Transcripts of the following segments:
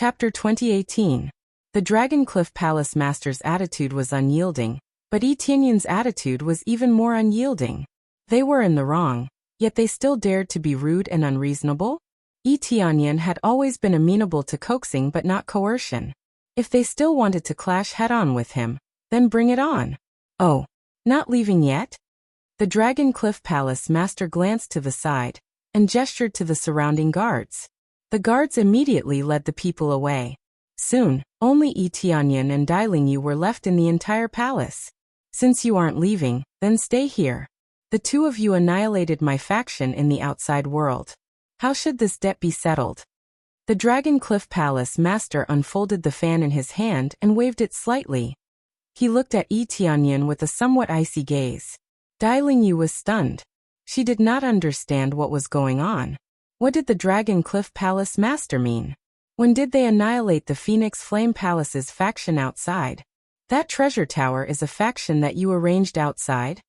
Chapter 2018. The Dragon Cliff Palace Master's attitude was unyielding, but Yi Tianyun's attitude was even more unyielding. They were in the wrong, yet they still dared to be rude and unreasonable? Yi Tianyun had always been amenable to coaxing but not coercion. If they still wanted to clash head-on with him, then bring it on. Oh, not leaving yet? The Dragon Cliff Palace Master glanced to the side and gestured to the surrounding guards. The guards immediately led the people away. Soon, only Yi Tianyun and Dai Lingyu were left in the entire palace. Since you aren't leaving, then stay here. The two of you annihilated my faction in the outside world. How should this debt be settled? The Dragon Cliff Palace Master unfolded the fan in his hand and waved it slightly. He looked at Yi Tianyun with a somewhat icy gaze. Dai Lingyu was stunned. She did not understand what was going on. What did the Dragon Cliff Palace Master mean? When did they annihilate the Phoenix Flame Palace's faction outside? That treasure tower is a faction that you arranged outside?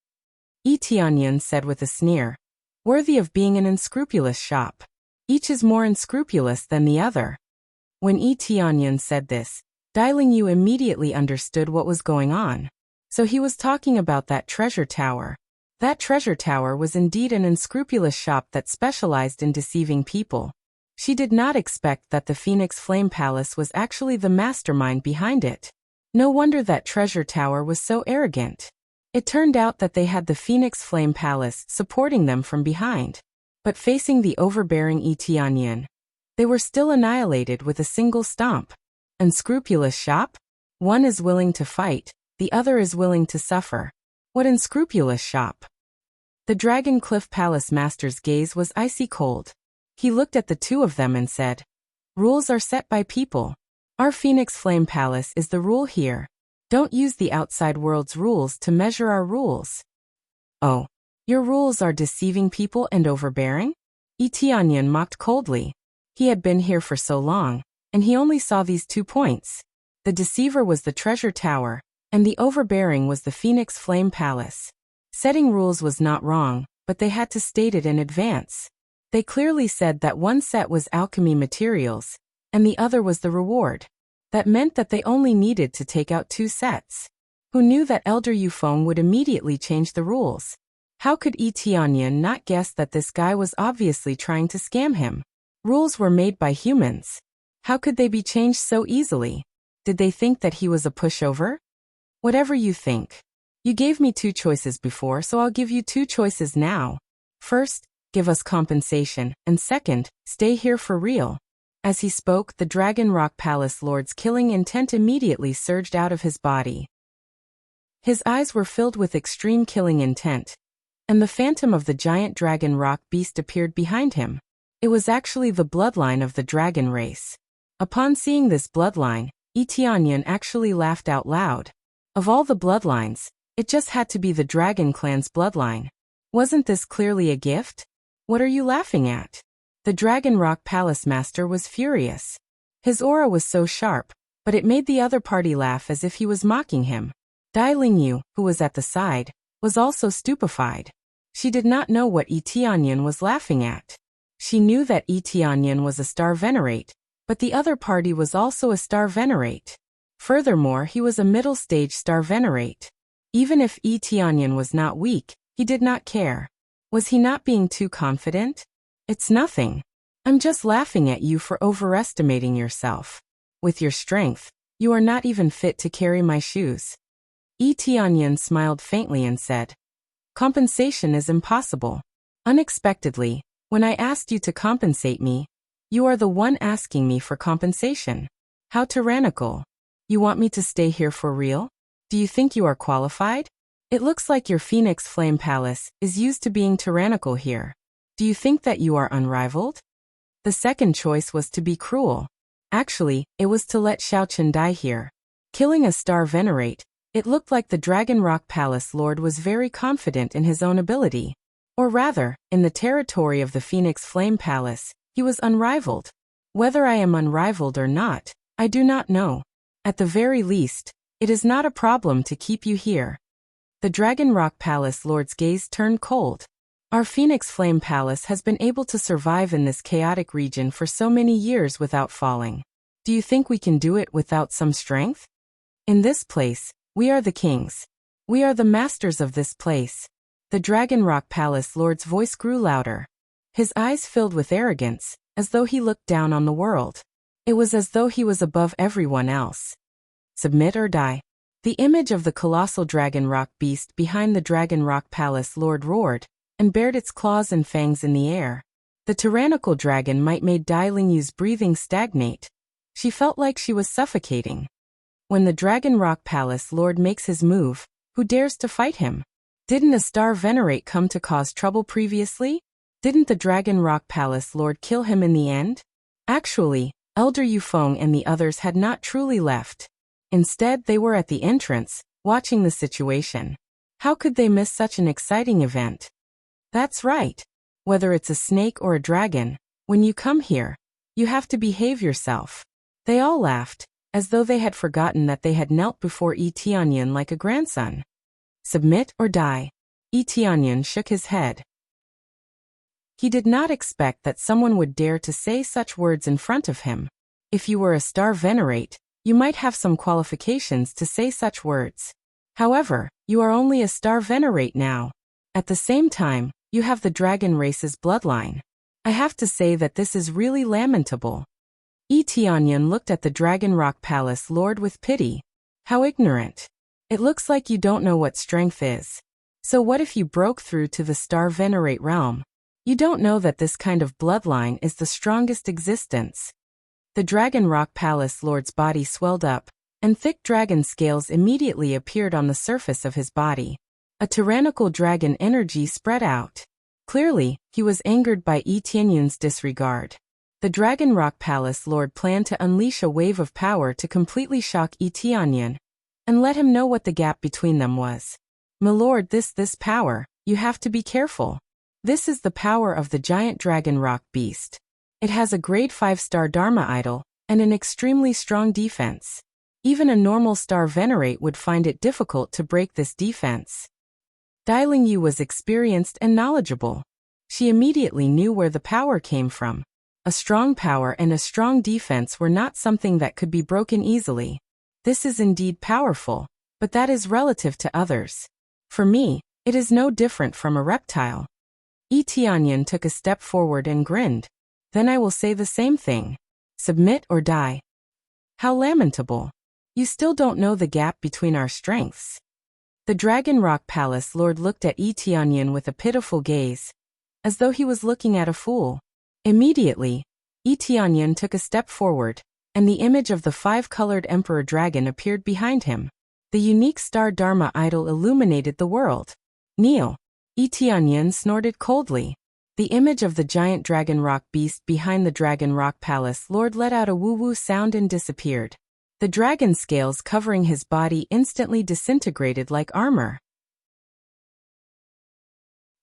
Yi Tianyun said with a sneer. Worthy of being an unscrupulous shop. Each is more unscrupulous than the other. When Yi Tianyun said this, Dai Lingyu immediately understood what was going on. So he was talking about that treasure tower. That treasure tower was indeed an unscrupulous shop that specialized in deceiving people. She did not expect that the Phoenix Flame Palace was actually the mastermind behind it. No wonder that treasure tower was so arrogant. It turned out that they had the Phoenix Flame Palace supporting them from behind. But facing the overbearing Yi Tianyun, they were still annihilated with a single stomp. Unscrupulous shop? One is willing to fight, the other is willing to suffer. What unscrupulous shop? The Dragon Cliff Palace Master's gaze was icy cold. He looked at the two of them and said, Rules are set by people. Our Phoenix Flame Palace is the rule here. Don't use the outside world's rules to measure our rules. Oh, your rules are deceiving people and overbearing? Yi Tianyun mocked coldly. He had been here for so long, and he only saw these 2 points. The deceiver was the treasure tower, and the overbearing was the Phoenix Flame Palace. Setting rules was not wrong, but they had to state it in advance. They clearly said that one set was alchemy materials, and the other was the reward. That meant that they only needed to take out 2 sets. Who knew that Elder Yufeng would immediately change the rules? How could Yi Tianyun not guess that this guy was obviously trying to scam him? Rules were made by humans. How could they be changed so easily? Did they think that he was a pushover? Whatever you think. You gave me 2 choices before, so I'll give you 2 choices now. First, give us compensation, and second, stay here for real. As he spoke, the Dragon Rock Palace Lord's killing intent immediately surged out of his body. His eyes were filled with extreme killing intent, and the phantom of the giant Dragon Rock beast appeared behind him. It was actually the bloodline of the dragon race. Upon seeing this bloodline, Yi Tianyun actually laughed out loud. Of all the bloodlines, it just had to be the Dragon Clan's bloodline. Wasn't this clearly a gift? What are you laughing at? The Dragon Rock Palace Master was furious. His aura was so sharp, but it made the other party laugh as if he was mocking him. Dai Lingyu, who was at the side, was also stupefied. She did not know what Yi Tianyun was laughing at. She knew that Yi Tianyun was a star venerate, but the other party was also a star venerate. Furthermore, he was a middle-stage star venerate. Even if Yi Tianyun was not weak, he did not care. Was he not being too confident? It's nothing. I'm just laughing at you for overestimating yourself. With your strength, you are not even fit to carry my shoes. Yi Tianyun smiled faintly and said, Compensation is impossible. Unexpectedly, when I asked you to compensate me, you are the one asking me for compensation. How tyrannical. You want me to stay here for real? Do you think you are qualified? It looks like your Phoenix Flame Palace is used to being tyrannical here. Do you think that you are unrivaled? The second choice was to be cruel. Actually, it was to let Xiaochen die here. Killing a star venerate, it looked like the Dragon Rock Palace Lord was very confident in his own ability. Or rather, in the territory of the Phoenix Flame Palace, he was unrivaled. Whether I am unrivaled or not, I do not know. At the very least, it is not a problem to keep you here. The Dragon Rock Palace Lord's gaze turned cold. Our Phoenix Flame Palace has been able to survive in this chaotic region for so many years without falling. Do you think we can do it without some strength? In this place, we are the kings. We are the masters of this place. The Dragon Rock Palace Lord's voice grew louder. His eyes filled with arrogance, as though he looked down on the world. It was as though he was above everyone else. Submit or die. The image of the colossal Dragon Rock beast behind the Dragon Rock Palace Lord roared, and bared its claws and fangs in the air. The tyrannical dragon might made Dai Lingyu's breathing stagnate. She felt like she was suffocating. When the Dragon Rock Palace Lord makes his move, who dares to fight him? Didn't a star venerate come to cause trouble previously? Didn't the Dragon Rock Palace Lord kill him in the end? Actually, Elder Yufeng and the others had not truly left. Instead, they were at the entrance, watching the situation. How could they miss such an exciting event? That's right. Whether it's a snake or a dragon, when you come here, you have to behave yourself. They all laughed, as though they had forgotten that they had knelt before Yi Tianyan like a grandson. Submit or die. Yi Tianyan shook his head. He did not expect that someone would dare to say such words in front of him. If you were a star venerate, you might have some qualifications to say such words. However, you are only a star venerate now. At the same time, you have the dragon race's bloodline. I have to say that this is really lamentable. Yi Tianyan looked at the Dragon Rock Palace Lord with pity. How ignorant. It looks like you don't know what strength is. So what if you broke through to the star venerate realm? You don't know that this kind of bloodline is the strongest existence. The Dragon Rock Palace Lord's body swelled up, and thick dragon scales immediately appeared on the surface of his body. A tyrannical dragon energy spread out. Clearly, he was angered by Yi Tianyan's disregard. The Dragon Rock Palace Lord planned to unleash a wave of power to completely shock Yi Tianyan, and let him know what the gap between them was. My lord, this power, you have to be careful. This is the power of the giant Dragon Rock beast. It has a grade 5-star Dharma idol, and an extremely strong defense. Even a normal star venerate would find it difficult to break this defense. Dai Lingyu was experienced and knowledgeable. She immediately knew where the power came from. A strong power and a strong defense were not something that could be broken easily. This is indeed powerful, but that is relative to others. For me, it is no different from a reptile. Yi Tianyan took a step forward and grinned. Then I will say the same thing. Submit or die. How lamentable. You still don't know the gap between our strengths. The Dragon Rock Palace Lord looked at Yi Tianyan with a pitiful gaze, as though he was looking at a fool. Immediately, Yi Tianyan took a step forward, and the image of the 5-colored Emperor Dragon appeared behind him. The unique star Dharma idol illuminated the world. Kneel. Yi Tianyan snorted coldly. The image of the giant Dragon Rock beast behind the Dragon Rock Palace Lord let out a woo-woo sound and disappeared. The dragon scales covering his body instantly disintegrated like armor.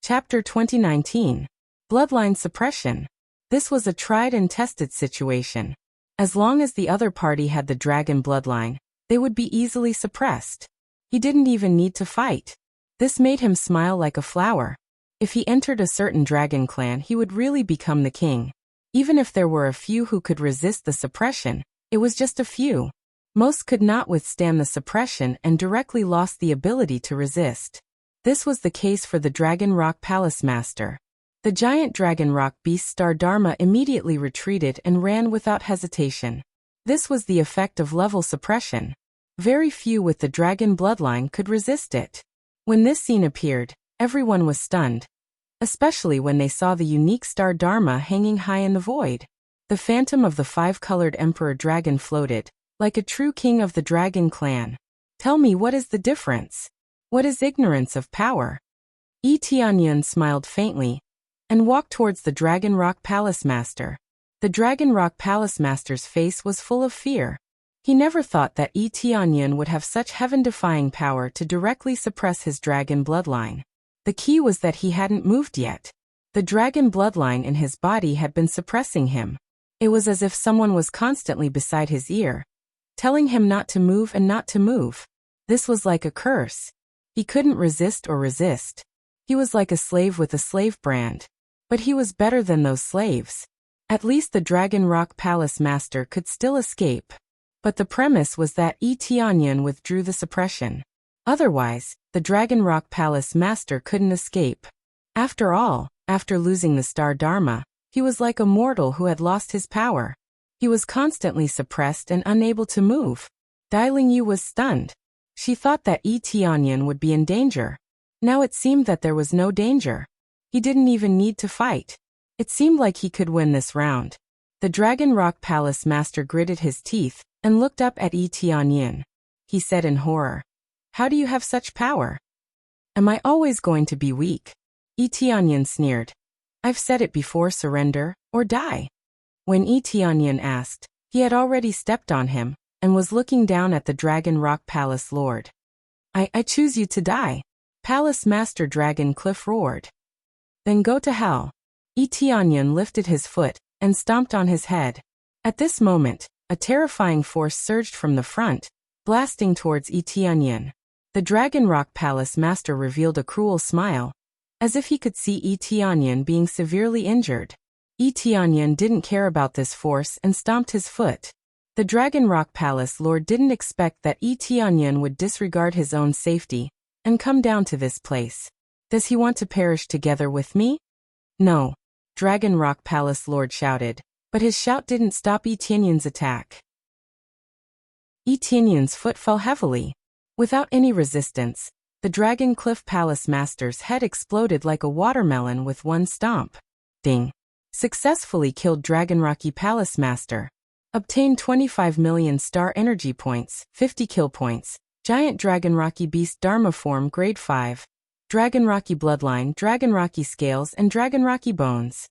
Chapter 2019. Bloodline Suppression. This was a tried and tested situation. As long as the other party had the dragon bloodline, they would be easily suppressed. He didn't even need to fight. This made him smile like a flower. If he entered a certain dragon clan, he would really become the king. Even if there were a few who could resist the suppression, it was just a few. Most could not withstand the suppression and directly lost the ability to resist. This was the case for the Dragon Rock Palace Master. The giant Dragon Rock beast star Dharma immediately retreated and ran without hesitation. This was the effect of level suppression. Very few with the dragon bloodline could resist it. When this scene appeared, everyone was stunned, especially when they saw the unique star Dharma hanging high in the void. The phantom of the 5-colored Emperor Dragon floated, like a true king of the dragon clan. Tell me, what is the difference? What is ignorance of power? Yi Tianyan smiled faintly, and walked towards the Dragon Rock Palace Master. The Dragon Rock Palace Master's face was full of fear. He never thought that Yi Tianyan would have such heaven-defying power to directly suppress his dragon bloodline. The key was that he hadn't moved yet. The dragon bloodline in his body had been suppressing him. It was as if someone was constantly beside his ear, telling him not to move and not to move. This was like a curse. He couldn't resist or resist. He was like a slave with a slave brand. But he was better than those slaves. At least the Dragon Rock Palace Master could still escape. But the premise was that Yi Tianyan withdrew the suppression. Otherwise, the Dragon Rock Palace Master couldn't escape. After all, after losing the Star Dharma, he was like a mortal who had lost his power. He was constantly suppressed and unable to move. Dai Lingyu was stunned. She thought that Yi Tianyan would be in danger. Now it seemed that there was no danger. He didn't even need to fight. It seemed like he could win this round. The Dragon Rock Palace Master gritted his teeth and looked up at Yi Tianyan. He said in horror, "How do you have such power? Am I always going to be weak?" Yi Tianyan sneered. "I've said it before, surrender, or die." When Yi Tianyan asked, he had already stepped on him, and was looking down at the Dragon Rock Palace Lord. I choose you to die." Palace Master Dragon Cliff roared. "Then go to hell." Yi Tianyan lifted his foot, and stomped on his head. At this moment, a terrifying force surged from the front, blasting towards Yi Tianyan. The Dragon Rock Palace Master revealed a cruel smile, as if he could see Yi Tianyan being severely injured. Yi Tianyan didn't care about this force and stomped his foot. The Dragon Rock Palace Lord didn't expect that Yi Tianyan would disregard his own safety and come down to this place. Does he want to perish together with me? No. Dragon Rock Palace Lord shouted, but his shout didn't stop Yi Tianyan's attack. Yi Tianyan's foot fell heavily. Without any resistance, the Dragon Cliff Palace Master's head exploded like a watermelon with one stomp. Ding. Successfully killed Dragon Rocky Palace Master. Obtained 25 million star energy points, 50 kill points. Giant Dragon Rocky Beast Dharma Form Grade 5. Dragon Rocky Bloodline, Dragon Rocky Scales and Dragon Rocky Bones.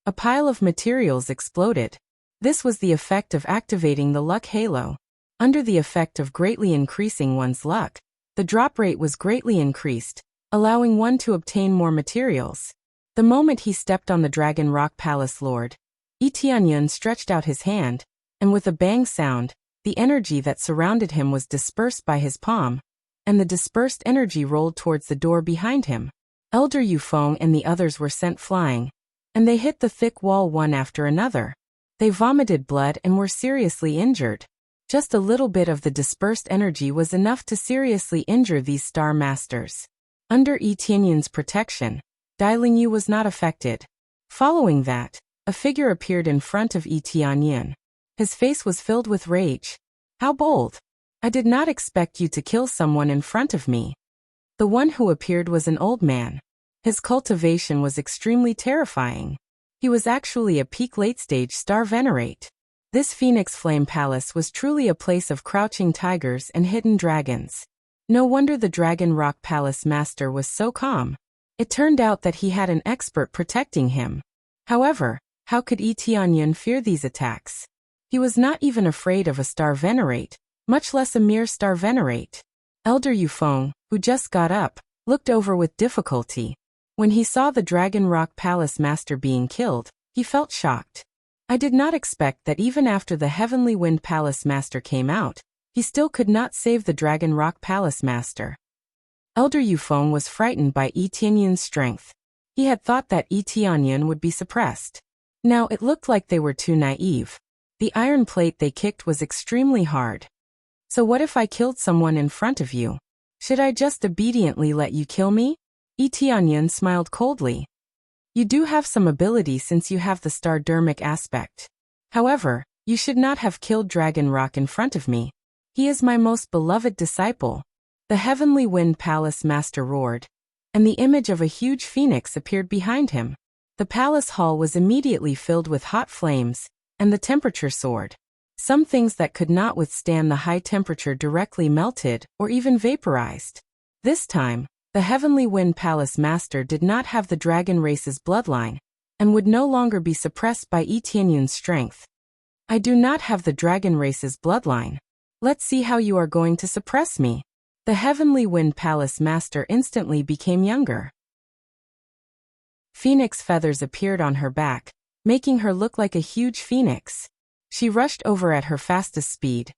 A pile of materials exploded. This was the effect of activating the luck halo. Under the effect of greatly increasing one's luck, the drop rate was greatly increased, allowing one to obtain more materials. The moment he stepped on the Dragon Rock Palace Lord, Yi Tianyan stretched out his hand, and with a bang sound, the energy that surrounded him was dispersed by his palm, and the dispersed energy rolled towards the door behind him. Elder Yufeng and the others were sent flying, and they hit the thick wall one after another. They vomited blood and were seriously injured. Just a little bit of the dispersed energy was enough to seriously injure these Star Masters. Under Yi Tianyan's protection, Dai Lingyu was not affected. Following that, a figure appeared in front of Yi Tianyan. His face was filled with rage. "How bold! I did not expect you to kill someone in front of me." The one who appeared was an old man. His cultivation was extremely terrifying. He was actually a peak late-stage Star Venerate. This Phoenix Flame Palace was truly a place of crouching tigers and hidden dragons. No wonder the Dragon Rock Palace Master was so calm. It turned out that he had an expert protecting him. However, how could Yi Tianyan fear these attacks? He was not even afraid of a Star Venerate, much less a mere Star Venerate. Elder Yufeng, who just got up, looked over with difficulty. When he saw the Dragon Rock Palace Master being killed, he felt shocked. I did not expect that even after the Heavenly Wind Palace Master came out, he still could not save the Dragon Rock Palace Master. Elder Yufeng was frightened by Yi Tianyan's strength. He had thought that Yi Tianyan would be suppressed. Now it looked like they were too naive. The iron plate they kicked was extremely hard. So what if I killed someone in front of you? Should I just obediently let you kill me? Yi Tianyan smiled coldly. You do have some ability since you have the Star Dermic aspect. However, you should not have killed Dragon Rock in front of me. He is my most beloved disciple. The Heavenly Wind Palace Master roared, and the image of a huge phoenix appeared behind him. The palace hall was immediately filled with hot flames, and the temperature soared. Some things that could not withstand the high temperature directly melted or even vaporized. This time, the Heavenly Wind Palace Master did not have the dragon race's bloodline, and would no longer be suppressed by Yi Tianyan's strength. I do not have the dragon race's bloodline. Let's see how you are going to suppress me. The Heavenly Wind Palace Master instantly became younger. Phoenix feathers appeared on her back, making her look like a huge phoenix. She rushed over at her fastest speed,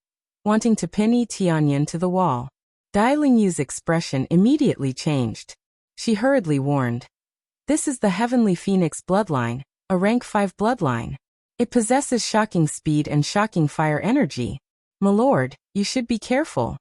wanting to pin Yi Tianyan to the wall. Dai Lingyu's expression immediately changed. She hurriedly warned, "This is the Heavenly Phoenix bloodline, a rank 5 bloodline. It possesses shocking speed and shocking fire energy. My lord, you should be careful.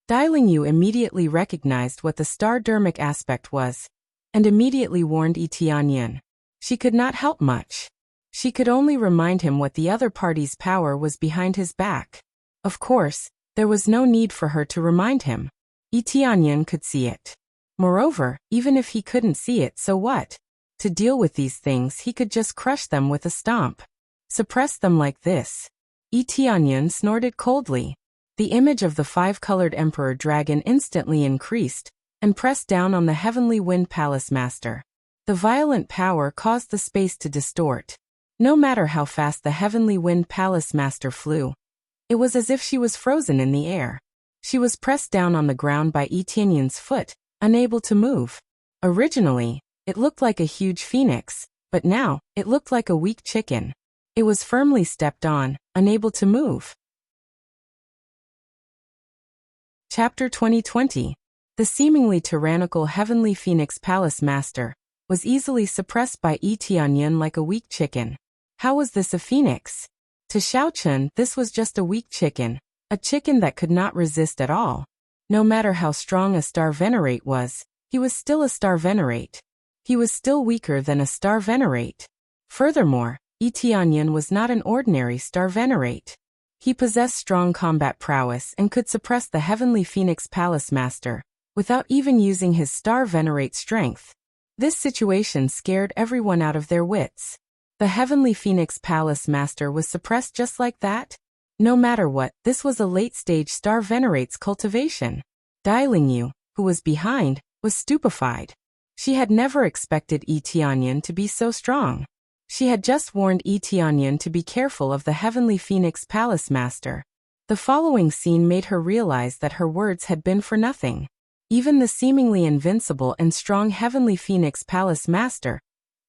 Dai Lingyu immediately recognized what the star-dermic aspect was, and immediately warned Yi Tianyan. She could not help much. She could only remind him what the other party's power was behind his back. Of course, there was no need for her to remind him. Yi Tianyan could see it. Moreover, even if he couldn't see it, so what? To deal with these things, he could just crush them with a stomp. Suppress them like this. Yi Tianyan snorted coldly. The image of the five-colored Emperor Dragon instantly increased, and pressed down on the Heavenly Wind Palace Master. The violent power caused the space to distort. No matter how fast the Heavenly Wind Palace Master flew, it was as if she was frozen in the air. She was pressed down on the ground by Yi Tianyan's foot, unable to move. Originally, it looked like a huge phoenix, but now, it looked like a weak chicken. It was firmly stepped on, unable to move. Chapter 2020. The seemingly tyrannical Heavenly Phoenix Palace Master was easily suppressed by Yi Tianyan like a weak chicken. How was this a phoenix? To Xiaochen, this was just a weak chicken, a chicken that could not resist at all. No matter how strong a star venerate was, he was still a star venerate. He was still weaker than a star venerate. Furthermore, Yi Tianyan was not an ordinary star venerate. He possessed strong combat prowess and could suppress the Heavenly Phoenix Palace Master, without even using his star venerate strength. This situation scared everyone out of their wits. The Heavenly Phoenix Palace Master was suppressed just like that? No matter what, this was a late-stage star venerate's cultivation. Dai Lingyu, who was behind, was stupefied. She had never expected Yi Tianyan to be so strong. She had just warned Yi Tianyan to be careful of the Heavenly Phoenix Palace Master. The following scene made her realize that her words had been for nothing. Even the seemingly invincible and strong Heavenly Phoenix Palace Master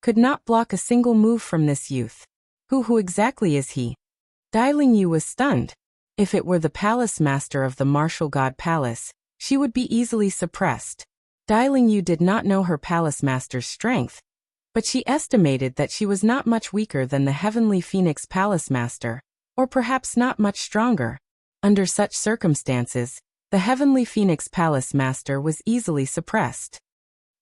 could not block a single move from this youth. Who exactly is he? Dai Lingyu was stunned. If it were the Palace Master of the Martial God Palace, she would be easily suppressed. Dai Lingyu did not know her Palace Master's strength, but she estimated that she was not much weaker than the Heavenly Phoenix Palace Master, or perhaps not much stronger. Under such circumstances, the Heavenly Phoenix Palace Master was easily suppressed.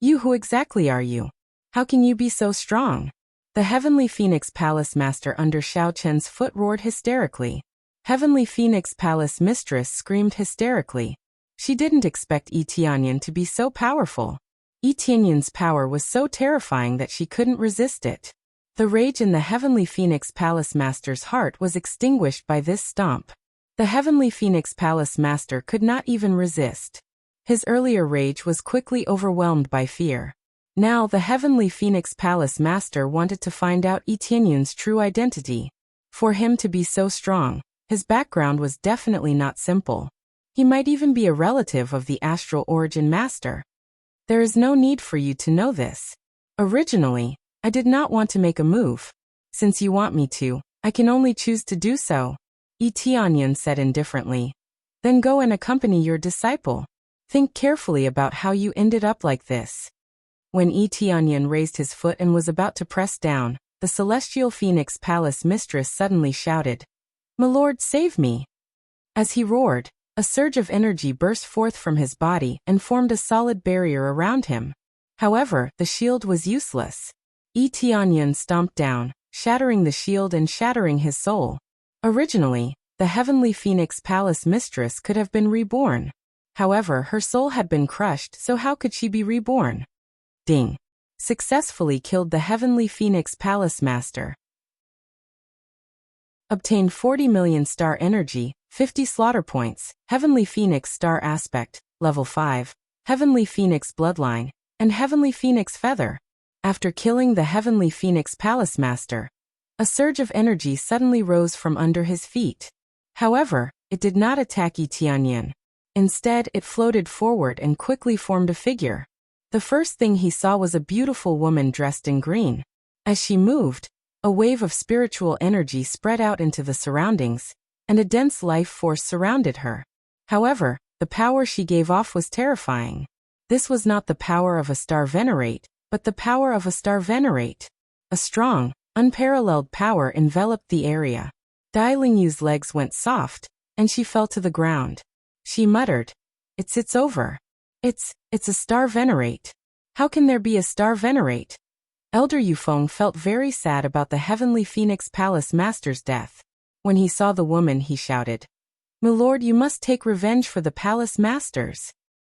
Who exactly are you? How can you be so strong? The Heavenly Phoenix Palace Master under Xiaochen's foot roared hysterically. Heavenly Phoenix Palace Mistress screamed hysterically. She didn't expect Yi Tianyan to be so powerful. Yi Tianyan's power was so terrifying that she couldn't resist it. The rage in the Heavenly Phoenix Palace Master's heart was extinguished by this stomp. The Heavenly Phoenix Palace Master could not even resist. His earlier rage was quickly overwhelmed by fear. Now the Heavenly Phoenix Palace Master wanted to find out Yi Tianyan's true identity. For him to be so strong, his background was definitely not simple. He might even be a relative of the Astral Origin Master. There is no need for you to know this. Originally, I did not want to make a move. Since you want me to, I can only choose to do so. Yi Tianyan said indifferently. Then go and accompany your disciple. Think carefully about how you ended up like this. When Yi Tianyan raised his foot and was about to press down, the Celestial Phoenix Palace Mistress suddenly shouted, "My lord, save me!" As he roared, a surge of energy burst forth from his body and formed a solid barrier around him. However, the shield was useless. Yi Tianyan stomped down, shattering the shield and shattering his soul. Originally, the Heavenly Phoenix Palace Mistress could have been reborn. However, her soul had been crushed, so how could she be reborn? Ding! Successfully killed the Heavenly Phoenix Palace Master. Obtained 40 million star energy, 50 slaughter points, Heavenly Phoenix Star Aspect, Level 5, Heavenly Phoenix Bloodline, and Heavenly Phoenix Feather. After killing the Heavenly Phoenix Palace Master, a surge of energy suddenly rose from under his feet. However, it did not attack Yi Tianyan. Instead, it floated forward and quickly formed a figure. The first thing he saw was a beautiful woman dressed in green. As she moved, a wave of spiritual energy spread out into the surroundings, and a dense life force surrounded her. However, the power she gave off was terrifying. This was not the power of a star venerate, but the power of a star venerate. A strong, Unparalleled power enveloped the area. Dai Lingyu's legs went soft, and she fell to the ground. She muttered, It's over. It's a star venerate. How can there be a star venerate? Elder Yufeng felt very sad about the Heavenly Phoenix Palace Master's death. When he saw the woman, he shouted, "Milord, you must take revenge for the Palace Masters."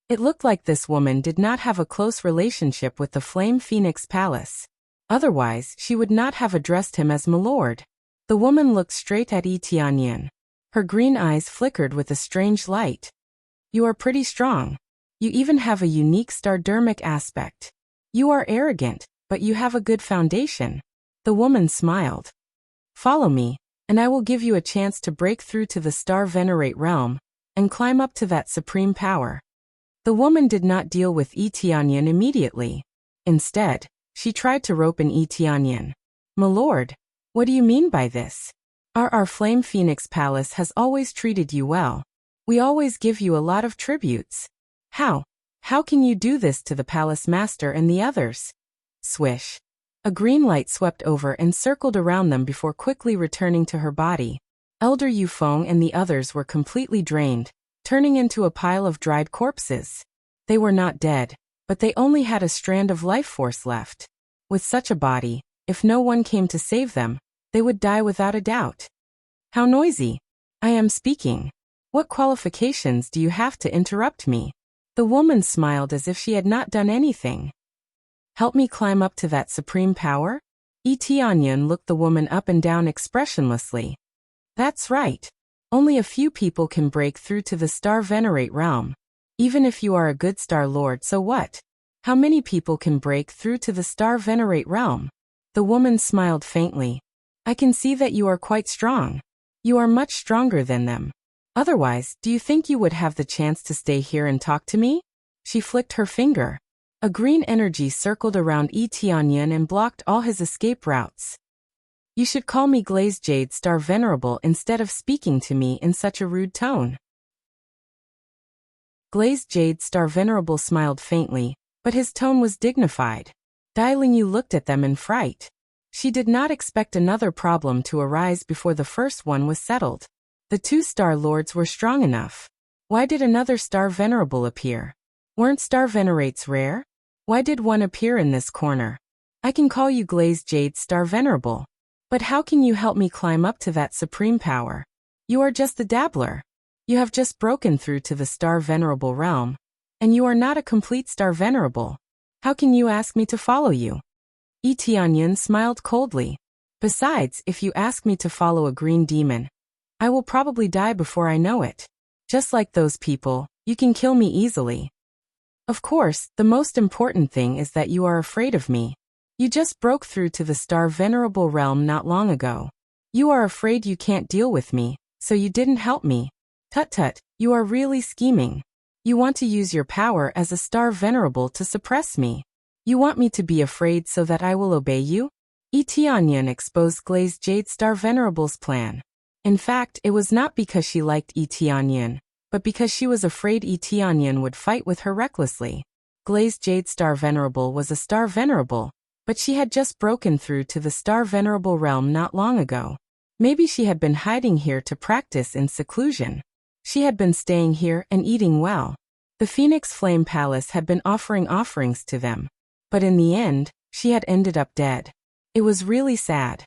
It looked like this woman did not have a close relationship with the Flame Phoenix Palace. Otherwise, she would not have addressed him as Milord. The woman looked straight at Yi Tianyan. Her green eyes flickered with a strange light. "You are pretty strong. You even have a unique stardermic aspect. You are arrogant, but you have a good foundation." The woman smiled. "Follow me, and I will give you a chance to break through to the Star Venerate realm and climb up to that supreme power." The woman did not deal with Yi Tianyan immediately. Instead, she tried to rope in Yi Tianyan. "Milord, what do you mean by this? Our Flame Phoenix Palace has always treated you well. We always give you a lot of tributes. How can you do this to the Palace Master and the others?" Swish. A green light swept over and circled around them before quickly returning to her body. Elder Yufeng and the others were completely drained, turning into a pile of dried corpses. They were not dead, but they only had a strand of life force left. With such a body, if no one came to save them, they would die without a doubt. "How noisy! I am speaking. What qualifications do you have to interrupt me?" The woman smiled as if she had not done anything. "Help me climb up to that supreme power?" Yi Tianyan looked the woman up and down expressionlessly. "That's right. Only a few people can break through to the Star Venerate realm. Even if you are a good Star Lord, so what? How many people can break through to the Star Venerate realm?" The woman smiled faintly. "I can see that you are quite strong. You are much stronger than them. Otherwise, do you think you would have the chance to stay here and talk to me?" She flicked her finger. A green energy circled around Yi Tianyan and blocked all his escape routes. "You should call me Glazed Jade Star Venerable instead of speaking to me in such a rude tone." Glazed Jade Star Venerable smiled faintly, but his tone was dignified. Dai Lingyu looked at them in fright. She did not expect another problem to arise before the first one was settled. The two Star Lords were strong enough. Why did another Star Venerable appear? Weren't Star Venerates rare? Why did one appear in this corner? "I can call you Glazed Jade Star Venerable. But how can you help me climb up to that supreme power? You are just a dabbler. You have just broken through to the Star Venerable realm, and you are not a complete Star Venerable. How can you ask me to follow you?" Yi Tianyan smiled coldly. "Besides, if you ask me to follow a green demon, I will probably die before I know it. Just like those people, you can kill me easily. Of course, the most important thing is that you are afraid of me. You just broke through to the Star Venerable realm not long ago. You are afraid you can't deal with me, so you didn't help me. Tut, you are really scheming. You want to use your power as a Star Venerable to suppress me. You want me to be afraid so that I will obey you?" Yi Tianyan exposed Glazed Jade Star Venerable's plan. In fact, it was not because she liked Yi Tianyan, but because she was afraid Yi Tianyan would fight with her recklessly. Glazed Jade Star Venerable was a Star Venerable, but she had just broken through to the Star Venerable realm not long ago. Maybe she had been hiding here to practice in seclusion. She had been staying here and eating well. The Phoenix Flame Palace had been offering offerings to them. But in the end, she had ended up dead. It was really sad.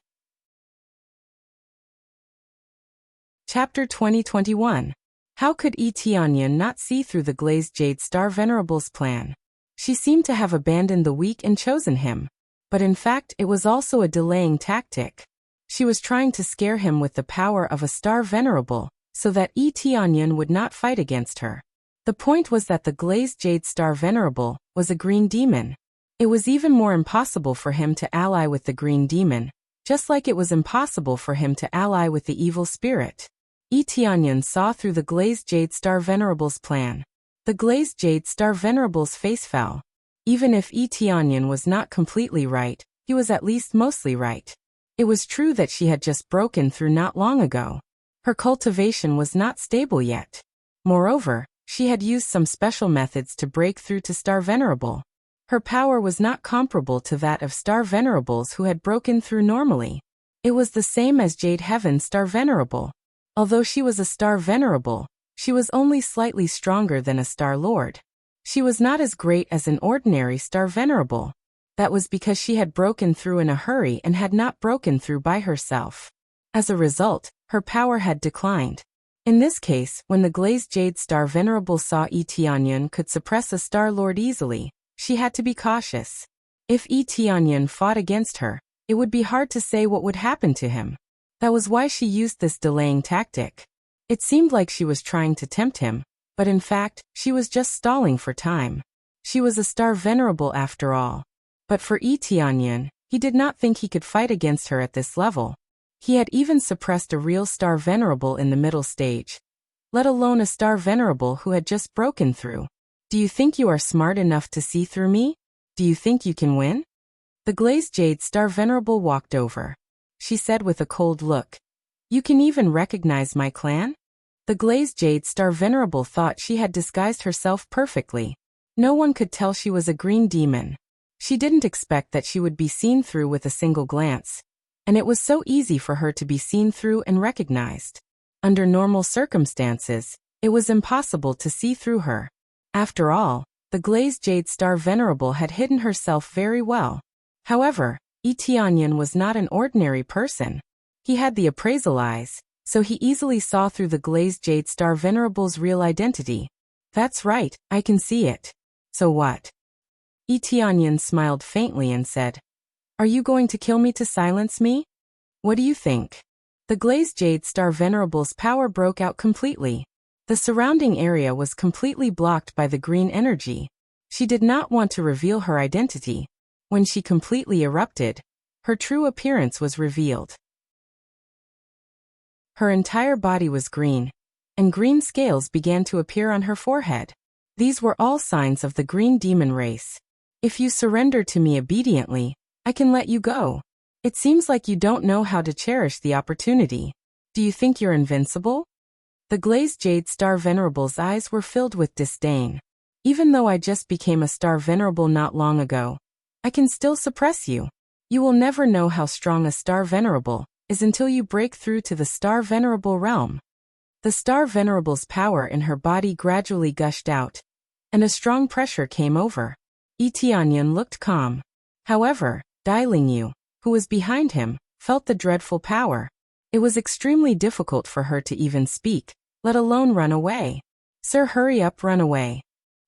Chapter 2021. How could Yi Tianyan not see through the Glazed Jade Star Venerable's plan? She seemed to have abandoned the weak and chosen him. But in fact, it was also a delaying tactic. She was trying to scare him with the power of a Star Venerable, so that Yi Tianyan would not fight against her. The point was that the Glazed Jade Star Venerable was a green demon. It was even more impossible for him to ally with the green demon, just like it was impossible for him to ally with the evil spirit. Yi Tianyan saw through the Glazed Jade Star Venerable's plan. The Glazed Jade Star Venerable's face fell. Even if Yi Tianyan was not completely right, he was at least mostly right. It was true that she had just broken through not long ago. Her cultivation was not stable yet. Moreover, she had used some special methods to break through to Star Venerable. Her power was not comparable to that of Star Venerables who had broken through normally. It was the same as Jade Heaven's Star Venerable. Although she was a Star Venerable, she was only slightly stronger than a Star Lord. She was not as great as an ordinary Star Venerable. That was because she had broken through in a hurry and had not broken through by herself. As a result, her power had declined. In this case, when the Glazed Jade Star Venerable saw Tianyun could suppress a Star Lord easily, she had to be cautious. If Tianyun fought against her, it would be hard to say what would happen to him. That was why she used this delaying tactic. It seemed like she was trying to tempt him, but in fact, she was just stalling for time. She was a Star Venerable after all. But for Tianyun, he did not think he could fight against her at this level. He had even suppressed a real Star Venerable in the middle stage, let alone a Star Venerable who had just broken through. Do you think you are smart enough to see through me? Do you think you can win? The Glazed Jade Star Venerable walked over. She said with a cold look, "You can even recognize my clan?" The Glazed Jade Star Venerable thought she had disguised herself perfectly. No one could tell she was a green demon. She didn't expect that she would be seen through with a single glance. And it was so easy for her to be seen through and recognized. Under normal circumstances, it was impossible to see through her. After all, the Glazed Jade Star Venerable had hidden herself very well. However, Tianyun was not an ordinary person. He had the appraisal eyes, so he easily saw through the Glazed Jade Star Venerable's real identity. That's right, I can see it. So what? Tianyun smiled faintly and said, "Are you going to kill me to silence me? What do you think?" The Glazed Jade Star Venerable's power broke out completely. The surrounding area was completely blocked by the green energy. She did not want to reveal her identity. When she completely erupted, her true appearance was revealed. Her entire body was green, and green scales began to appear on her forehead. These were all signs of the green demon race. If you surrender to me obediently, I can let you go. It seems like you don't know how to cherish the opportunity. Do you think you're invincible? The Glazed Jade Star Venerable's eyes were filled with disdain. Even though I just became a Star Venerable not long ago, I can still suppress you. You will never know how strong a Star Venerable is until you break through to the Star Venerable realm. The Star Venerable's power in her body gradually gushed out, and a strong pressure came over. Tianyun looked calm. However, Ling Yu, who was behind him, felt the dreadful power. It was extremely difficult for her to even speak, let alone run away. "Sir, hurry up, run away."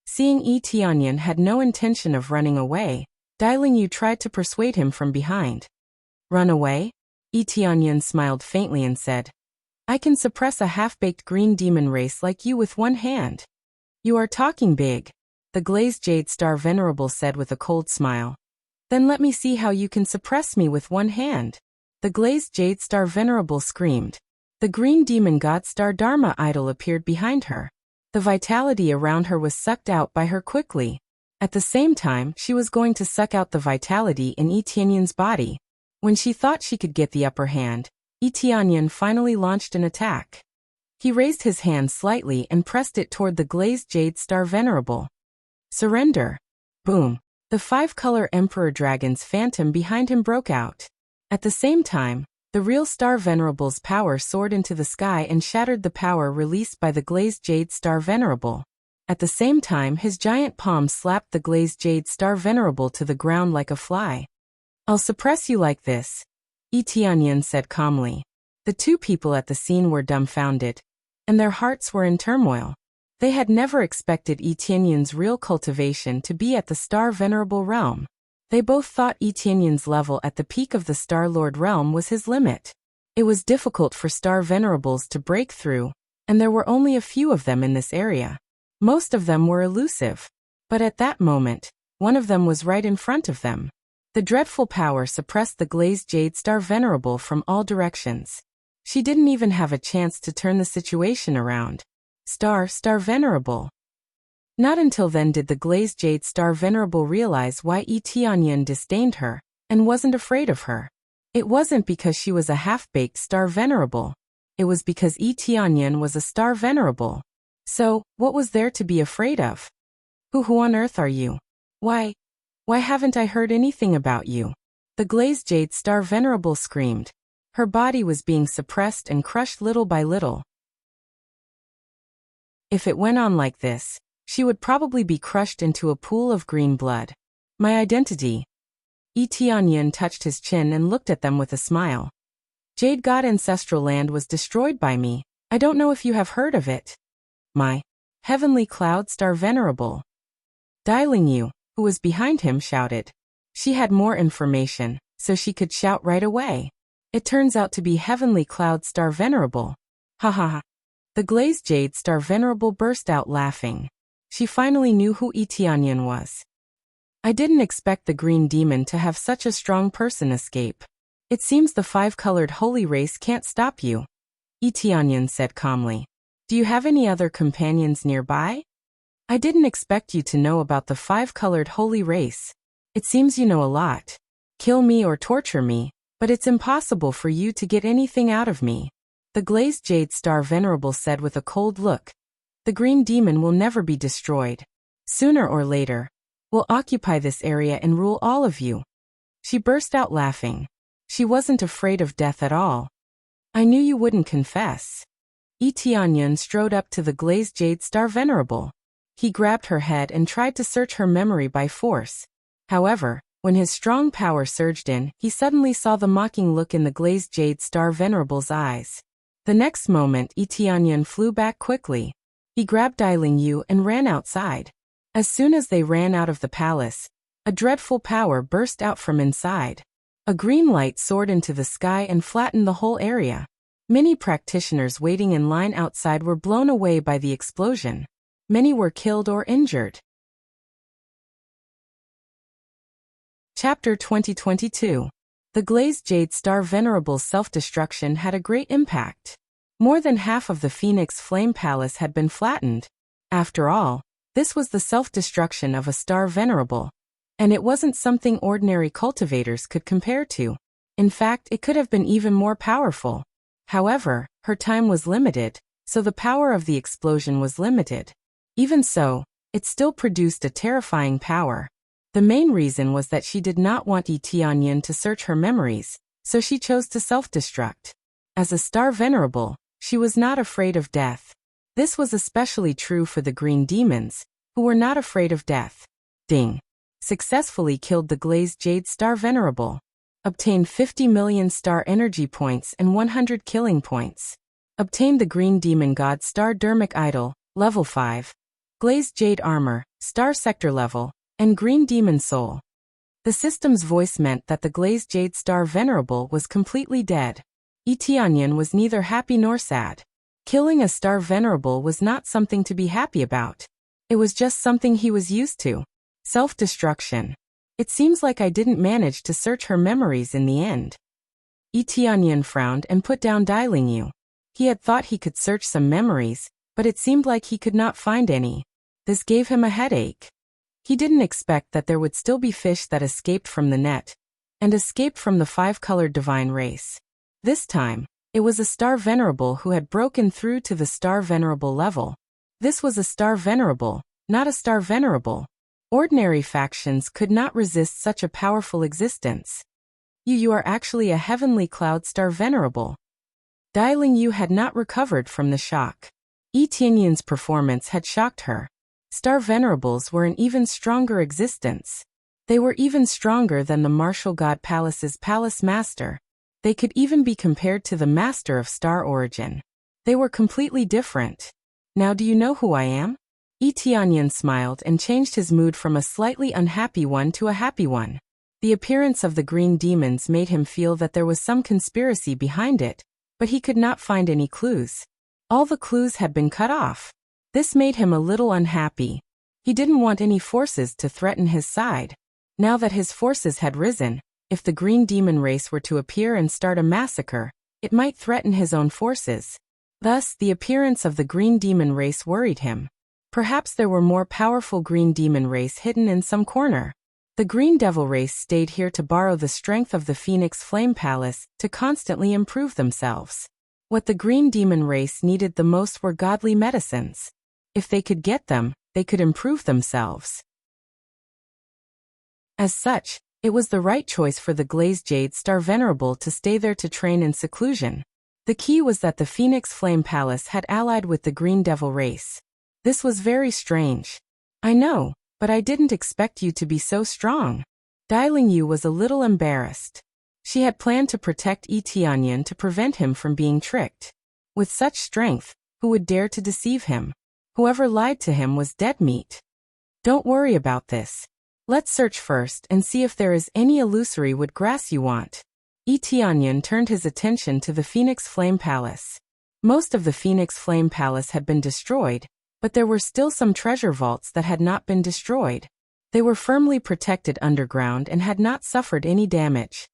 Seeing Tianyun had no intention of running away, Ling Yu tried to persuade him from behind. "Run away?" Tianyun smiled faintly and said, "I can suppress a half-baked green demon race like you with one hand." "You are talking big," the Glazed Jade Star Venerable said with a cold smile. "Then let me see how you can suppress me with one hand." The Glazed Jade Star Venerable screamed. The green demon god Star Dharma idol appeared behind her. The vitality around her was sucked out by her quickly. At the same time, she was going to suck out the vitality in Tianyun's body. When she thought she could get the upper hand, Tianyun finally launched an attack. He raised his hand slightly and pressed it toward the Glazed Jade Star Venerable. "Surrender." Boom. The five-color Emperor Dragon's phantom behind him broke out. At the same time, the real Star Venerable's power soared into the sky and shattered the power released by the Glazed Jade Star Venerable. At the same time, his giant palm slapped the Glazed Jade Star Venerable to the ground like a fly. "I'll suppress you like this," Tianyun said calmly. The two people at the scene were dumbfounded, and their hearts were in turmoil. They had never expected Tianyun's real cultivation to be at the Star Venerable realm. They both thought Tianyun's level at the peak of the Star Lord realm was his limit. It was difficult for Star Venerables to break through, and there were only a few of them in this area. Most of them were elusive. But at that moment, one of them was right in front of them. The dreadful power suppressed the Glazed Jade Star Venerable from all directions. She didn't even have a chance to turn the situation around. Star Venerable. Not until then did the Glazed Jade Star Venerable realize why Tianyun disdained her and wasn't afraid of her. It wasn't because she was a half-baked Star Venerable. It was because Tianyun was a Star Venerable. So, what was there to be afraid of? Who on earth are you? Why, Why haven't I heard anything about you? The glazed jade star venerable screamed. Her body was being suppressed and crushed little by little. If it went on like this, she would probably be crushed into a pool of green blood. My identity. Tianyin touched his chin and looked at them with a smile. Jade God ancestral land was destroyed by me. I don't know if you have heard of it. My heavenly cloud star venerable. Dialing you, who was behind him, shouted. She had more information, so she could shout right away. It turns out to be heavenly cloud star venerable. Ha ha ha. The glazed jade star venerable burst out laughing. She finally knew who Tianyin was. I didn't expect the green demon to have such a strong person escape. It seems the five-colored holy race can't stop you. Tianyin said calmly. Do you have any other companions nearby? I didn't expect you to know about the five-colored holy race. It seems you know a lot. Kill me or torture me, but it's impossible for you to get anything out of me. The glazed jade star venerable said with a cold look. The green demon will never be destroyed. Sooner or later, we'll occupy this area and rule all of you. She burst out laughing. She wasn't afraid of death at all. I knew you wouldn't confess. Tianyin strode up to the glazed jade star venerable. He grabbed her head and tried to search her memory by force. However, when his strong power surged in, he suddenly saw the mocking look in the glazed jade star venerable's eyes. The next moment, Tianyin flew back quickly. He grabbed Dialing Yu and ran outside. As soon as they ran out of the palace, a dreadful power burst out from inside. A green light soared into the sky and flattened the whole area. Many practitioners waiting in line outside were blown away by the explosion. Many were killed or injured. Chapter 2022. The glazed jade star venerable's self-destruction had a great impact. More than half of the Phoenix Flame Palace had been flattened. After all, this was the self-destruction of a star venerable. And it wasn't something ordinary cultivators could compare to. In fact, it could have been even more powerful. However, her time was limited, so the power of the explosion was limited. Even so, it still produced a terrifying power. The main reason was that she did not want Tianyin to search her memories, so she chose to self-destruct. As a star venerable, she was not afraid of death. This was especially true for the green demons, who were not afraid of death. Ding. Successfully killed the glazed jade star venerable. Obtained 50 million star energy points and 100 killing points. Obtained the green demon god star dermic idol, level 5. Glazed jade armor, star sector level, and green demon soul. The system's voice meant that the glazed jade star venerable was completely dead. Tianyin was neither happy nor sad. Killing a star venerable was not something to be happy about. It was just something he was used to. Self-destruction. It seems like I didn't manage to search her memories in the end. Tianyin frowned and put down Dialing Yu. He had thought he could search some memories, but it seemed like he could not find any. This gave him a headache. He didn't expect that there would still be fish that escaped from the net, and escaped from the five-colored divine race. This time, it was a star venerable who had broken through to the star venerable level. This was a star venerable, not a star venerable. Ordinary factions could not resist such a powerful existence. You are actually a heavenly cloud star venerable. Dialing Yu had not recovered from the shock. Tianyin's performance had shocked her. Star venerables were an even stronger existence. They were even stronger than the martial god palace's palace master. They could even be compared to the master of star origin. They were completely different. Now do you know who I am? Tianyin smiled and changed his mood from a slightly unhappy one to a happy one. The appearance of the green demons made him feel that there was some conspiracy behind it, but he could not find any clues. All the clues had been cut off. This made him a little unhappy. He didn't want any forces to threaten his side. Now that his forces had risen, if the green demon race were to appear and start a massacre, it might threaten his own forces. Thus, the appearance of the green demon race worried him. Perhaps there were more powerful green demon race hidden in some corner. The green devil race stayed here to borrow the strength of the Phoenix Flame Palace to constantly improve themselves. What the green demon race needed the most were godly medicines. If they could get them, they could improve themselves. As such, it was the right choice for the Glazed Jade Star Venerable to stay there to train in seclusion. The key was that the Phoenix Flame Palace had allied with the Green Devil race. This was very strange. I know, but I didn't expect you to be so strong. Dai Yu was a little embarrassed. She had planned to protect Yi Tianyan to prevent him from being tricked. With such strength, who would dare to deceive him? Whoever lied to him was dead meat. Don't worry about this. Let's search first and see if there is any illusory wood grass you want. Yi Tianyan turned his attention to the Phoenix Flame Palace. Most of the Phoenix Flame Palace had been destroyed, but there were still some treasure vaults that had not been destroyed. They were firmly protected underground and had not suffered any damage.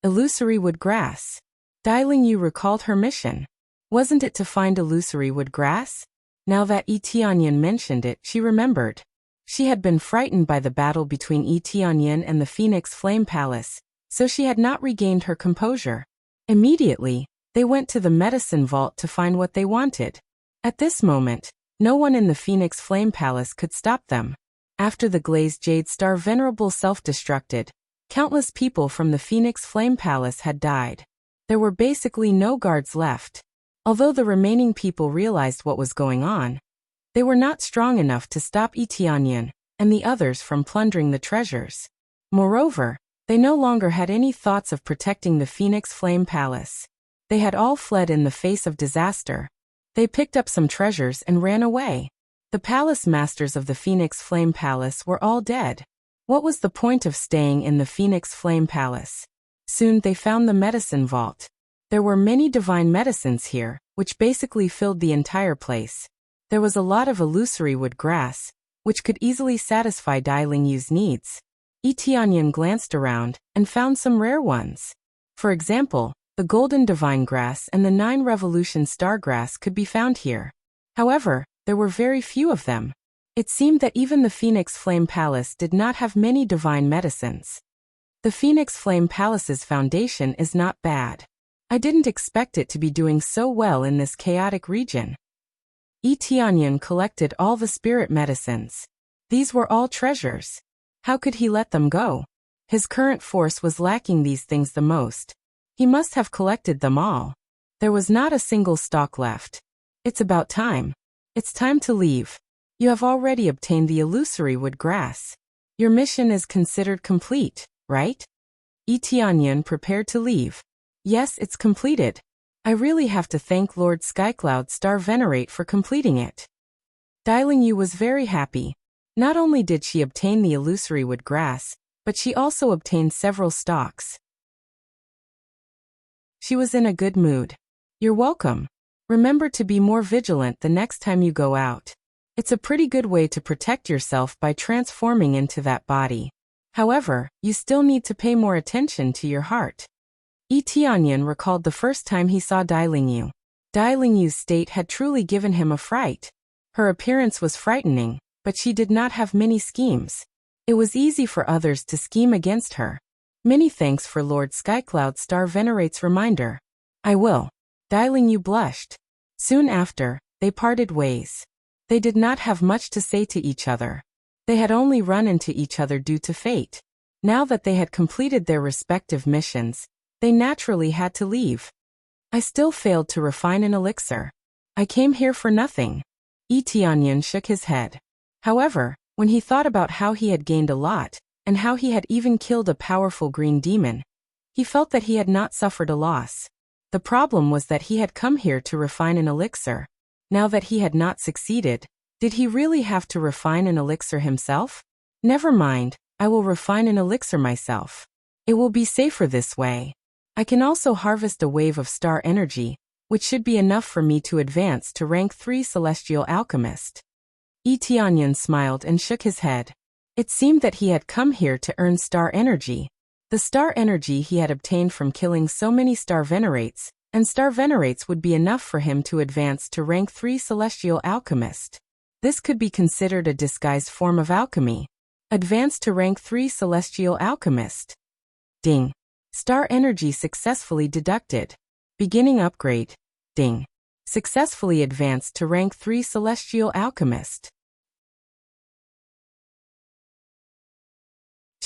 Illusory wood grass. Dai Yu recalled her mission. Wasn't it to find illusory wood grass? Now that Yi Tianyan mentioned it, she remembered. She had been frightened by the battle between Yi Tianyan and the Phoenix Flame Palace, so she had not regained her composure. Immediately, they went to the medicine vault to find what they wanted. At this moment, no one in the Phoenix Flame Palace could stop them. After the Glazed Jade Star Venerable self-destructed, countless people from the Phoenix Flame Palace had died. There were basically no guards left. Although the remaining people realized what was going on, they were not strong enough to stop Yi Tianyan and the others from plundering the treasures. Moreover, they no longer had any thoughts of protecting the Phoenix Flame Palace. They had all fled in the face of disaster. They picked up some treasures and ran away. The palace masters of the Phoenix Flame Palace were all dead. What was the point of staying in the Phoenix Flame Palace? Soon they found the medicine vault. There were many divine medicines here, which basically filled the entire place. There was a lot of illusory wood grass, which could easily satisfy Dai Yu's needs. Yi Tianyan glanced around and found some rare ones. For example, the golden divine grass and the 9 revolution star grass could be found here. However, there were very few of them. It seemed that even the Phoenix Flame Palace did not have many divine medicines. The Phoenix Flame Palace's foundation is not bad. I didn't expect it to be doing so well in this chaotic region. Yi Tianyan collected all the spirit medicines. These were all treasures. How could he let them go? His current force was lacking these things the most. He must have collected them all. There was not a single stalk left. It's about time. It's time to leave. You have already obtained the illusory wood grass. Your mission is considered complete, right? Yi Tianyan prepared to leave. Yes, it's completed. I really have to thank Lord Skycloud Star Venerate for completing it. Dai Yu was very happy. Not only did she obtain the illusory wood grass, but she also obtained several stalks. She was in a good mood. You're welcome. Remember to be more vigilant the next time you go out. It's a pretty good way to protect yourself by transforming into that body. However, you still need to pay more attention to your heart. Yi Tianyan recalled the first time he saw Dai Yu. Dai Yu's state had truly given him a fright. Her appearance was frightening, but she did not have many schemes. It was easy for others to scheme against her. Many thanks for Lord Skycloud Star Venerate's reminder. I will. Dai Yu blushed. Soon after, they parted ways. They did not have much to say to each other. They had only run into each other due to fate. Now that they had completed their respective missions, they naturally had to leave. I still failed to refine an elixir. I came here for nothing. Yi Tianyan shook his head. However, when he thought about how he had gained a lot, and how he had even killed a powerful green demon, he felt that he had not suffered a loss. The problem was that he had come here to refine an elixir. Now that he had not succeeded, did he really have to refine an elixir himself? Never mind, I will refine an elixir myself. It will be safer this way. I can also harvest a wave of star energy, which should be enough for me to advance to rank 3 Celestial Alchemist. Yi Tianyan smiled and shook his head. It seemed that he had come here to earn star energy. The star energy he had obtained from killing so many star venerates, and star venerates would be enough for him to advance to rank 3 Celestial Alchemist. This could be considered a disguised form of alchemy. Advance to rank 3 Celestial Alchemist. Ding. Star energy successfully deducted. Beginning upgrade. Ding. Successfully advanced to rank 3 Celestial Alchemist.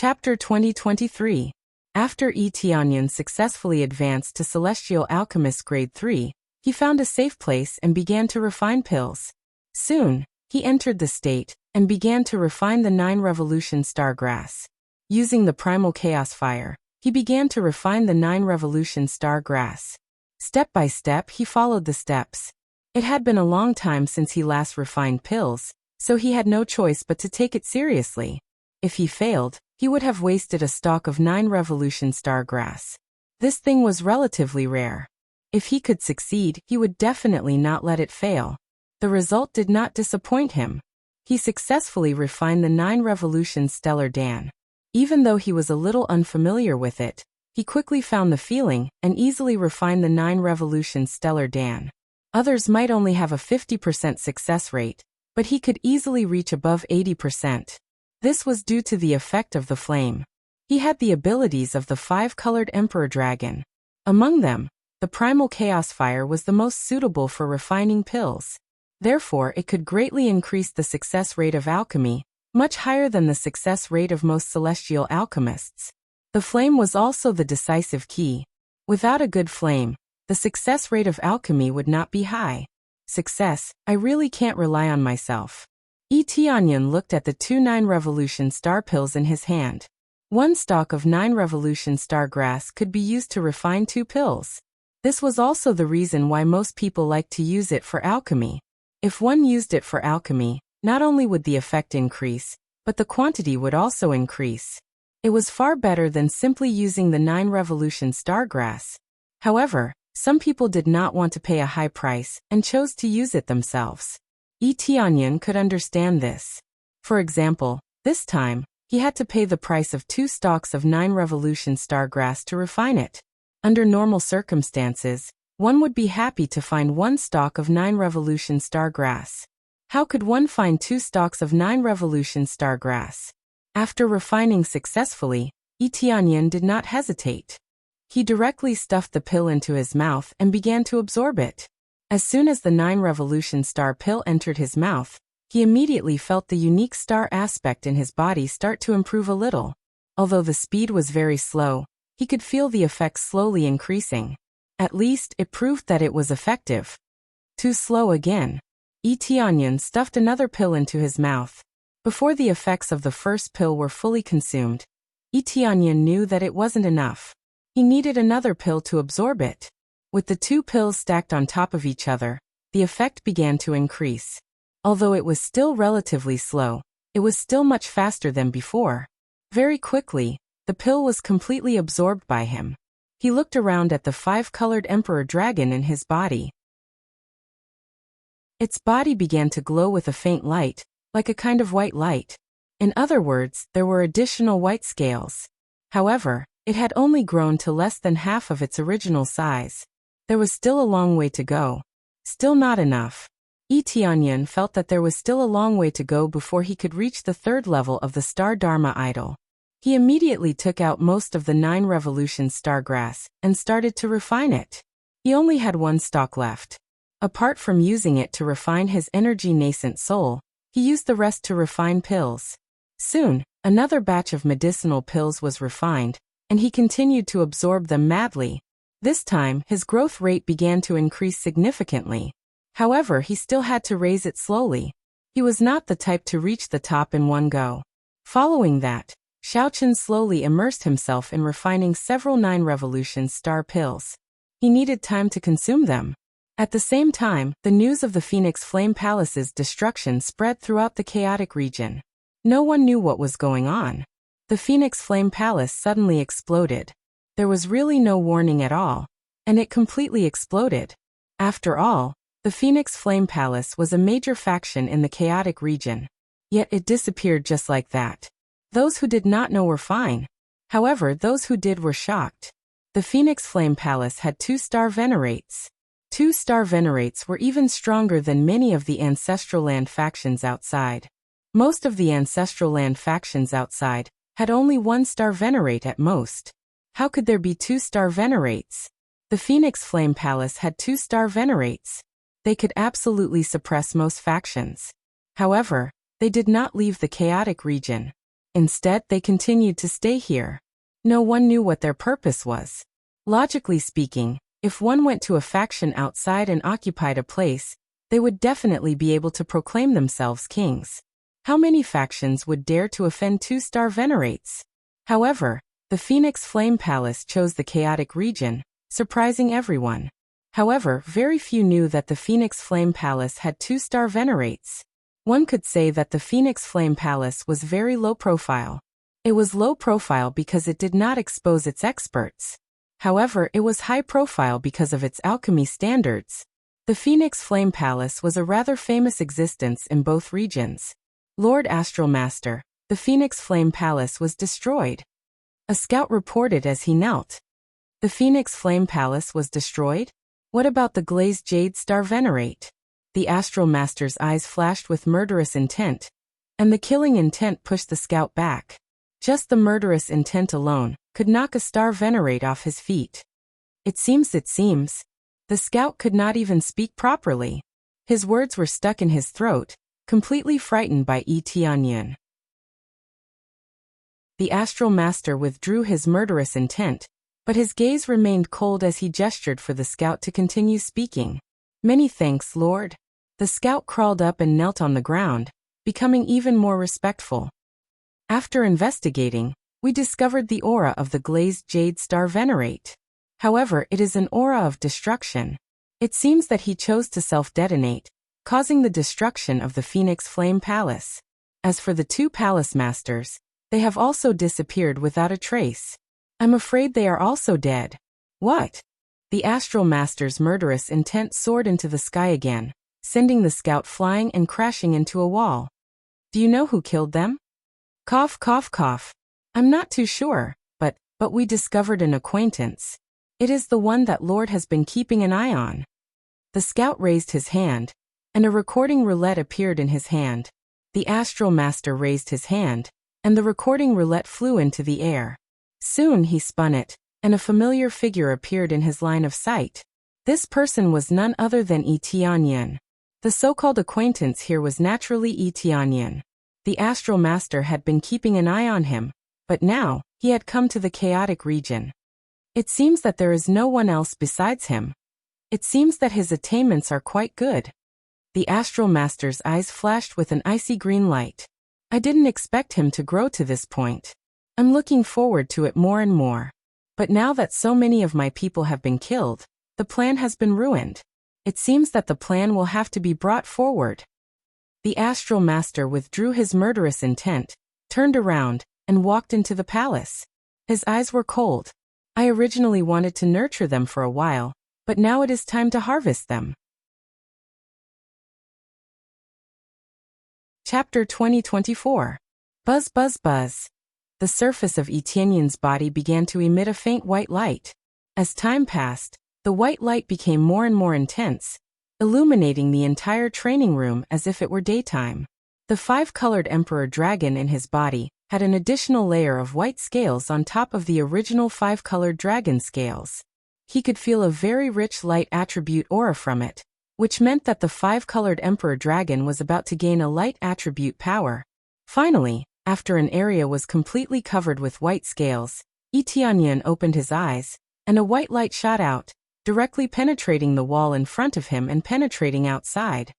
Chapter 2023. After Etianyan successfully advanced to Celestial Alchemist Grade 3, he found a safe place and began to refine pills. Soon, he entered the state and began to refine the 9 Revolution Star Grass. Using the Primal Chaos Fire, he began to refine the 9 Revolution Star Grass. Step by step, he followed the steps. It had been a long time since he last refined pills, so he had no choice but to take it seriously. If he failed, he would have wasted a stalk of 9 Revolution Star Grass. This thing was relatively rare. If he could succeed, he would definitely not let it fail. The result did not disappoint him. He successfully refined the 9 Revolution Stellar Dan. Even though he was a little unfamiliar with it, he quickly found the feeling and easily refined the 9 Revolution Stellar Dan. Others might only have a 50% success rate, but he could easily reach above 80%. This was due to the effect of the flame. He had the abilities of the 5-colored Emperor Dragon. Among them, the Primal Chaos Fire was the most suitable for refining pills. Therefore, it could greatly increase the success rate of alchemy, much higher than the success rate of most celestial alchemists. The flame was also the decisive key. Without a good flame, the success rate of alchemy would not be high. Success, I really can't rely on myself. Etianyan looked at the 2 9 Revolution Star pills in his hand. One stalk of 9 Revolution Star Grass could be used to refine 2 pills. This was also the reason why most people like to use it for alchemy. If one used it for alchemy, not only would the effect increase, but the quantity would also increase. It was far better than simply using the 9 Revolution Star Grass. However, some people did not want to pay a high price and chose to use it themselves. Etianyan could understand this. For example, this time, he had to pay the price of 2 stalks of 9 Revolution Star Grass to refine it. Under normal circumstances, one would be happy to find 1 stalk of 9 Revolution Star Grass. How could one find 2 stalks of 9 Revolution Star Grass? After refining successfully, Etianyan did not hesitate. He directly stuffed the pill into his mouth and began to absorb it. As soon as the 9 Revolution Star pill entered his mouth, he immediately felt the unique star aspect in his body start to improve a little. Although the speed was very slow, he could feel the effects slowly increasing. At least, it proved that it was effective. Too slow again. Etianyan stuffed another pill into his mouth. Before the effects of the first pill were fully consumed, Etianyan knew that it wasn't enough. He needed another pill to absorb it. With the 2 pills stacked on top of each other, the effect began to increase. Although it was still relatively slow, it was still much faster than before. Very quickly, the pill was completely absorbed by him. He looked around at the 5-colored Emperor Dragon in his body. Its body began to glow with a faint light, like a kind of white light. In other words, there were additional white scales. However, it had only grown to less than half of its original size. There was still a long way to go. Still not enough. Etianyan felt that there was still a long way to go before he could reach the 3rd level of the Star Dharma idol. He immediately took out most of the 9 Revolution Star Grass and started to refine it. He only had 1 stalk left. Apart from using it to refine his energy nascent soul, he used the rest to refine pills. Soon, another batch of medicinal pills was refined, and he continued to absorb them madly. This time, his growth rate began to increase significantly. However, he still had to raise it slowly. He was not the type to reach the top in one go. Following that, Xiaochen slowly immersed himself in refining several 9 Revolution Star pills. He needed time to consume them. At the same time, the news of the Phoenix Flame Palace's destruction spread throughout the chaotic region. No one knew what was going on. The Phoenix Flame Palace suddenly exploded. There was really no warning at all, and it completely exploded. After all, the Phoenix Flame Palace was a major faction in the chaotic region. Yet it disappeared just like that. Those who did not know were fine. However, those who did were shocked. The Phoenix Flame Palace had 2-star venerates. 2-star venerates were even stronger than many of the Ancestral Land factions outside. Most of the Ancestral Land factions outside had only 1-star venerate at most. How could there be 2-star venerates? The Phoenix Flame Palace had 2-star venerates. They could absolutely suppress most factions. However, they did not leave the chaotic region. Instead, they continued to stay here. No one knew what their purpose was. Logically speaking, if one went to a faction outside and occupied a place, they would definitely be able to proclaim themselves kings. How many factions would dare to offend 2-star venerates? However, the Phoenix Flame Palace chose the chaotic region, surprising everyone. However, very few knew that the Phoenix Flame Palace had 2-star venerates. One could say that the Phoenix Flame Palace was very low profile. It was low profile because it did not expose its experts. However, it was high profile because of its alchemy standards. The Phoenix Flame Palace was a rather famous existence in both regions. Lord Astral Master, the Phoenix Flame Palace was destroyed. A scout reported as he knelt. The Phoenix Flame Palace was destroyed? What about the glazed jade star venerate? The Astral Master's eyes flashed with murderous intent, and the killing intent pushed the scout back. Just the murderous intent alone could knock a star venerate off his feet. It seems. The scout could not even speak properly. His words were stuck in his throat, completely frightened by Tianyun. The Astral Master withdrew his murderous intent, but his gaze remained cold as he gestured for the scout to continue speaking. Many thanks, Lord. The scout crawled up and knelt on the ground, becoming even more respectful. After investigating, we discovered the aura of the glazed jade star venerate. However, it is an aura of destruction. It seems that he chose to self-detonate, causing the destruction of the Phoenix Flame Palace. As for the 2 palace masters, they have also disappeared without a trace. I'm afraid they are also dead. What? The Astral Master's murderous intent soared into the sky again, sending the scout flying and crashing into a wall. Do you know who killed them? Cough, cough, cough. I'm not too sure, but we discovered an acquaintance. It is the one that Lord has been keeping an eye on. The scout raised his hand, and a recording roulette appeared in his hand. The Astral Master raised his hand, and the recording roulette flew into the air. Soon he spun it, and a familiar figure appeared in his line of sight. This person was none other than Tianyun. The so-called acquaintance here was naturally Tianyun. The Astral Master had been keeping an eye on him, but now, he had come to the chaotic region. It seems that there is no one else besides him. It seems that his attainments are quite good. The Astral Master's eyes flashed with an icy green light. I didn't expect him to grow to this point. I'm looking forward to it more and more. But now that so many of my people have been killed, the plan has been ruined. It seems that the plan will have to be brought forward. The Astral Master withdrew his murderous intent, turned around, and walked into the palace. His eyes were cold. I originally wanted to nurture them for a while, but now it is time to harvest them. Chapter 2024. Buzz, buzz, buzz. The surface of Tianyun's body began to emit a faint white light. As time passed, the white light became more and more intense, illuminating the entire training room as if it were daytime. The 5-colored Emperor Dragon in his body had an additional layer of white scales on top of the original 5-colored dragon scales. He could feel a very rich light attribute aura from it, which meant that the 5-colored Emperor Dragon was about to gain a light attribute power. Finally, after an area was completely covered with white scales, Tianyun opened his eyes, and a white light shot out, directly penetrating the wall in front of him and penetrating outside.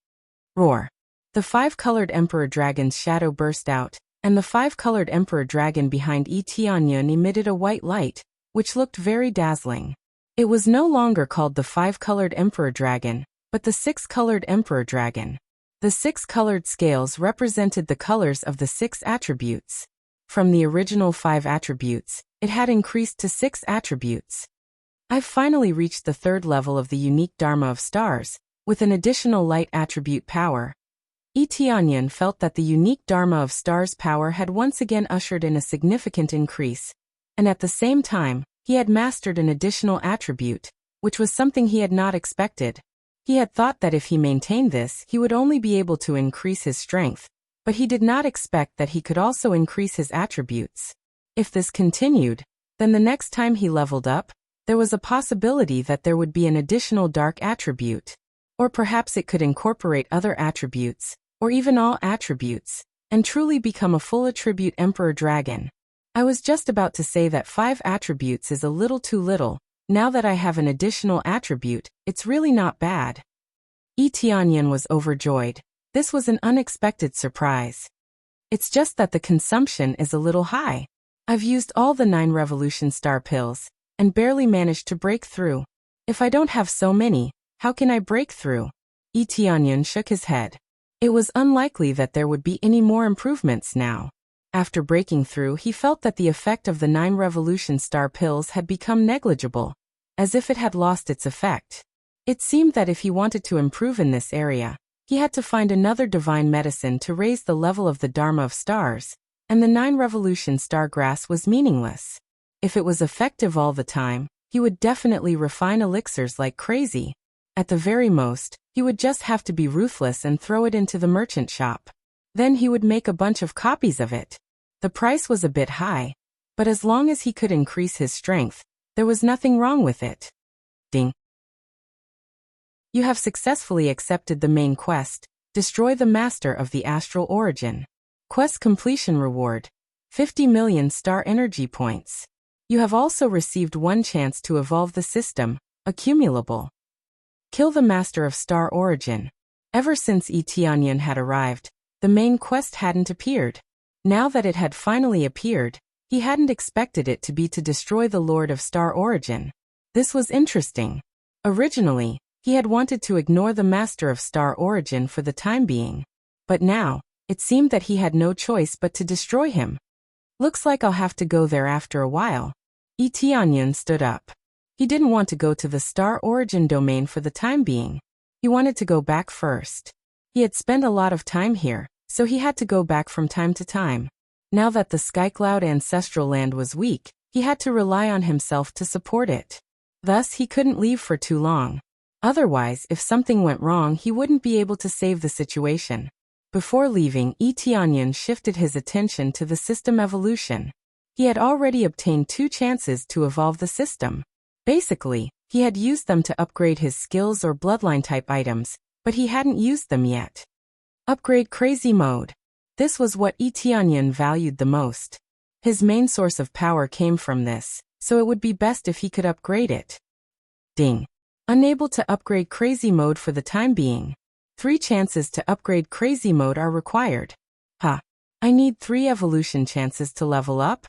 Roar! The 5-colored Emperor Dragon's shadow burst out, and the 5-colored Emperor Dragon behind Tianyun emitted a white light, which looked very dazzling. It was no longer called the 5-colored Emperor Dragon, but the 6-colored Emperor Dragon. The 6-colored scales represented the colors of the 6 attributes. From the original 5 attributes, it had increased to 6 attributes. I've finally reached the 3rd level of the unique Dharma of Stars, with an additional light attribute power. Tianyun felt that the unique Dharma of Stars power had once again ushered in a significant increase, and at the same time, he had mastered an additional attribute, which was something he had not expected. He had thought that if he maintained this, he would only be able to increase his strength, but he did not expect that he could also increase his attributes. If this continued, then the next time he leveled up, there was a possibility that there would be an additional dark attribute. Or perhaps it could incorporate other attributes, or even all attributes. and truly become a full attribute Emperor Dragon. I was just about to say that 5 attributes is a little too little. Now that I have an additional attribute, it's really not bad. Yi Tianyan was overjoyed. This was an unexpected surprise. It's just that the consumption is a little high. I've used all the 9 Revolution Star pills, and barely managed to break through. If I don't have so many, how can I break through? Yi Tianyan shook his head. It was unlikely that there would be any more improvements now. After breaking through, he felt that the effect of the 9 Revolution Star pills had become negligible, as if it had lost its effect. It seemed that if he wanted to improve in this area, he had to find another divine medicine to raise the level of the Dharma of stars, and the 9 Revolution Star grass was meaningless. If it was effective all the time, he would definitely refine elixirs like crazy. At the very most, he would just have to be ruthless and throw it into the merchant shop. Then he would make a bunch of copies of it. The price was a bit high, but as long as he could increase his strength, there was nothing wrong with it. Ding. You have successfully accepted the main quest, Destroy the Master of the Astral Origin. Quest completion reward, 50 million star energy points. You have also received 1 chance to evolve the system, accumulable. Kill the Master of Star Origin. Ever since Yi Tianyan had arrived, the main quest hadn't appeared. Now that it had finally appeared, he hadn't expected it to be to destroy the Lord of Star Origin. This was interesting. Originally, he had wanted to ignore the Master of Star Origin for the time being. But now, it seemed that he had no choice but to destroy him. Looks like I'll have to go there after a while. Yi Tianyan stood up. He didn't want to go to the Star Origin domain for the time being. He wanted to go back first. He had spent a lot of time here, so he had to go back from time to time. Now that the Skycloud ancestral land was weak, he had to rely on himself to support it. Thus, he couldn't leave for too long. Otherwise, if something went wrong, he wouldn't be able to save the situation. Before leaving, Yi Tianyan shifted his attention to the system evolution. He had already obtained 2 chances to evolve the system. Basically, he had used them to upgrade his skills or bloodline-type items, but he hadn't used them yet. Upgrade Crazy Mode. This was what Yi Tianyan valued the most. His main source of power came from this, so it would be best if he could upgrade it. Ding. Unable to upgrade Crazy Mode for the time being. 3 chances to upgrade Crazy Mode are required. I need 3 evolution chances to level up?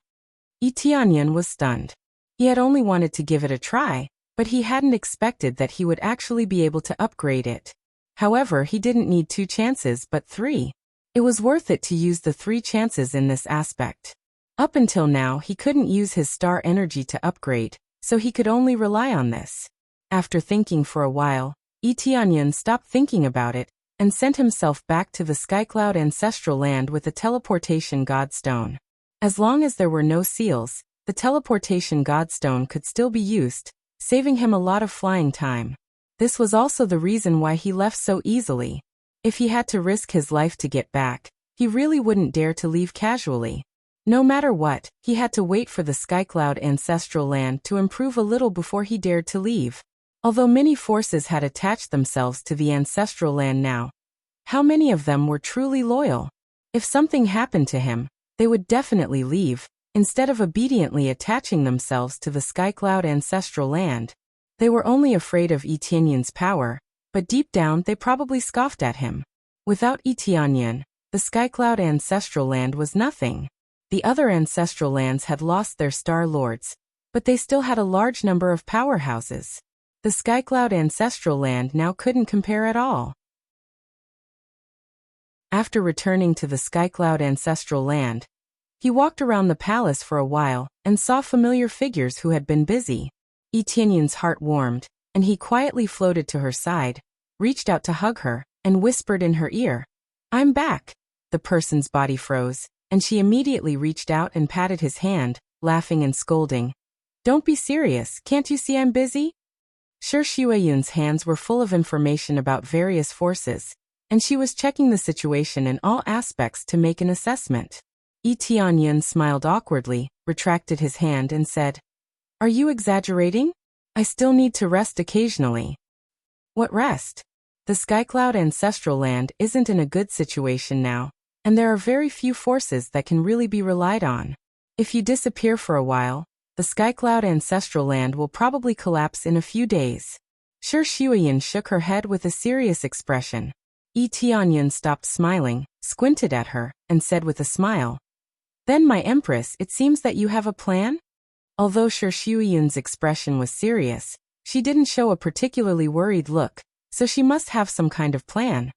Yi Tianyan was stunned. He had only wanted to give it a try, but he hadn't expected that he would actually be able to upgrade it. However, he didn't need 2 chances but 3. It was worth it to use the 3 chances in this aspect. Up until now, he couldn't use his star energy to upgrade, so he could only rely on this. After thinking for a while, Yi Tianyan stopped thinking about it, and sent himself back to the Skycloud ancestral land with a teleportation godstone. As long as there were no seals, the teleportation godstone could still be used, saving him a lot of flying time. This was also the reason why he left so easily. If he had to risk his life to get back, he really wouldn't dare to leave casually. No matter what, he had to wait for the Skycloud ancestral land to improve a little before he dared to leave. Although many forces had attached themselves to the ancestral land now, how many of them were truly loyal? If something happened to him, they would definitely leave, instead of obediently attaching themselves to the Skycloud ancestral land. They were only afraid of Yi Tianyan's power, but deep down they probably scoffed at him. Without Yi Tianyan, the Skycloud ancestral land was nothing. The other ancestral lands had lost their star lords, but they still had a large number of powerhouses. The Skycloud ancestral land now couldn't compare at all. After returning to the Skycloud ancestral land, he walked around the palace for a while and saw familiar figures who had been busy. Yi Tianyan's heart warmed, and he quietly floated to her side, reached out to hug her, and whispered in her ear, "I'm back." The person's body froze, and she immediately reached out and patted his hand, laughing and scolding. "Don't be serious, can't you see I'm busy?" Sure, Xueyun's hands were full of information about various forces, and she was checking the situation in all aspects to make an assessment. Yi Tianyan smiled awkwardly, retracted his hand and said, "Are you exaggerating? I still need to rest occasionally." "What rest? The Skycloud ancestral land isn't in a good situation now. and there are very few forces that can really be relied on. If you disappear for a while, the Skycloud ancestral land will probably collapse in a few days. Shi Shuiyan shook her head with a serious expression. Yi Tianyan stopped smiling, squinted at her, and said with a smile, "Then, my empress, it seems that you have a plan?" Although Shi Shuiyan's expression was serious, she didn't show a particularly worried look, so she must have some kind of plan.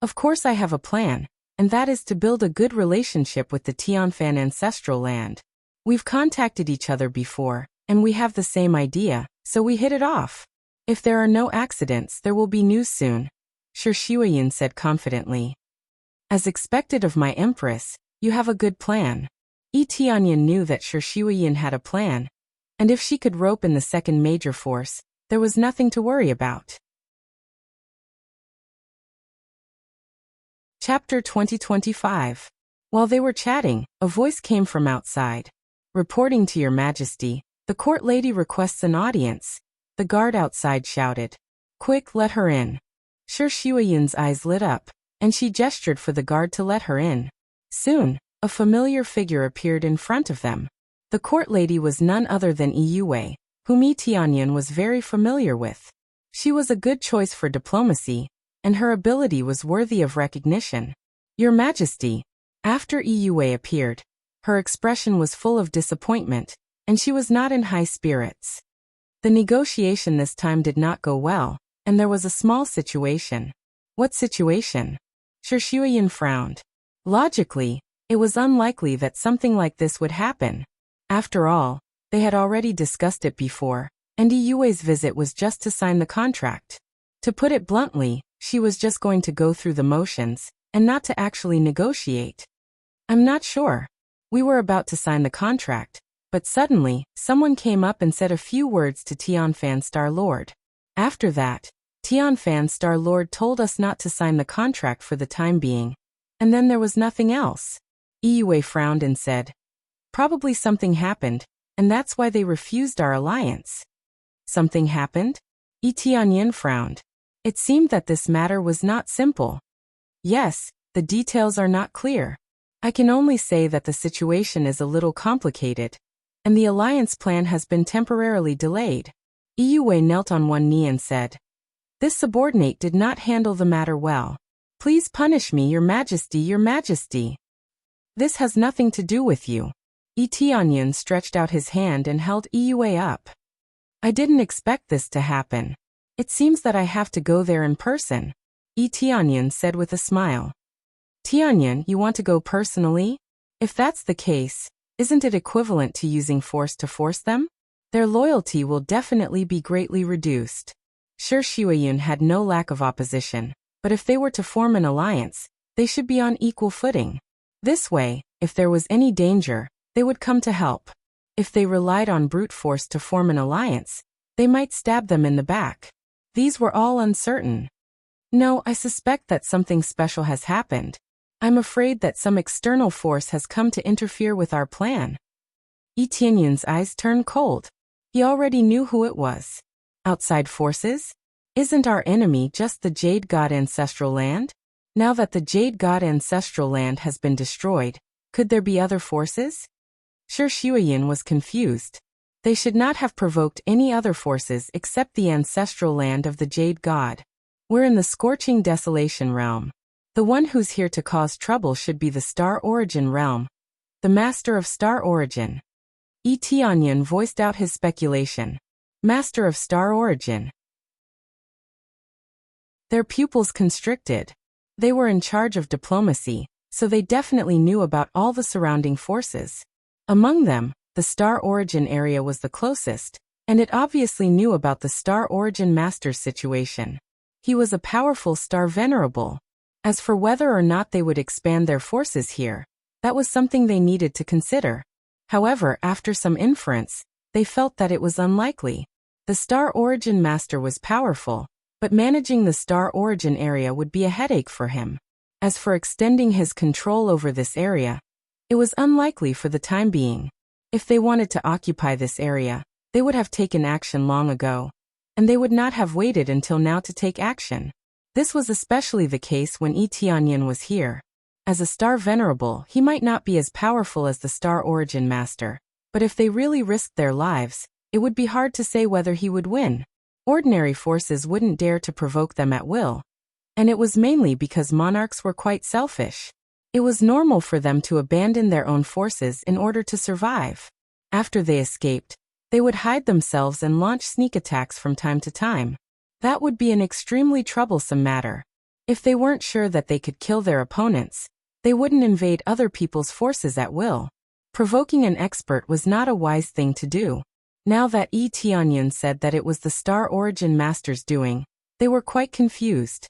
"Of course I have a plan, and that is to build a good relationship with the Tianfan ancestral land. We've contacted each other before, and we have the same idea, so we hit it off. If there are no accidents, there will be news soon," Shi Shuiyan said confidently. "As expected of my empress, you have a good plan." Yi Tianyan knew that Shi Shuiyan had a plan, and if she could rope in the second major force, there was nothing to worry about. Chapter 2025. While they were chatting, a voice came from outside. "Reporting to your majesty, the court lady requests an audience." The guard outside shouted. "Quick, let her in." Shi Shuiyan's eyes lit up, and she gestured for the guard to let her in. Soon, a familiar figure appeared in front of them. The court lady was none other than Yue, whom Yi Tianyan was very familiar with. She was a good choice for diplomacy, and her ability was worthy of recognition. "Your Majesty." After Yue appeared, her expression was full of disappointment, and she was not in high spirits. The negotiation this time did not go well, and there was a small situation. "What situation?" Shi Shuiyan frowned. Logically, it was unlikely that something like this would happen. After all, they had already discussed it before, and Yue's visit was just to sign the contract. To put it bluntly, she was just going to go through the motions, and not to actually negotiate. "I'm not sure. We were about to sign the contract, but suddenly, someone came up and said a few words to Tianfan Star Lord. After that, Tianfan Star Lord told us not to sign the contract for the time being, and then there was nothing else." Yue frowned and said, "Probably something happened, and that's why they refused our alliance." "Something happened?" Yi Tianyan frowned. It seemed that this matter was not simple. "Yes, the details are not clear. I can only say that the situation is a little complicated, and the alliance plan has been temporarily delayed." Yue knelt on one knee and said, "This subordinate did not handle the matter well. Please punish me, Your Majesty, Your Majesty." "This has nothing to do with you." Yi Tianyan stretched out his hand and held Yue up. "I didn't expect this to happen. It seems that I have to go there in person," Yi Tianyan said with a smile. "Tianyan, you want to go personally? If that's the case, isn't it equivalent to using force to force them? Their loyalty will definitely be greatly reduced." Shi Shuiyan had no lack of opposition, but if they were to form an alliance, they should be on equal footing. This way, if there was any danger, they would come to help. If they relied on brute force to form an alliance, they might stab them in the back. These were all uncertain. "No, I suspect that something special has happened. I'm afraid that some external force has come to interfere with our plan." Yi Tianyan's eyes turned cold. He already knew who it was. Outside forces? Isn't our enemy just the Jade God ancestral land? Now that the Jade God ancestral land has been destroyed, could there be other forces? Shi Shuiyan was confused. They should not have provoked any other forces except the ancestral land of the Jade God. We're in the scorching desolation realm. The one who's here to cause trouble should be the Star Origin realm. The Master of Star Origin. Yi Tianyan voiced out his speculation. Master of Star Origin. Their pupils constricted. They were in charge of diplomacy, so they definitely knew about all the surrounding forces. Among them, the Star Origin area was the closest, and it obviously knew about the Star Origin Master's situation. He was a powerful Star Venerable. As for whether or not they would expand their forces here, that was something they needed to consider. However, after some inference, they felt that it was unlikely. The Star Origin Master was powerful, but managing the Star Origin area would be a headache for him. As for extending his control over this area, it was unlikely for the time being. If they wanted to occupy this area, they would have taken action long ago, and they would not have waited until now to take action. This was especially the case when Yi Tianyan was here. As a star venerable, he might not be as powerful as the star origin master, but if they really risked their lives, it would be hard to say whether he would win. Ordinary forces wouldn't dare to provoke them at will. And it was mainly because monarchs were quite selfish. It was normal for them to abandon their own forces in order to survive. After they escaped, they would hide themselves and launch sneak attacks from time to time. That would be an extremely troublesome matter. If they weren't sure that they could kill their opponents, they wouldn't invade other people's forces at will. Provoking an expert was not a wise thing to do. Now that Yi Tianyan said that it was the Star Origin Master's doing, they were quite confused.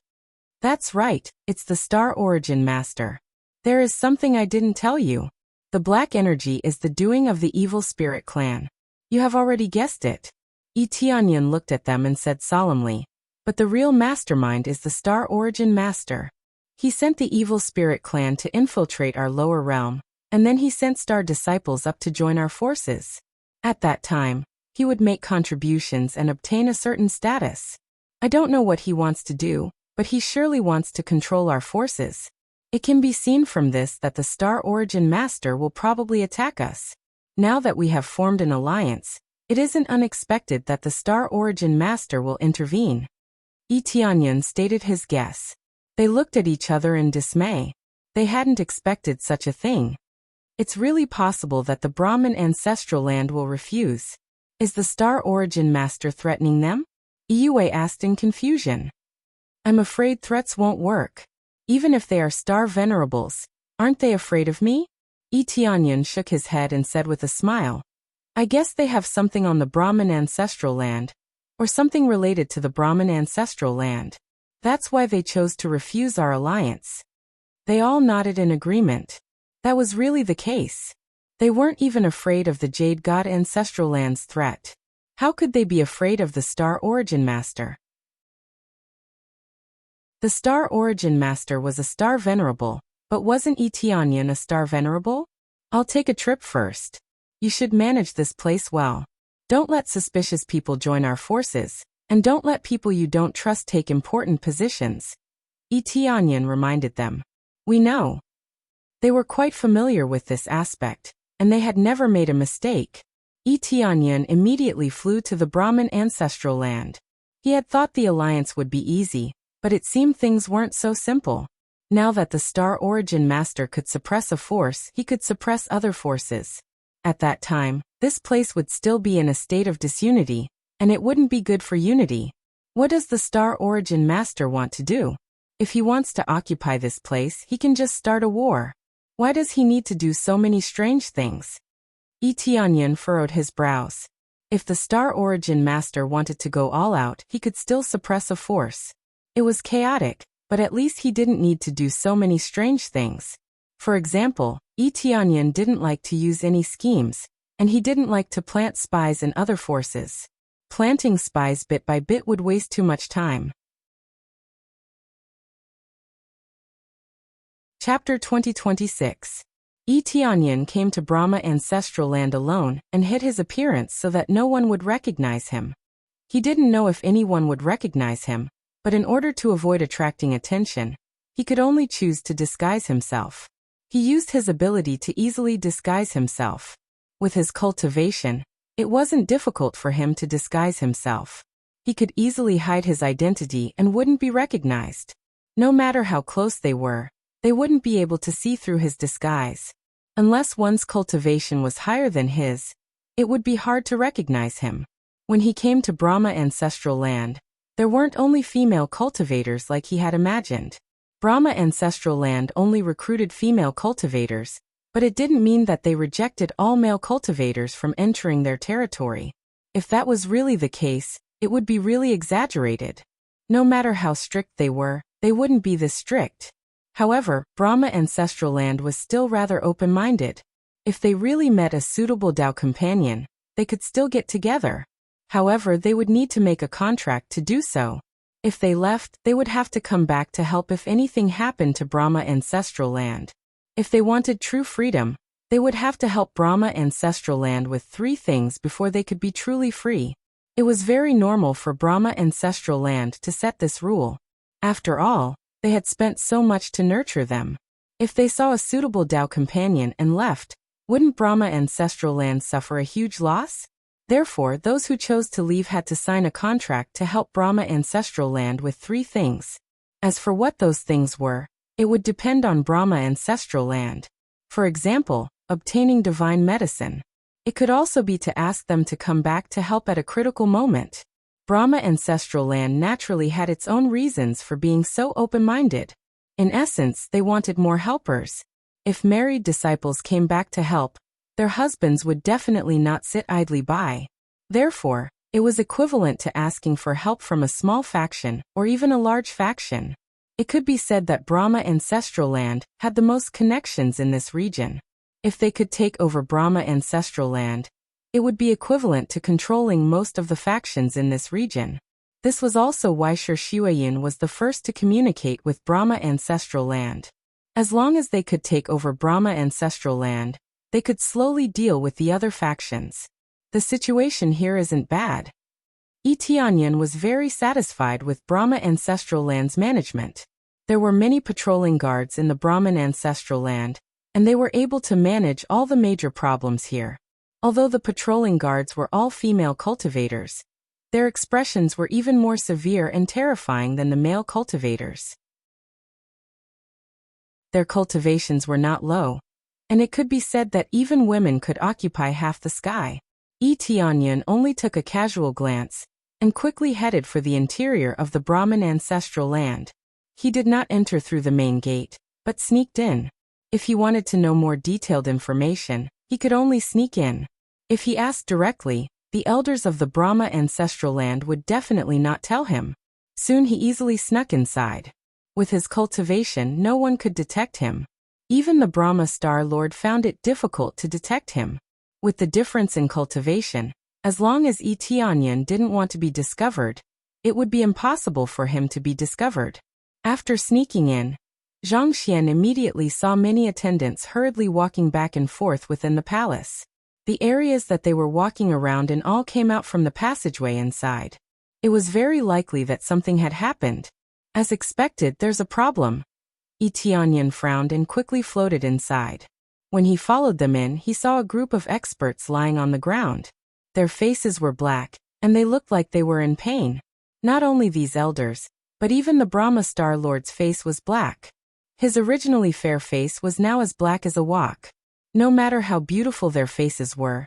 That's right, it's the Star Origin Master. There is something I didn't tell you. The black energy is the doing of the evil spirit clan. You have already guessed it. Yi Tianyan looked at them and said solemnly, but the real mastermind is the Star Origin Master. He sent the evil spirit clan to infiltrate our lower realm, and then he sent star disciples up to join our forces. At that time, he would make contributions and obtain a certain status. I don't know what he wants to do, but he surely wants to control our forces. It can be seen from this that the Star Origin Master will probably attack us. Now that we have formed an alliance, it isn't unexpected that the Star Origin Master will intervene. Yi Tianyan stated his guess. They looked at each other in dismay. They hadn't expected such a thing. It's really possible that the Brahmin ancestral land will refuse. Is the Star Origin Master threatening them? Yue asked in confusion. I'm afraid threats won't work. Even if they are star venerables, aren't they afraid of me? Yi Tianyan shook his head and said with a smile, I guess they have something on the Brahmin ancestral land, or something related to the Brahmin ancestral land. That's why they chose to refuse our alliance. They all nodded in agreement. That was really the case. They weren't even afraid of the Jade God ancestral land's threat. How could they be afraid of the Star Origin Master? The Star Origin Master was a star venerable, but wasn't Yi Tianyan a star venerable? I'll take a trip first. You should manage this place well. Don't let suspicious people join our forces, and don't let people you don't trust take important positions. Yi Tianyan reminded them. We know. They were quite familiar with this aspect, and they had never made a mistake. Yi Tianyan immediately flew to the Brahmin ancestral land. He had thought the alliance would be easy, but it seemed things weren't so simple. Now that the Star Origin Master could suppress a force, he could suppress other forces. At that time, this place would still be in a state of disunity, and it wouldn't be good for unity. What does the Star Origin Master want to do? If he wants to occupy this place, he can just start a war. Why does he need to do so many strange things? Yi Tianyan furrowed his brows. If the Star Origin Master wanted to go all out, he could still suppress a force. It was chaotic, but at least he didn't need to do so many strange things. For example, Yi Tianyan didn't like to use any schemes, and he didn't like to plant spies in other forces. Planting spies bit by bit would waste too much time. Chapter 2026. Yi Tianyan came to Brahma ancestral land alone and hid his appearance so that no one would recognize him. He didn't know if anyone would recognize him, but in order to avoid attracting attention, he could only choose to disguise himself. He used his ability to easily disguise himself. With his cultivation, it wasn't difficult for him to disguise himself. He could easily hide his identity and wouldn't be recognized. No matter how close they were, they wouldn't be able to see through his disguise. Unless one's cultivation was higher than his, it would be hard to recognize him. When he came to Brahma ancestral land, there weren't only female cultivators like he had imagined. Brahma ancestral land only recruited female cultivators, but it didn't mean that they rejected all male cultivators from entering their territory. If that was really the case, it would be really exaggerated. No matter how strict they were, they wouldn't be this strict. However, Brahma ancestral land was still rather open-minded. If they really met a suitable Dao companion, they could still get together. However, they would need to make a contract to do so. If they left, they would have to come back to help if anything happened to Brahma ancestral land. If they wanted true freedom, they would have to help Brahma ancestral land with 3 things before they could be truly free. It was very normal for Brahma ancestral land to set this rule. After all, they had spent so much to nurture them. If they saw a suitable Tao companion and left, wouldn't Brahma ancestral land suffer a huge loss? Therefore, those who chose to leave had to sign a contract to help Brahma ancestral land with 3 things. As for what those things were, it would depend on Brahma ancestral land. For example, obtaining divine medicine. It could also be to ask them to come back to help at a critical moment. Brahma ancestral land naturally had its own reasons for being so open-minded. In essence, they wanted more helpers. If married disciples came back to help, their husbands would definitely not sit idly by. Therefore, it was equivalent to asking for help from a small faction or even a large faction. It could be said that Brahma ancestral land had the most connections in this region. If they could take over Brahma ancestral land, it would be equivalent to controlling most of the factions in this region. This was also why Shi Shuiyin was the first to communicate with Brahma ancestral land. As long as they could take over Brahma ancestral land, they could slowly deal with the other factions. The situation here isn't bad. Yi Tianyan was very satisfied with Brahma ancestral land's management. There were many patrolling guards in the Brahman ancestral land, and they were able to manage all the major problems here. Although the patrolling guards were all female cultivators, their expressions were even more severe and terrifying than the male cultivators. Their cultivations were not low, and it could be said that even women could occupy half the sky. Yi Tianyan only took a casual glance, and quickly headed for the interior of the Brahman ancestral land. He did not enter through the main gate, but sneaked in. If he wanted to know more detailed information, he could only sneak in. If he asked directly, the elders of the Brahma ancestral land would definitely not tell him. Soon he easily snuck inside. With his cultivation, no one could detect him. Even the Brahma Star Lord found it difficult to detect him. With the difference in cultivation, as long as Yi Tianyan didn't want to be discovered, it would be impossible for him to be discovered. After sneaking in, Zhang Xian immediately saw many attendants hurriedly walking back and forth within the palace. The areas that they were walking around in all came out from the passageway inside. It was very likely that something had happened. As expected, there's a problem. Yi Tianyan frowned and quickly floated inside. When he followed them in, he saw a group of experts lying on the ground. Their faces were black, and they looked like they were in pain. Not only these elders, but even the Brahma Star Lord's face was black. His originally fair face was now as black as a wok. No matter how beautiful their faces were,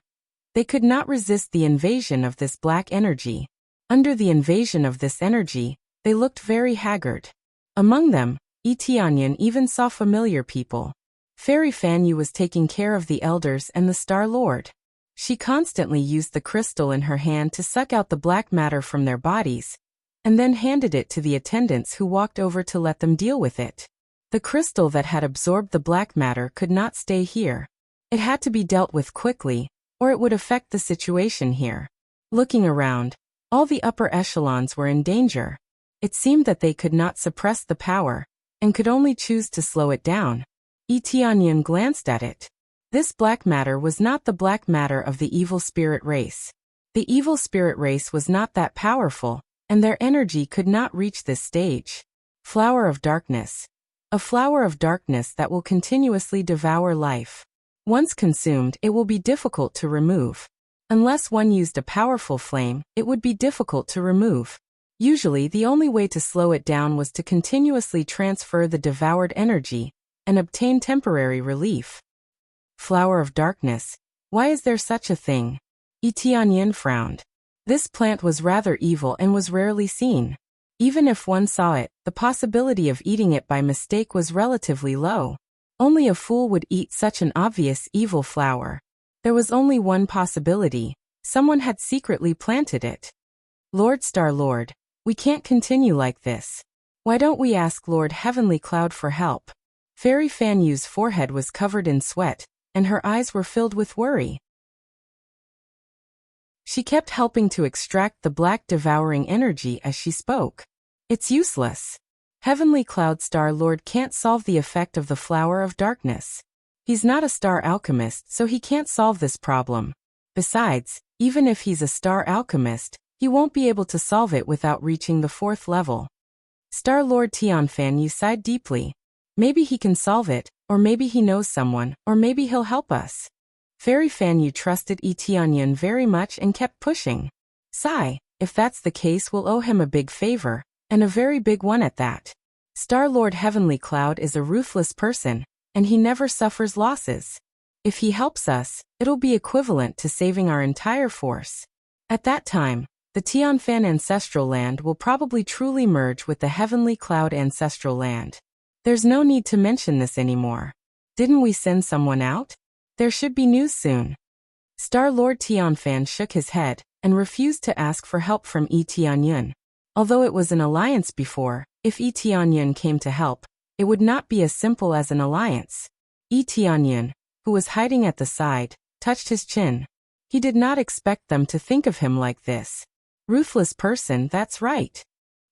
they could not resist the invasion of this black energy. Under the invasion of this energy, they looked very haggard. Among them, Yi Tianyan even saw familiar people. Fairy Fanyu was taking care of the elders and the Star Lord. She constantly used the crystal in her hand to suck out the black matter from their bodies, and then handed it to the attendants who walked over to let them deal with it. The crystal that had absorbed the black matter could not stay here. It had to be dealt with quickly, or it would affect the situation here. Looking around, all the upper echelons were in danger. It seemed that they could not suppress the power, and could only choose to slow it down. Yi Tianyan glanced at it. This black matter was not the black matter of the evil spirit race. The evil spirit race was not that powerful, and their energy could not reach this stage. Flower of darkness. A flower of darkness that will continuously devour life. Once consumed, it will be difficult to remove. Unless one used a powerful flame, it would be difficult to remove. Usually, the only way to slow it down was to continuously transfer the devoured energy and obtain temporary relief. Flower of darkness. Why is there such a thing? Yi Tianyan frowned. This plant was rather evil and was rarely seen. Even if one saw it, the possibility of eating it by mistake was relatively low. Only a fool would eat such an obvious evil flower. There was only one possibility. Someone had secretly planted it. Lord Star Lord, we can't continue like this. Why don't we ask Lord Heavenly Cloud for help? Fairy Fanyu's forehead was covered in sweat, and her eyes were filled with worry. She kept helping to extract the black devouring energy as she spoke. It's useless. Heavenly Cloud Star Lord can't solve the effect of the flower of darkness. He's not a star alchemist, so he can't solve this problem. Besides, even if he's a star alchemist, he won't be able to solve it without reaching the 4th level. Star Lord Tianfanyu sighed deeply. Maybe he can solve it, Or maybe he knows someone, or maybe he'll help us. Fairy Fan Yu trusted Tianyun very much and kept pushing. Sigh, if that's the case we'll owe him a big favor, and a very big one at that. Star-Lord Heavenly Cloud is a ruthless person, and he never suffers losses. If he helps us, it'll be equivalent to saving our entire force. At that time, the Tianfan Ancestral Land will probably truly merge with the Heavenly Cloud Ancestral Land. There's no need to mention this anymore. Didn't we send someone out? There should be news soon. Star-Lord Tianfan shook his head and refused to ask for help from Tianyun. Although it was an alliance before, if Tianyun came to help, it would not be as simple as an alliance. Tianyun, who was hiding at the side, touched his chin. He did not expect them to think of him like this. Ruthless person, that's right.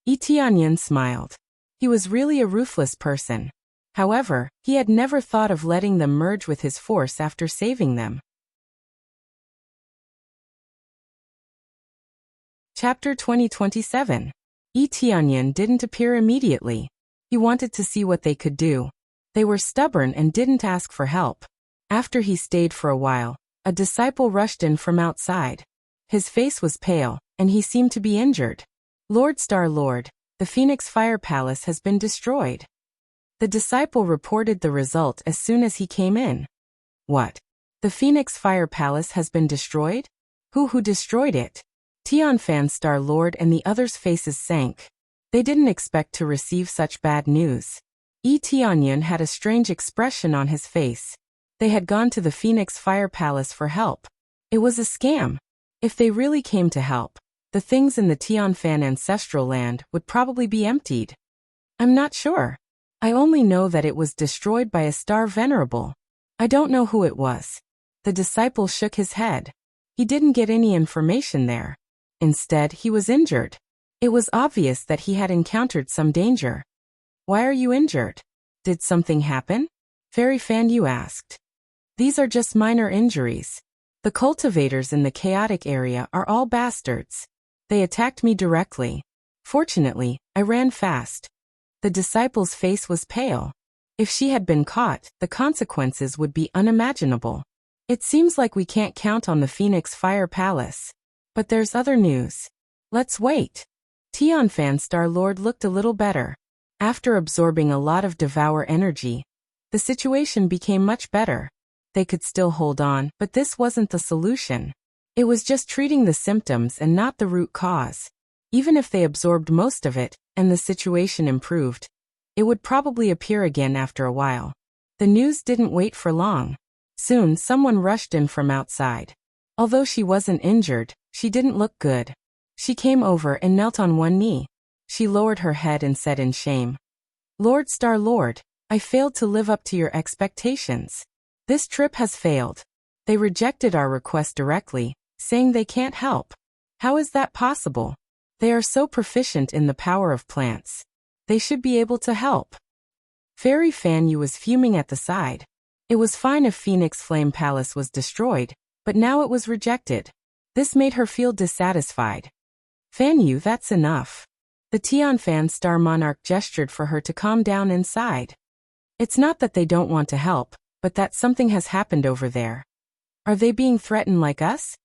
Tianyun smiled. He was really a ruthless person. However, he had never thought of letting them merge with his force after saving them. Chapter 2027. Tianyun didn't appear immediately. He wanted to see what they could do. They were stubborn and didn't ask for help. After he stayed for a while, a disciple rushed in from outside. His face was pale, and he seemed to be injured. Lord Star-Lord, the Phoenix Fire Palace has been destroyed. The disciple reported the result as soon as he came in. What? The Phoenix Fire Palace has been destroyed? Who destroyed it? Tianfan Star-Lord and the others' faces sank. They didn't expect to receive such bad news. Tianyun had a strange expression on his face. They had gone to the Phoenix Fire Palace for help. It was a scam. If they really came to help, the things in the Tianfan Ancestral Land would probably be emptied. I'm not sure. I only know that it was destroyed by a star venerable. I don't know who it was. The disciple shook his head. He didn't get any information there. Instead, he was injured. It was obvious that he had encountered some danger. Why are you injured? Did something happen? Fairy Fan Yu asked. These are just minor injuries. The cultivators in the chaotic area are all bastards. They attacked me directly. Fortunately, I ran fast. The disciple's face was pale. If she had been caught, the consequences would be unimaginable. It seems like we can't count on the Phoenix Fire Palace. But there's other news. Let's wait. Tianfan Star-Lord looked a little better. After absorbing a lot of Devour energy, the situation became much better. They could still hold on, but this wasn't the solution. It was just treating the symptoms and not the root cause. Even if they absorbed most of it, and the situation improved, it would probably appear again after a while. The news didn't wait for long. Soon someone rushed in from outside. Although she wasn't injured, she didn't look good. She came over and knelt on one knee. She lowered her head and said in shame, Lord Star-Lord, I failed to live up to your expectations. This trip has failed. They rejected our request directly, saying they can't help. How is that possible? They are so proficient in the power of plants. They should be able to help. Fairy Fan Yu was fuming at the side. It was fine if Phoenix Flame Palace was destroyed, but now it was rejected. This made her feel dissatisfied. Fan Yu, that's enough. The Tianfan Star Monarch gestured for her to calm down and sighed. It's not that they don't want to help, but that something has happened over there. Are they being threatened like us?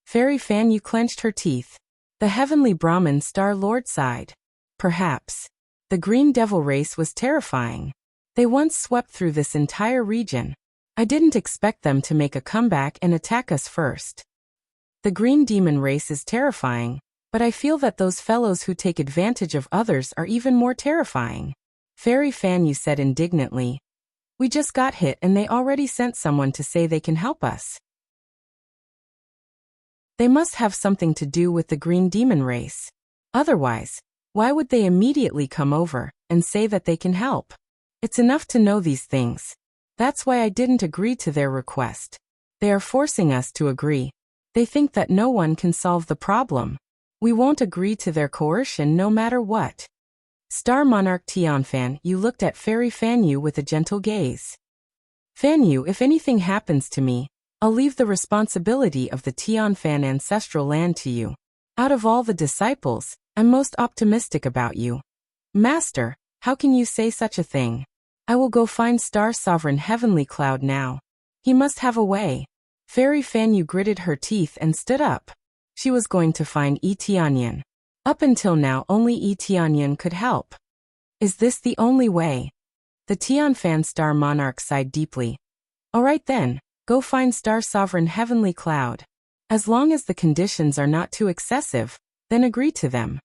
Fairy Fan Yu clenched her teeth. The Heavenly Brahmin Star-Lord sighed. Perhaps. The Green Devil race was terrifying. They once swept through this entire region. I didn't expect them to make a comeback and attack us first. The Green Demon race is terrifying, but I feel that those fellows who take advantage of others are even more terrifying. Fairy Fan Yu said indignantly. We just got hit and they already sent someone to say they can help us. They must have something to do with the Green Demon race. Otherwise, why would they immediately come over and say that they can help? It's enough to know these things. That's why I didn't agree to their request. They are forcing us to agree. They think that no one can solve the problem. We won't agree to their coercion no matter what. Star Monarch Tianfan Yu looked at Fairy Fan Yu with a gentle gaze. Fan Yu, if anything happens to me, I'll leave the responsibility of the Tianfan Ancestral Land to you. Out of all the disciples, I'm most optimistic about you. Master, how can you say such a thing? I will go find Star Sovereign Heavenly Cloud now. He must have a way. Fairy Fanyu gritted her teeth and stood up. She was going to find Tianyan. Up until now only Tianyan could help. Is this the only way? The Tianfan Star Monarch sighed deeply. Alright then, go find Star Sovereign Heavenly Cloud. As long as the conditions are not too excessive, then agree to them.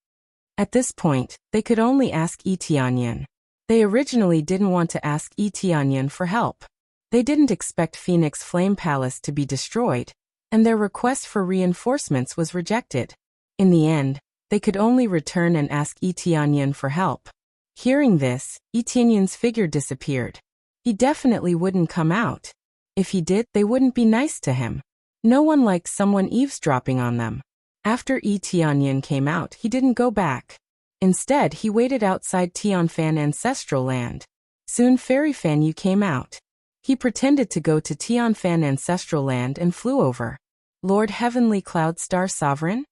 At this point, they could only ask Tianyan. They originally didn't want to ask Tianyan for help. They didn't expect Phoenix Flame Palace to be destroyed, and their request for reinforcements was rejected. In the end, they could only return and ask Tianyan for help. Hearing this, Tianyan's figure disappeared. He definitely wouldn't come out. If he did, they wouldn't be nice to him. No one likes someone eavesdropping on them. After Tianyan came out, he didn't go back. Instead, he waited outside Tianfan Ancestral Land. Soon Fairy Fanyu came out. He pretended to go to Tianfan Ancestral Land and flew over. Lord Heavenly Cloud Star Sovereign?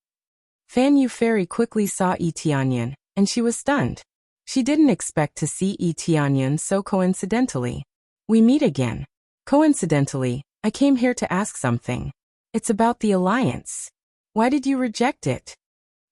Fanyu Fairy quickly saw Tianyan, and she was stunned. She didn't expect to see Tianyan so coincidentally. We meet again. Coincidentally, I came here to ask something. It's about the alliance. Why did you reject it?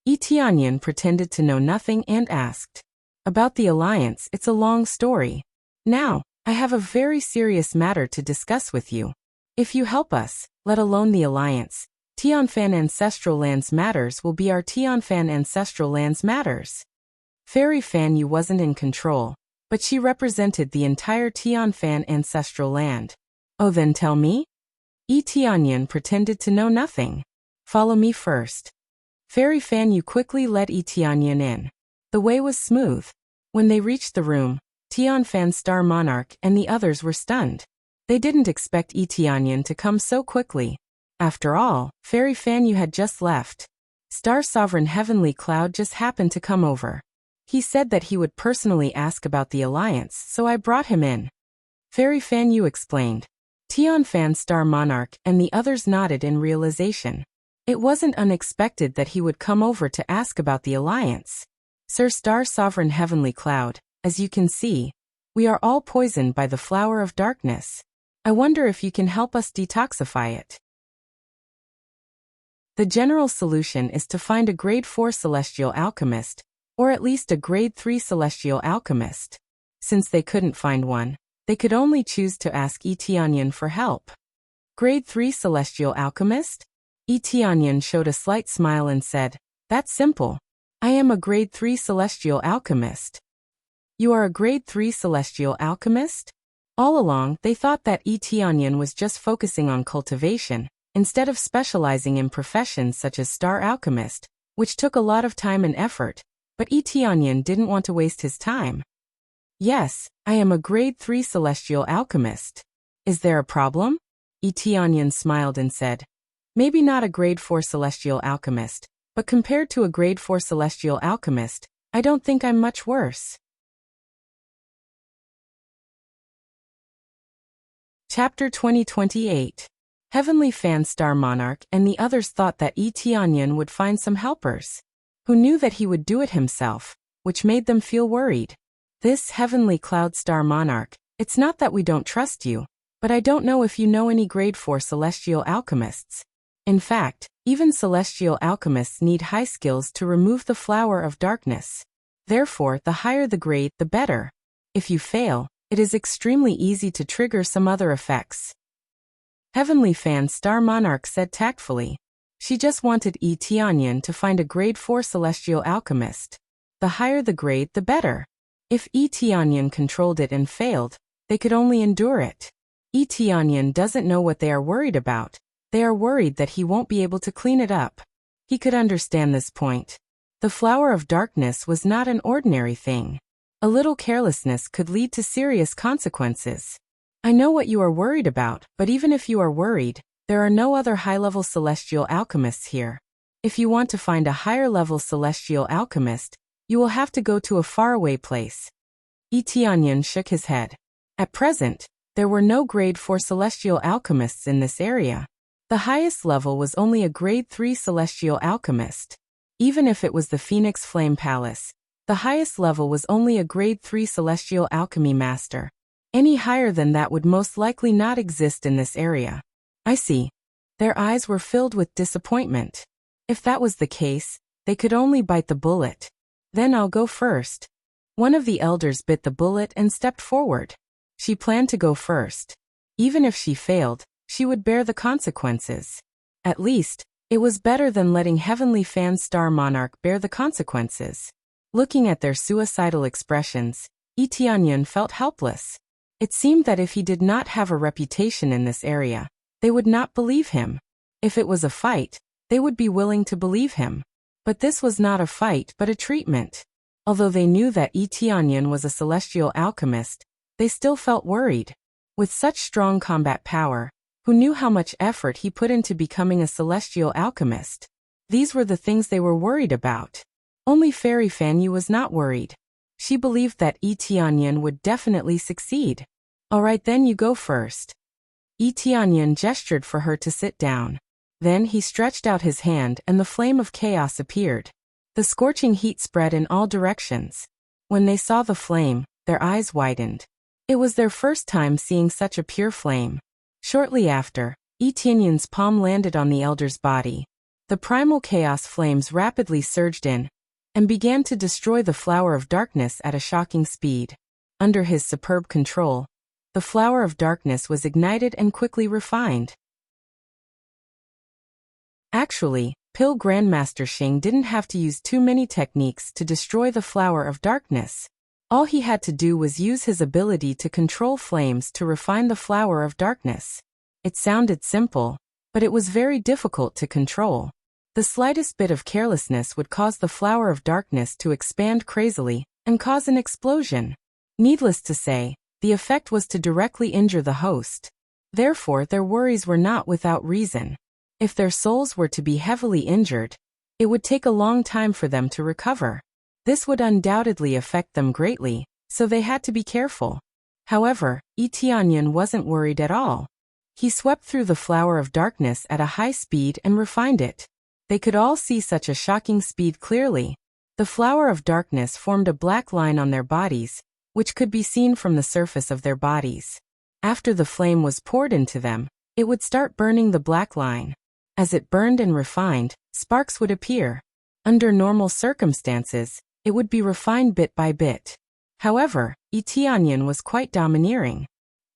Tianyan pretended to know nothing and asked. About the alliance, it's a long story. Now, I have a very serious matter to discuss with you. If you help us, let alone the alliance, Tianfan Ancestral Lands matters will be our Tianfan Ancestral Lands matters. Fairy Fanyu wasn't in control, but she represented the entire Tianfan Ancestral Land. Oh, then tell me? Tianyan pretended to know nothing. Follow me first. Fairy Fanyu quickly let Tianyan in. The way was smooth. When they reached the room, Tianfan Star Monarch and the others were stunned. They didn't expect Tianyan to come so quickly. After all, Fairy Fanyu had just left. Star Sovereign Heavenly Cloud just happened to come over. He said that he would personally ask about the alliance, so I brought him in. Fairy Fanyu explained. Tianfan Star Monarch and the others nodded in realization. It wasn't unexpected that he would come over to ask about the alliance. Sir Star Sovereign Heavenly Cloud, as you can see, we are all poisoned by the Flower of Darkness. I wonder if you can help us detoxify it. The general solution is to find a grade 4 celestial alchemist, or at least a grade 3 celestial alchemist. Since they couldn't find one, they could only choose to ask Tianyan for help. Grade 3 celestial alchemist? Tianyan showed a slight smile and said, "That's simple. I am a grade 3 celestial alchemist." You are a grade 3 celestial alchemist? All along, they thought that Tianyan was just focusing on cultivation, instead of specializing in professions such as star alchemist, which took a lot of time and effort, but Tianyan didn't want to waste his time. Yes, I am a grade 3 celestial alchemist. Is there a problem? Tianyan smiled and said, "Maybe not a grade 4 celestial alchemist, but compared to a grade 4 celestial alchemist, I don't think I'm much worse." Chapter 2028. Heavenly Fan Star Monarch and the others thought that Tianyan would find some helpers, who knew that he would do it himself, which made them feel worried. This Heavenly Cloud Star Monarch, it's not that we don't trust you, but I don't know if you know any grade 4 celestial alchemists. In fact, even celestial alchemists need high skills to remove the Flower of Darkness. Therefore, the higher the grade, the better. If you fail, it is extremely easy to trigger some other effects. Heavenly Fan Star Monarch said tactfully. She just wanted Tianyan to find a grade 4 celestial alchemist. The higher the grade, the better. If Tianyan controlled it and failed, they could only endure it. Tianyan doesn't know what they are worried about. They are worried that he won't be able to clean it up. He could understand this point. The Flower of Darkness was not an ordinary thing. A little carelessness could lead to serious consequences. I know what you are worried about, but even if you are worried, there are no other high-level celestial alchemists here. If you want to find a higher-level celestial alchemist, you will have to go to a faraway place. Tianyan shook his head. At present, there were no grade 4 celestial alchemists in this area. The highest level was only a grade 3 celestial alchemist. Even if it was the Phoenix Flame Palace, the highest level was only a grade 3 celestial alchemy master. Any higher than that would most likely not exist in this area. I see. Their eyes were filled with disappointment. If that was the case, they could only bite the bullet. Then I'll go first. One of the elders bit the bullet and stepped forward. She planned to go first. Even if she failed, she would bear the consequences. At least, it was better than letting Heavenly Fan Star Monarch bear the consequences. Looking at their suicidal expressions, Tianyun felt helpless. It seemed that if he did not have a reputation in this area, they would not believe him. If it was a fight, they would be willing to believe him. But this was not a fight but a treatment. Although they knew that Tianyun was a celestial alchemist, they still felt worried. With such strong combat power, who knew how much effort he put into becoming a celestial alchemist? These were the things they were worried about. Only Fairy Fanyu was not worried. She believed that Tianyun would definitely succeed. Alright, then you go first. Tianyun gestured for her to sit down. Then he stretched out his hand and the flame of chaos appeared. The scorching heat spread in all directions. When they saw the flame, their eyes widened. It was their first time seeing such a pure flame. Shortly after, Tianyun's palm landed on the elder's body. The primal chaos flames rapidly surged in and began to destroy the flower of darkness at a shocking speed. Under his superb control, the flower of darkness was ignited and quickly refined. Actually, Pill Grandmaster Xing didn't have to use too many techniques to destroy the flower of darkness. All he had to do was use his ability to control flames to refine the flower of darkness. It sounded simple, but it was very difficult to control. The slightest bit of carelessness would cause the flower of darkness to expand crazily and cause an explosion. Needless to say, the effect was to directly injure the host. Therefore, their worries were not without reason. If their souls were to be heavily injured, it would take a long time for them to recover. This would undoubtedly affect them greatly, so they had to be careful. However, Tianyun wasn't worried at all. He swept through the flower of darkness at a high speed and refined it. They could all see such a shocking speed clearly. The flower of darkness formed a black line on their bodies, which could be seen from the surface of their bodies. After the flame was poured into them, it would start burning the black line. As it burned and refined, sparks would appear. Under normal circumstances, it would be refined bit by bit. However, Tianyun was quite domineering.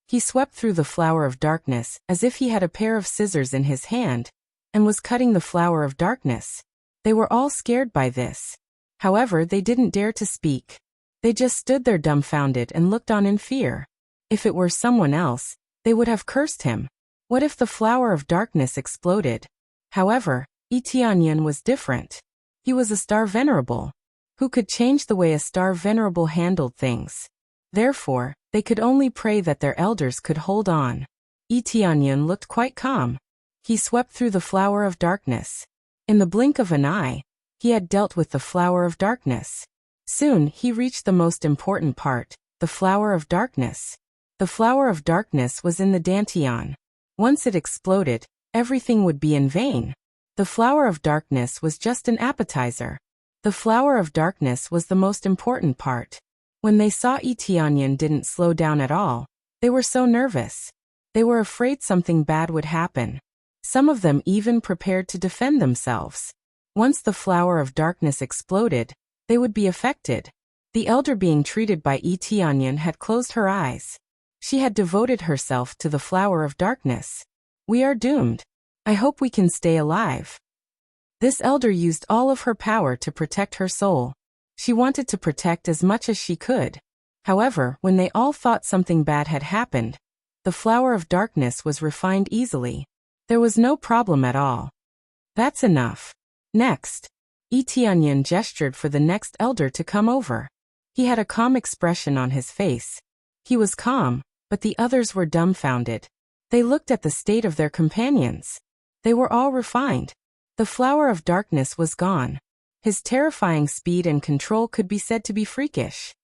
He swept through the flower of darkness as if he had a pair of scissors in his hand, and was cutting the flower of darkness. They were all scared by this. However, they didn't dare to speak. They just stood there dumbfounded and looked on in fear. If it were someone else, they would have cursed him. What if the flower of darkness exploded? However, Tianyun was different. He was a star venerable, who could change the way a star venerable handled things. Therefore, they could only pray that their elders could hold on. Tianyun looked quite calm. He swept through the flower of darkness. In the blink of an eye, he had dealt with the flower of darkness. Soon he reached the most important part, the flower of darkness. The flower of darkness was in the Dantian. Once it exploded, everything would be in vain. The flower of darkness was just an appetizer. The flower of darkness was the most important part. When they saw Tianyun didn't slow down at all, they were so nervous. They were afraid something bad would happen. Some of them even prepared to defend themselves. Once the flower of darkness exploded, they would be affected. The elder being treated by Tianyun had closed her eyes. She had devoted herself to the flower of darkness. We are doomed. I hope we can stay alive. This elder used all of her power to protect her soul. She wanted to protect as much as she could. However, when they all thought something bad had happened, the flower of darkness was refined easily. There was no problem at all. That's enough. Next. Tianyun gestured for the next elder to come over. He had a calm expression on his face. He was calm, but the others were dumbfounded. They looked at the state of their companions. They were all refined. The flower of darkness was gone. His terrifying speed and control could be said to be freakish.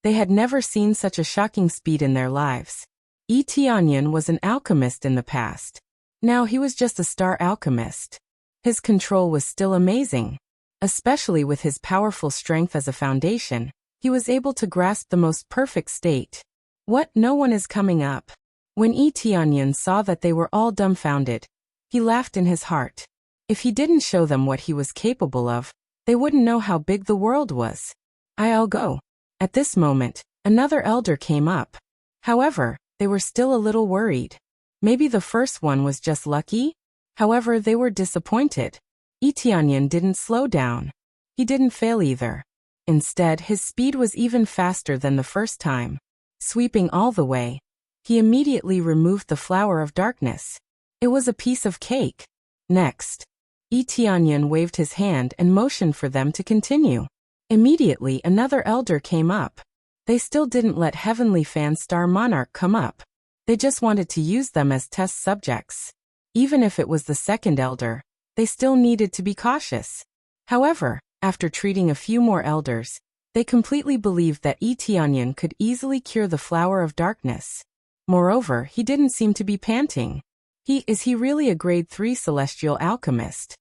They had never seen such a shocking speed in their lives. Tianyun was an alchemist in the past. Now he was just a star alchemist. His control was still amazing. Especially with his powerful strength as a foundation, He was able to grasp the most perfect state. What? No one is coming up. When Tianyan saw that they were all dumbfounded, he laughed in his heart. If he didn't show them what he was capable of, they wouldn't know how big the world was. I'll go. At this moment, another elder came up. However, they were still a little worried. Maybe the first one was just lucky? However, they were disappointed. Tianyan didn't slow down. He didn't fail either. Instead, his speed was even faster than the first time. Sweeping all the way, he immediately removed the flower of darkness. It was a piece of cake. Next, Tianyan waved his hand and motioned for them to continue. Immediately, another elder came up. They still didn't let Heavenly Fan Star Monarch come up. They just wanted to use them as test subjects. Even if it was the second elder, they still needed to be cautious. However, after treating a few more elders, they completely believed that Tianyan could easily cure the flower of darkness. Moreover, he didn't seem to be panting. Is he really a grade 3 celestial alchemist?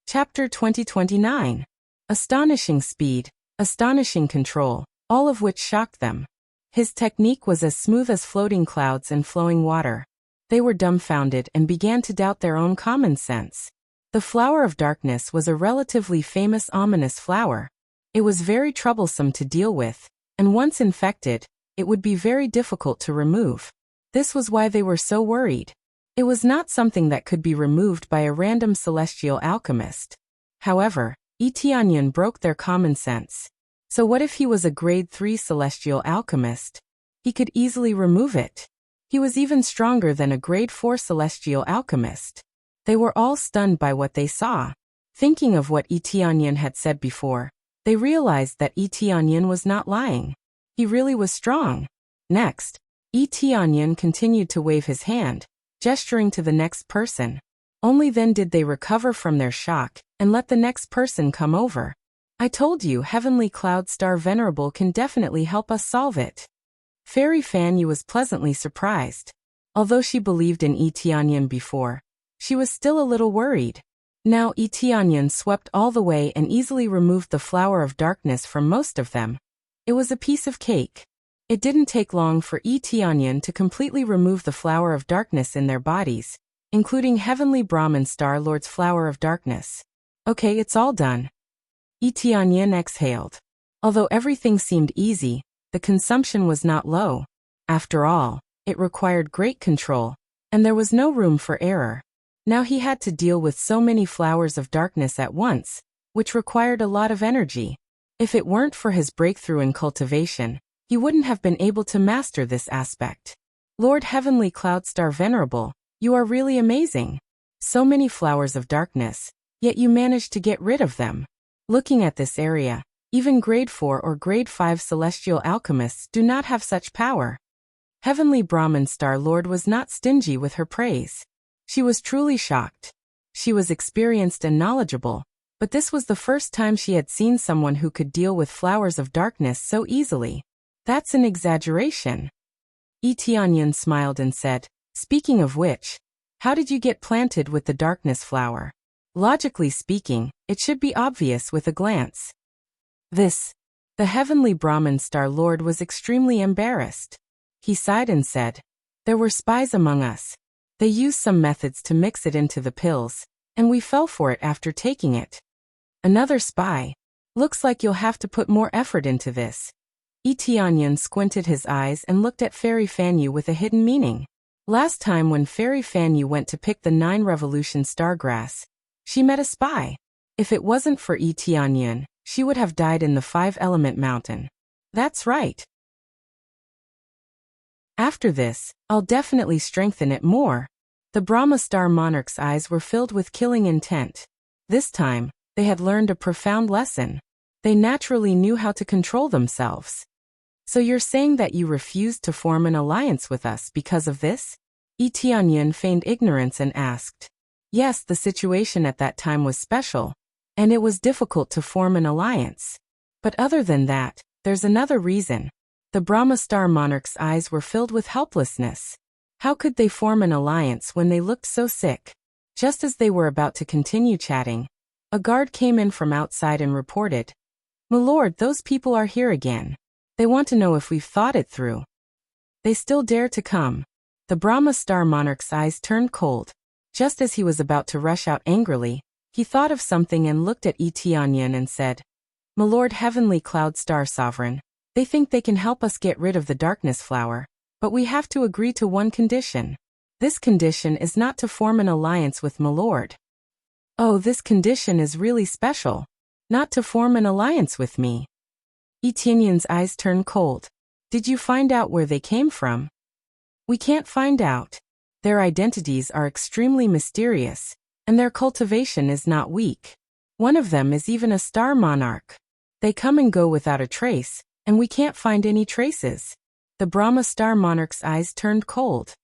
Chapter 2029. Astonishing speed, astonishing control, all of which shocked them. His technique was as smooth as floating clouds and flowing water. They were dumbfounded and began to doubt their own common sense. The flower of darkness was a relatively famous ominous flower. It was very troublesome to deal with, and once infected, it would be very difficult to remove. This was why they were so worried. It was not something that could be removed by a random celestial alchemist. However, Tianyan broke their common sense. So what if he was a grade 3 celestial alchemist? He could easily remove it. He was even stronger than a grade 4 celestial alchemist. They were all stunned by what they saw. Thinking of what Tianyan had said before, they realized that Tianyan was not lying. He really was strong. Next, Tianyan continued to wave his hand, gesturing to the next person. Only then did they recover from their shock and let the next person come over. I told you Heavenly Cloud Star Venerable can definitely help us solve it. Fairy Fanyu was pleasantly surprised. Although she believed in Tianyan before, she was still a little worried. Now Tianyan swept all the way and easily removed the flower of darkness from most of them. It was a piece of cake. It didn't take long for Tianyan to completely remove the flower of darkness in their bodies, including Heavenly Brahmin Star Lord's flower of darkness. Okay, it's all done. Tianyan exhaled. Although everything seemed easy, the consumption was not low. After all, it required great control, and there was no room for error. Now he had to deal with so many flowers of darkness at once, which required a lot of energy. If it weren't for his breakthrough in cultivation, he wouldn't have been able to master this aspect. Lord Heavenly Cloud Star Venerable, you are really amazing. So many flowers of darkness, yet you managed to get rid of them. Looking at this area, even grade 4 or grade 5 celestial alchemists do not have such power. Heavenly Brahmin Star Lord was not stingy with her praise. She was truly shocked. She was experienced and knowledgeable, but this was the first time she had seen someone who could deal with flowers of darkness so easily. That's an exaggeration. Tianyan smiled and said, speaking of which, how did you get planted with the darkness flower? Logically speaking, it should be obvious with a glance. The Heavenly Brahmin Star Lord was extremely embarrassed. He sighed and said, there were spies among us. They used some methods to mix it into the pills, and we fell for it after taking it. Another spy. Looks like you'll have to put more effort into this. Tianyan squinted his eyes and looked at Fairy Fanyu with a hidden meaning. Last time when Fairy Fanyu went to pick the 9 Revolution Stargrass, she met a spy. If it wasn't for Tianyan, she would have died in the 5-element mountain. That's right. After this, I'll definitely strengthen it more. The Brahma Star Monarch's eyes were filled with killing intent. This time, they had learned a profound lesson. They naturally knew how to control themselves. So you're saying that you refused to form an alliance with us because of this? Tianyan feigned ignorance and asked. Yes, the situation at that time was special, and it was difficult to form an alliance. But other than that, there's another reason. The Brahma Star Monarch's eyes were filled with helplessness. How could they form an alliance when they looked so sick? Just as they were about to continue chatting, A guard came in from outside and reported, "My lord, those people are here again. They want to know if we've thought it through. They still dare to come." The Brahma Star Monarch's eyes turned cold. Just as he was about to rush out angrily, he thought of something and looked at Tianyan and said, "My lord Heavenly Cloud Star Sovereign, they think they can help us get rid of the darkness flower, but we have to agree to one condition. This condition is not to form an alliance with my lord." "Oh, this condition is really special. Not to form an alliance with me." Tianyan's eyes turned cold. "Did you find out where they came from?" "We can't find out. Their identities are extremely mysterious, and their cultivation is not weak. One of them is even a star monarch. They come and go without a trace, and we can't find any traces." The Brahma Star Monarch's eyes turned cold.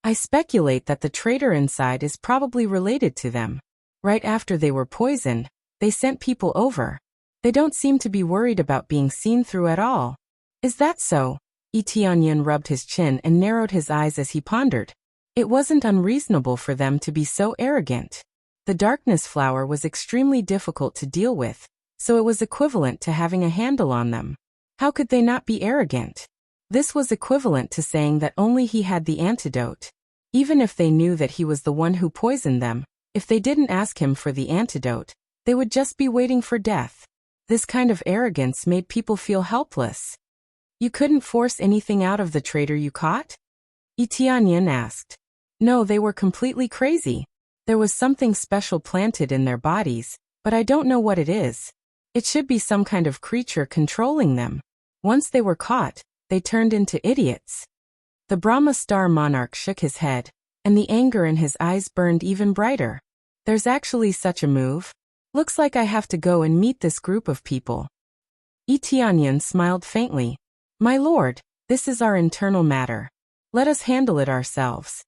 "I speculate that the traitor inside is probably related to them. Right after they were poisoned, they sent people over. They don't seem to be worried about being seen through at all." "Is that so?" Tianyan rubbed his chin and narrowed his eyes as he pondered. It wasn't unreasonable for them to be so arrogant. The darkness flower was extremely difficult to deal with, so it was equivalent to having a handle on them. How could they not be arrogant? This was equivalent to saying that only he had the antidote. Even if they knew that he was the one who poisoned them, if they didn't ask him for the antidote, they would just be waiting for death. This kind of arrogance made people feel helpless. "You couldn't force anything out of the traitor you caught?" Tianyan asked. "No, they were completely crazy. There was something special planted in their bodies, but I don't know what it is. It should be some kind of creature controlling them. Once they were caught, they turned into idiots." The Brahma Star Monarch shook his head, and the anger in his eyes burned even brighter. "There's actually such a move. Looks like I have to go and meet this group of people." Tianyan smiled faintly. "My lord, this is our internal matter. Let us handle it ourselves."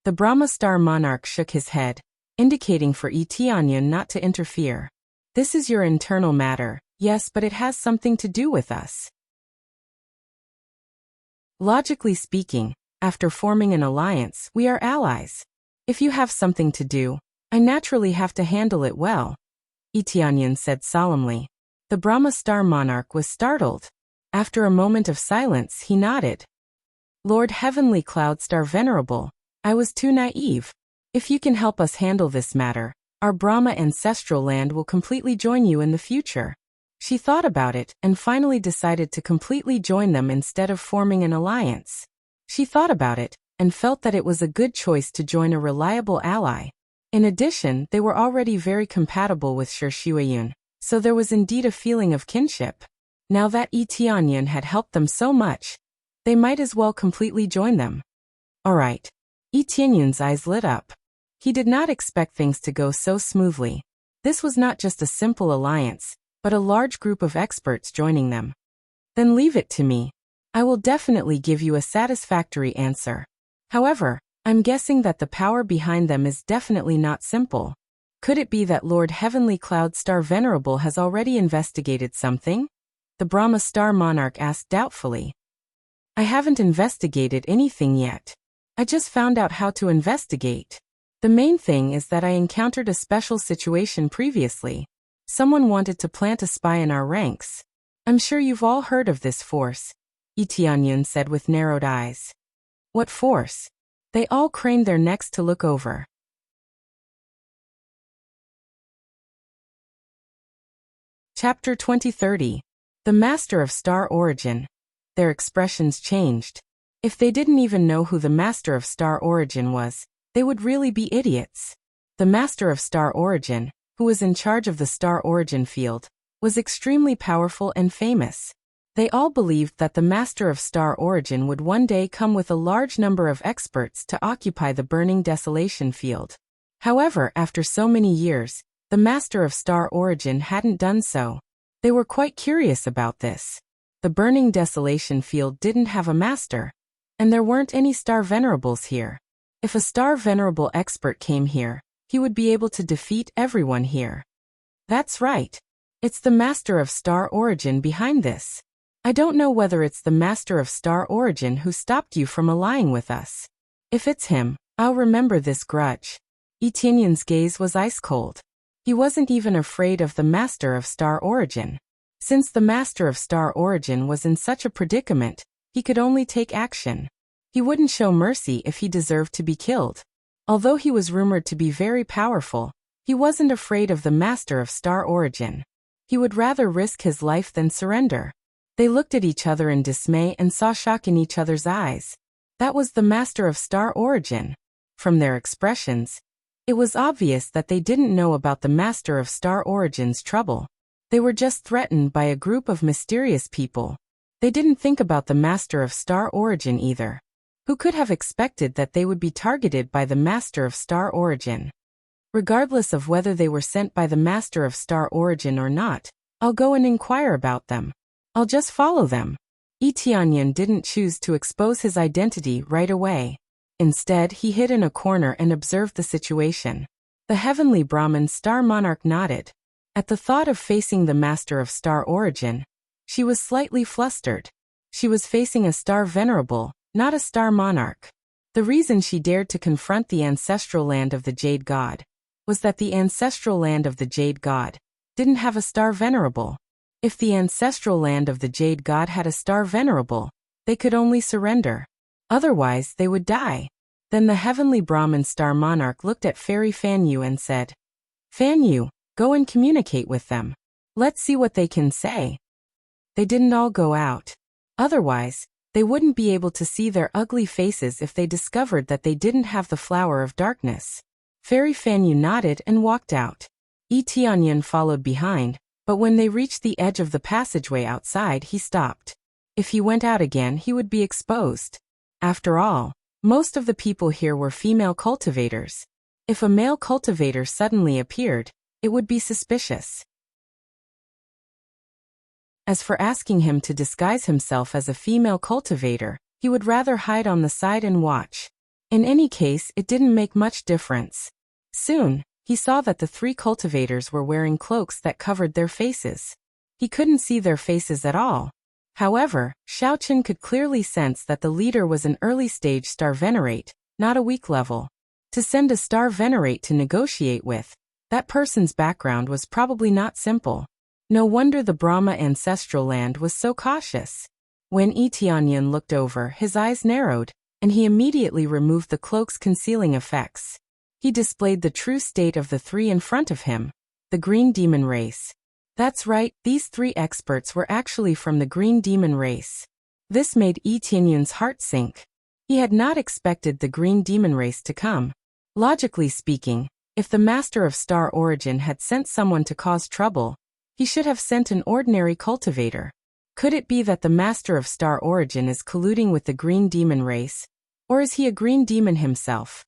The Brahma Star Monarch shook his head, indicating for Tianyan not to interfere. "This is your internal matter, yes, but it has something to do with us. Logically speaking, after forming an alliance, we are allies. If you have something to do, I naturally have to handle it well," Tianyan said solemnly. The Brahma Star Monarch was startled. After a moment of silence, he nodded. "Lord Heavenly Cloud Star Venerable, I was too naive. If you can help us handle this matter, our Brahma ancestral land will completely join you in the future." She thought about it and finally decided to completely join them instead of forming an alliance. She thought about it and felt that it was a good choice to join a reliable ally. In addition, they were already very compatible with Shuiyun, so there was indeed a feeling of kinship. Now that Tianyan had helped them so much, they might as well completely join them. "All right." Tianyan's eyes lit up. He did not expect things to go so smoothly. This was not just a simple alliance, but a large group of experts joining them. "Then leave it to me. I will definitely give you a satisfactory answer. However, I'm guessing that the power behind them is definitely not simple. Could it be that Lord Heavenly Cloud Star Venerable has already investigated something?" The Brahma Star Monarch asked doubtfully. "I haven't investigated anything yet. I just found out how to investigate. The main thing is that I encountered a special situation previously. Someone wanted to plant a spy in our ranks. I'm sure you've all heard of this force," Tianyan said with narrowed eyes. "What force?" They all craned their necks to look over. Chapter 2030. The Master of Star Origin. Their expressions changed. If they didn't even know who the Master of Star Origin was, they would really be idiots. The Master of Star Origin, who was in charge of the Star Origin field, was extremely powerful and famous. They all believed that the Master of Star Origin would one day come with a large number of experts to occupy the burning desolation field. However, after so many years, the Master of Star Origin hadn't done so. They were quite curious about this. The burning desolation field didn't have a master, and there weren't any Star Venerables here. If a Star Venerable expert came here, he would be able to defeat everyone here. That's right. It's the Master of Star Origin behind this. I don't know whether it's the Master of Star Origin who stopped you from allying with us. If it's him, I'll remember this grudge. Tianyan's gaze was ice cold. He wasn't even afraid of the Master of Star Origin. Since the Master of Star Origin was in such a predicament, he could only take action. He wouldn't show mercy if he deserved to be killed. Although he was rumored to be very powerful, he wasn't afraid of the Master of Star Origin. He would rather risk his life than surrender. They looked at each other in dismay and saw shock in each other's eyes. That was the Master of Star Origin. From their expressions, it was obvious that they didn't know about the Master of Star Origin's trouble. They were just threatened by a group of mysterious people. They didn't think about the Master of Star Origin either. Who could have expected that they would be targeted by the Master of Star Origin? Regardless of whether they were sent by the Master of Star Origin or not, I'll go and inquire about them. I'll just follow them. Tianyan didn't choose to expose his identity right away. Instead, he hid in a corner and observed the situation. The heavenly Brahmin Star Monarch nodded. At the thought of facing the Master of Star Origin, she was slightly flustered. She was facing a Star Venerable, not a Star Monarch. The reason she dared to confront the ancestral land of the Jade God was that the ancestral land of the Jade God didn't have a Star Venerable. If the ancestral land of the Jade God had a Star Venerable, they could only surrender. Otherwise, they would die. Then the heavenly Brahmin Star Monarch looked at Fairy Fan Yu and said, "Fan Yu, go and communicate with them. Let's see what they can say." They didn't all go out. Otherwise, they wouldn't be able to see their ugly faces if they discovered that they didn't have the Flower of Darkness. Fairy Fan Yu nodded and walked out. Tianyan followed behind, but when they reached the edge of the passageway outside, he stopped. If he went out again, he would be exposed. After all, most of the people here were female cultivators. If a male cultivator suddenly appeared, it would be suspicious. As for asking him to disguise himself as a female cultivator, he would rather hide on the side and watch. In any case, it didn't make much difference. Soon, he saw that the three cultivators were wearing cloaks that covered their faces. He couldn't see their faces at all. However, Xiaoqin could clearly sense that the leader was an early-stage Star Venerate, not a weak level. To send a Star Venerate to negotiate with, that person's background was probably not simple. No wonder the Brahma ancestral land was so cautious. When Tianyan looked over, his eyes narrowed, and he immediately removed the cloak's concealing effects. He displayed the true state of the three in front of him, the Green Demon race. That's right, these three experts were actually from the Green Demon race. This made Tianyan's heart sink. He had not expected the Green Demon race to come. Logically speaking, if the Master of Star Origin had sent someone to cause trouble, he should have sent an ordinary cultivator. Could it be that the Master of Star Origin is colluding with the Green Demon race? Or is he a Green Demon himself?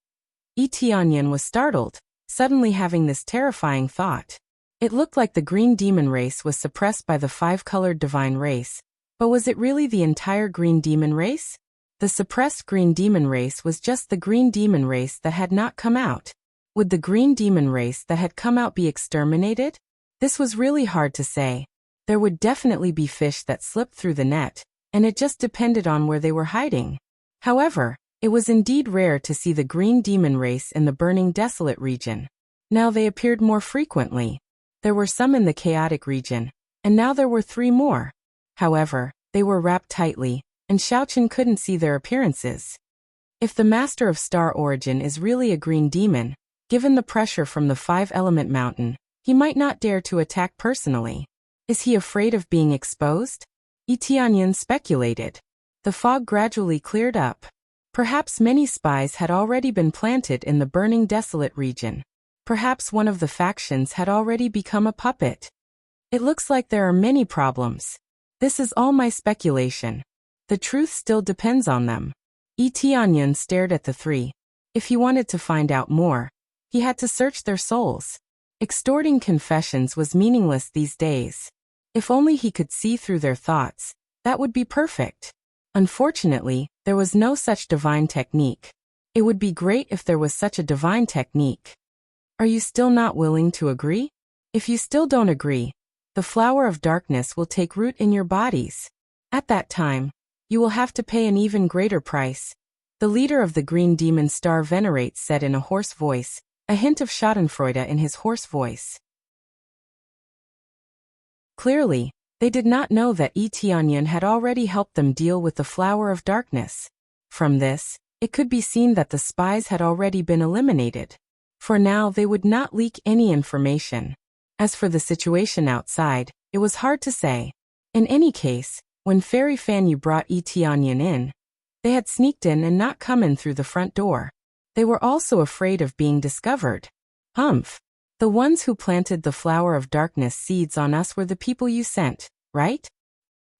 Tianyan was startled, suddenly having this terrifying thought. It looked like the Green Demon race was suppressed by the five-colored Divine race. But was it really the entire Green Demon race? The suppressed Green Demon race was just the Green Demon race that had not come out. Would the Green Demon race that had come out be exterminated? This was really hard to say. There would definitely be fish that slipped through the net, and it just depended on where they were hiding. However, it was indeed rare to see the Green Demon race in the burning desolate region. Now they appeared more frequently. There were some in the chaotic region, and now there were three more. However, they were wrapped tightly, and Xiaoqin couldn't see their appearances. If the Master of Star Origin is really a Green Demon, given the pressure from the five-element mountain, he might not dare to attack personally. Is he afraid of being exposed? Tianyan speculated. The fog gradually cleared up. Perhaps many spies had already been planted in the burning desolate region. Perhaps one of the factions had already become a puppet. It looks like there are many problems. This is all my speculation. The truth still depends on them. Tianyan stared at the three. If he wanted to find out more, he had to search their souls. Extorting confessions was meaningless these days. If only he could see through their thoughts, that would be perfect. Unfortunately, there was no such divine technique. It would be great if there was such a divine technique. Are you still not willing to agree? If you still don't agree, the Flower of Darkness will take root in your bodies. At that time, you will have to pay an even greater price. The leader of the Green Demon Star Venerate said in a hoarse voice, a hint of schadenfreude in his hoarse voice. Clearly, they did not know that Yi Tianyan had already helped them deal with the Flower of Darkness. From this, it could be seen that the spies had already been eliminated. For now, they would not leak any information. As for the situation outside, it was hard to say. In any case, when Fairy Fanyu brought Yi Tianyan in, they had sneaked in and not come in through the front door. They were also afraid of being discovered. Humph. The ones who planted the Flower of Darkness seeds on us were the people you sent, right?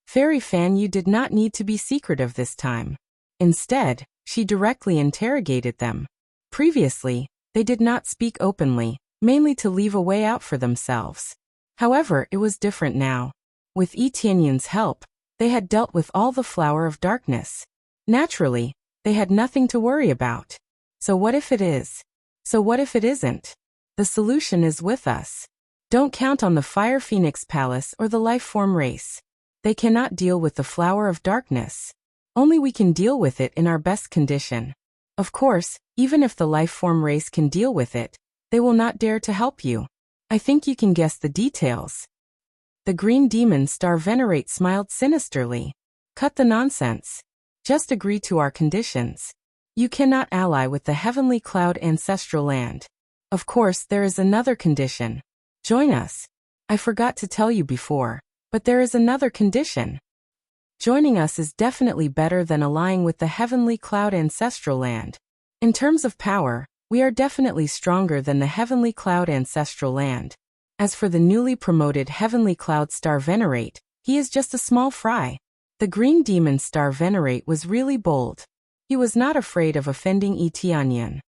Fairy Fanyu did not need to be secretive this time. Instead, she directly interrogated them. Previously, they did not speak openly, mainly to leave a way out for themselves. However, it was different now. With Yi Tianyan's help, they had dealt with all the Flower of Darkness. Naturally, they had nothing to worry about. So what if it is? So what if it isn't? The solution is with us. Don't count on the Fire Phoenix Palace or the Life Form race. They cannot deal with the Flower of Darkness. Only we can deal with it in our best condition. Of course, even if the Life Form race can deal with it, they will not dare to help you. I think you can guess the details. The Green Demon Star Venerate smiled sinisterly. Cut the nonsense. Just agree to our conditions. You cannot ally with the Heavenly Cloud Ancestral Land. Of course, there is another condition. Join us. I forgot to tell you before, but there is another condition. Joining us is definitely better than allying with the Heavenly Cloud Ancestral Land. In terms of power, we are definitely stronger than the Heavenly Cloud Ancestral Land. As for the newly promoted Heavenly Cloud Star Venerate, he is just a small fry. The Green Demon Star Venerate was really bold. He was not afraid of offending Yi Tianyan.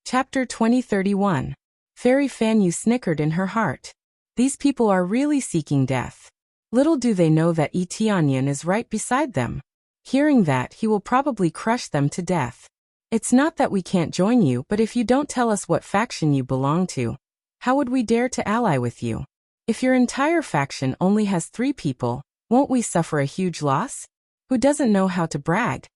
Chapter 2031. Fairy Fanyu snickered in her heart. These people are really seeking death. Little do they know that Yi Tianyan is right beside them. Hearing that, he will probably crush them to death. It's not that we can't join you, but if you don't tell us what faction you belong to, how would we dare to ally with you? If your entire faction only has 3 people, won't we suffer a huge loss? Who doesn't know how to brag?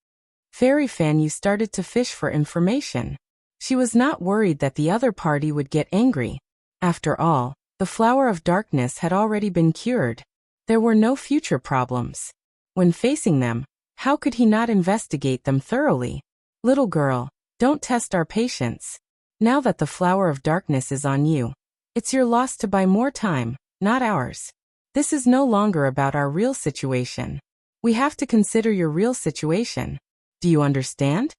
Fairy Fanyu started to fish for information. She was not worried that the other party would get angry. After all, the Flower of Darkness had already been cured. There were no future problems. When facing them, how could he not investigate them thoroughly? Little girl, don't test our patience. Now that the Flower of Darkness is on you, it's your loss to buy more time, not ours. This is no longer about our real situation. We have to consider your real situation. Do you understand?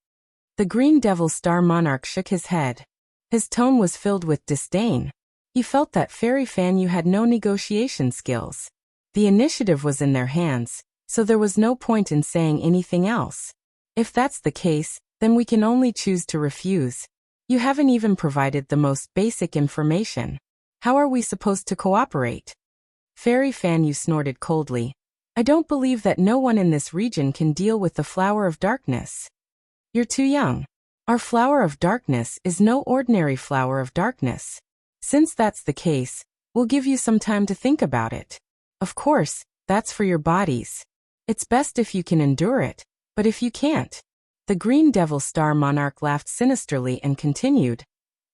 The Green Devil Star Monarch shook his head. His tone was filled with disdain. He felt that Fairy Fanyu had no negotiation skills. The initiative was in their hands, so there was no point in saying anything else. If that's the case, then we can only choose to refuse. You haven't even provided the most basic information. How are we supposed to cooperate? Fairy Fanyu snorted coldly. I don't believe that no one in this region can deal with the Flower of Darkness. You're too young. Our Flower of Darkness is no ordinary Flower of Darkness. Since that's the case, we'll give you some time to think about it. Of course, that's for your bodies. It's best if you can endure it, but if you can't. The Green Devil Star Monarch laughed sinisterly and continued.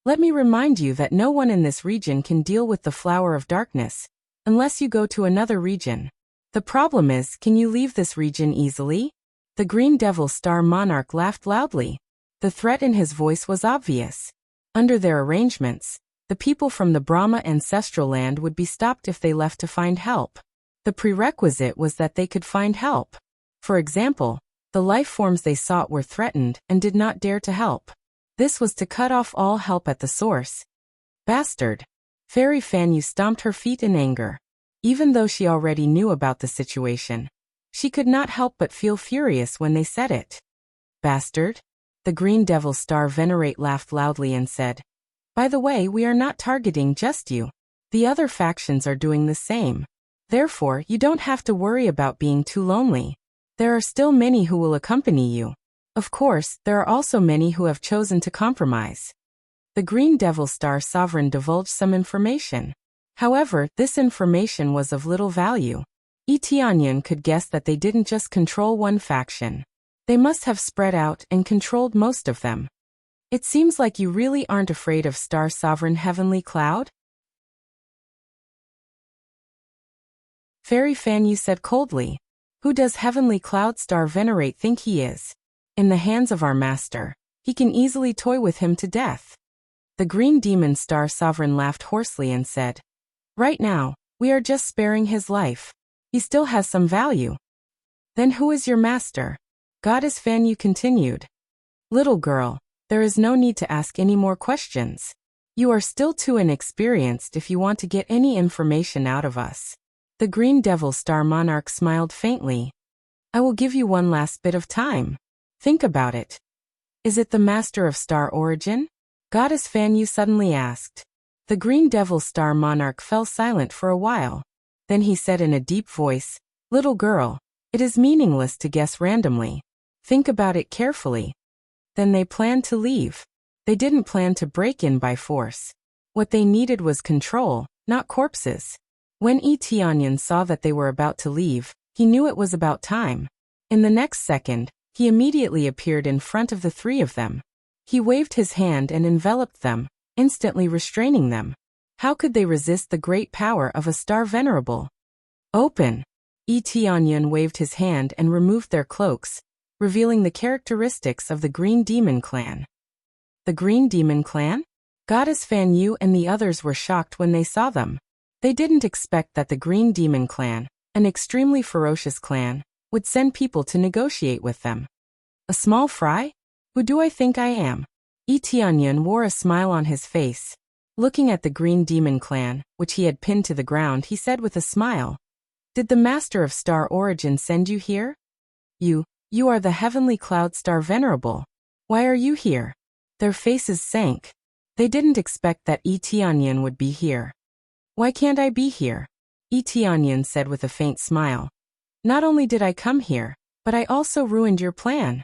Let me remind you that no one in this region can deal with the Flower of Darkness, unless you go to another region. The problem is, can you leave this region easily? The Green Devil Star Monarch laughed loudly. The threat in his voice was obvious. Under their arrangements, the people from the Brahma Ancestral Land would be stopped if they left to find help. The prerequisite was that they could find help. For example, the life forms they sought were threatened and did not dare to help. This was to cut off all help at the source. Bastard! Fairy Fanyu stomped her feet in anger. Even though she already knew about the situation, she could not help but feel furious when they said it. Bastard? The Green Devil Star Venerate laughed loudly and said, By the way, we are not targeting just you. The other factions are doing the same. Therefore, you don't have to worry about being too lonely. There are still many who will accompany you. Of course, there are also many who have chosen to compromise. The Green Devil Star Sovereign divulged some information. However, this information was of little value. Yi Tianyan could guess that they didn't just control one faction. They must have spread out and controlled most of them. It seems like you really aren't afraid of Star Sovereign Heavenly Cloud? Fairy Fan Yu said coldly. Who does Heavenly Cloud Star Venerate think he is? In the hands of our master, he can easily toy with him to death. The Green Demon Star Sovereign laughed hoarsely and said, Right now, we are just sparing his life. He still has some value. Then who is your master? Goddess Fan Yu continued. Little girl, there is no need to ask any more questions. You are still too inexperienced if you want to get any information out of us. The Green Devil Star Monarch smiled faintly. I will give you one last bit of time. Think about it. Is it the Master of Star Origin? Goddess Fan Yu suddenly asked. The Green Devil Star Monarch fell silent for a while. Then he said in a deep voice, Little girl, it is meaningless to guess randomly. Think about it carefully. Then they planned to leave. They didn't plan to break in by force. What they needed was control, not corpses. When Tianyan saw that they were about to leave, he knew it was about time. In the next second, he immediately appeared in front of the three of them. He waved his hand and enveloped them, instantly restraining them. How could they resist the great power of a Star Venerable? Open! Tianyan waved his hand and removed their cloaks, revealing the characteristics of the Green Demon Clan. The Green Demon Clan? Goddess Fan Yu and the others were shocked when they saw them. They didn't expect that the Green Demon Clan, an extremely ferocious clan, would send people to negotiate with them. A small fry? Who do I think I am? Tianyan wore a smile on his face. Looking at the Green Demon Clan, which he had pinned to the ground, he said with a smile, Did the Master of Star Origin send you here? You are the Heavenly Cloud Star Venerable. Why are you here? Their faces sank. They didn't expect that Tianyan would be here. Why can't I be here? Tianyan said with a faint smile. Not only did I come here, but I also ruined your plan.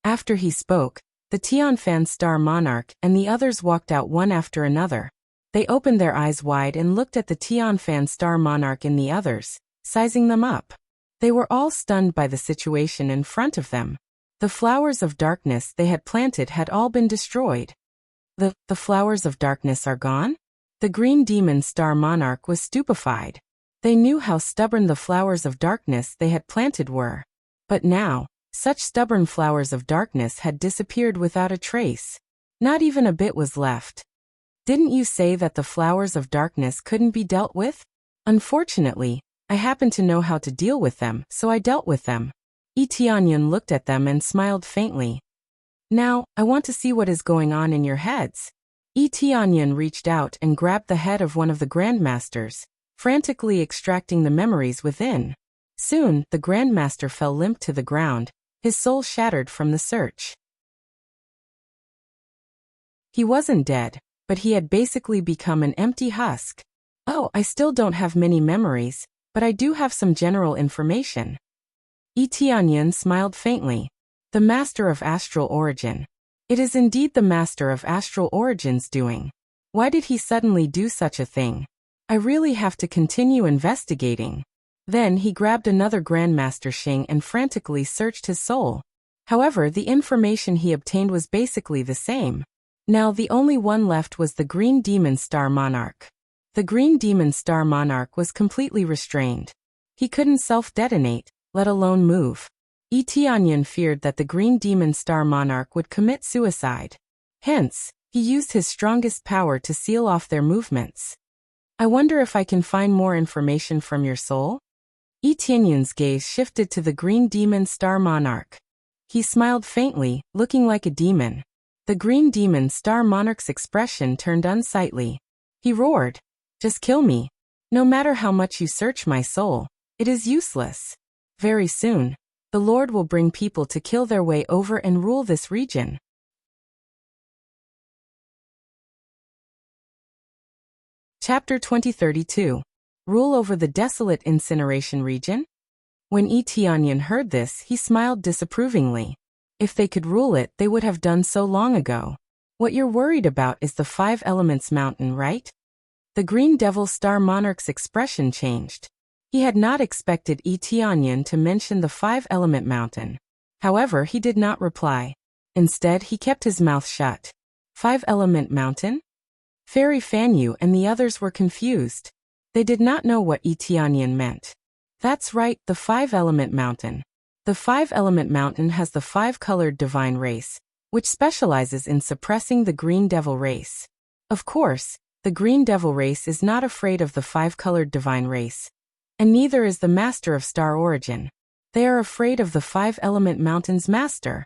After he spoke, the Tianfan Star Monarch and the others walked out one after another. They opened their eyes wide and looked at the Tianfan Star Monarch and the others, sizing them up. They were all stunned by the situation in front of them. The flowers of darkness they had planted had all been destroyed. The flowers of darkness are gone? The Green Demon Star Monarch was stupefied. They knew how stubborn the flowers of darkness they had planted were. But now, such stubborn flowers of darkness had disappeared without a trace. Not even a bit was left. Didn't you say that the flowers of darkness couldn't be dealt with? Unfortunately, I happen to know how to deal with them, so I dealt with them. Tianyan looked at them and smiled faintly. Now, I want to see what is going on in your heads. Tianyan reached out and grabbed the head of one of the Grandmasters, frantically extracting the memories within. Soon, the Grandmaster fell limp to the ground, his soul shattered from the search. He wasn't dead, but he had basically become an empty husk. Oh, I still don't have many memories, but I do have some general information. Tianyan smiled faintly. The Master of Astral Origin. It is indeed the Master of Astral Origin's doing. Why did he suddenly do such a thing? I really have to continue investigating. Then he grabbed another Grandmaster Xing and frantically searched his soul. However, the information he obtained was basically the same. Now the only one left was the Green Demon Star Monarch. The Green Demon Star Monarch was completely restrained. He couldn't self-detonate, let alone move. Tianyan feared that the Green Demon Star Monarch would commit suicide. Hence, he used his strongest power to seal off their movements. I wonder if I can find more information from your soul? Tianyan's gaze shifted to the Green Demon Star Monarch. He smiled faintly, looking like a demon. The Green Demon Star Monarch's expression turned unsightly. He roared, Just kill me. No matter how much you search my soul, it is useless. Very soon, the Lord will bring people to kill their way over and rule this region. Chapter 2032. Rule over the desolate incineration region? When Tianyan heard this, he smiled disapprovingly. If they could rule it, they would have done so long ago. What you're worried about is the Five Elements Mountain, right? The Green Devil Star Monarch's expression changed. He had not expected Tianyan to mention the Five Element Mountain. However, he did not reply. Instead, he kept his mouth shut. 5-element mountain? Fairy Fanyu and the others were confused. They did not know what Itianyan meant. That's right, the 5-element mountain. The 5-element mountain has the 5-colored divine race, which specializes in suppressing the green devil race. Of course, the green devil race is not afraid of the 5-colored divine race. And neither is the master of star origin. They are afraid of the 5-element mountain's master.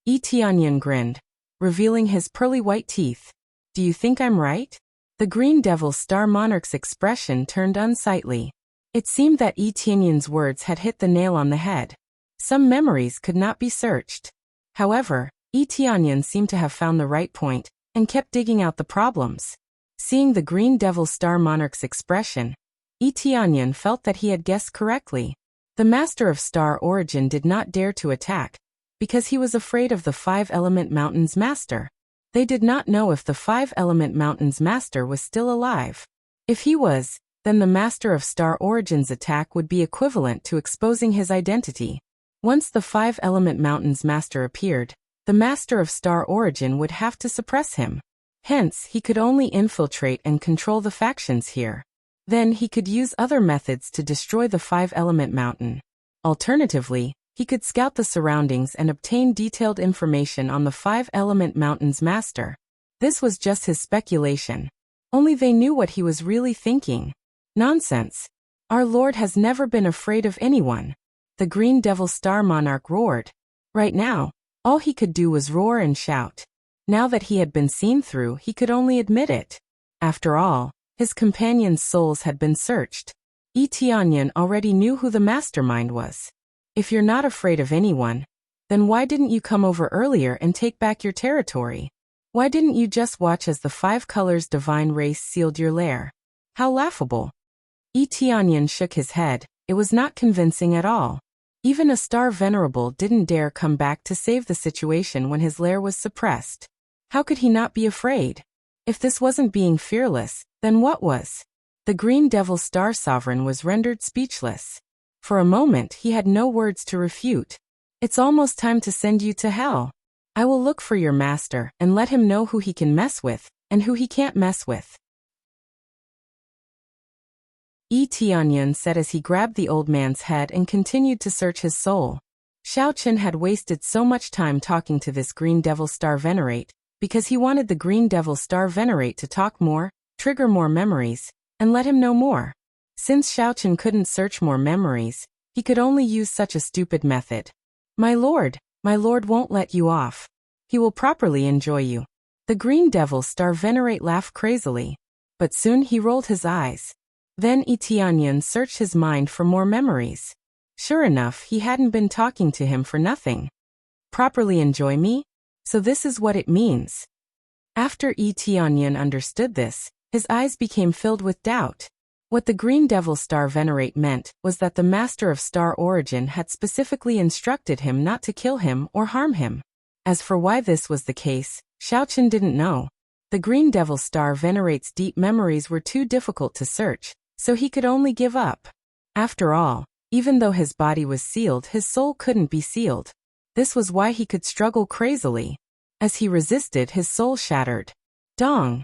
Itianyan grinned, revealing his pearly white teeth. Do you think I'm right? The green devil star monarch's expression turned unsightly. It seemed that Itianyan's words had hit the nail on the head. Some memories could not be searched. However, Itianyan seemed to have found the right point, and kept digging out the problems. Seeing the green devil star monarch's expression, Itianyan felt that he had guessed correctly. The master of star origin did not dare to attack, because he was afraid of the 5-element mountain's master. They did not know if the 5-element mountain's master was still alive. If he was, then the master of star origin's attack would be equivalent to exposing his identity. Once the 5-element mountain's master appeared, the master of star origin would have to suppress him. Hence, he could only infiltrate and control the factions here. Then he could use other methods to destroy the 5-element mountain. Alternatively, he could scout the surroundings and obtain detailed information on the 5-element mountain's master. This was just his speculation. Only they knew what he was really thinking. Nonsense. Our Lord has never been afraid of anyone. The green devil star monarch roared. Right now, all he could do was roar and shout. Now that he had been seen through, he could only admit it. After all, his companions' souls had been searched. Itianyan already knew who the mastermind was. If you're not afraid of anyone, then why didn't you come over earlier and take back your territory? Why didn't you just watch as the 5 colors divine race sealed your lair? How laughable. Itianyan shook his head. It was not convincing at all. Even a star venerable didn't dare come back to save the situation when his lair was suppressed. How could he not be afraid? If this wasn't being fearless, then what was? The green devil star sovereign was rendered speechless. For a moment he had no words to refute. It's almost time to send you to hell. I will look for your master and let him know who he can mess with, and who he can't mess with. Itianyan said as he grabbed the old man's head and continued to search his soul. Xiaochen had wasted so much time talking to this green devil star venerate, because he wanted the green devil star venerate to talk more, trigger more memories, and let him know more. Since Xiaochen couldn't search more memories, he could only use such a stupid method. My lord won't let you off. He will properly enjoy you. The green devil star venerate laughed crazily. But soon he rolled his eyes. Then Itianyan searched his mind for more memories. Sure enough, he hadn't been talking to him for nothing. Properly enjoy me? So this is what it means. After Itianyan understood this, his eyes became filled with doubt. What the green devil star venerate meant was that the master of star origin had specifically instructed him not to kill him or harm him. As for why this was the case, Xiaochen didn't know. The green devil star venerate's deep memories were too difficult to search, so he could only give up. After all, even though his body was sealed, his soul couldn't be sealed. This was why he could struggle crazily. As he resisted, his soul shattered. Dong!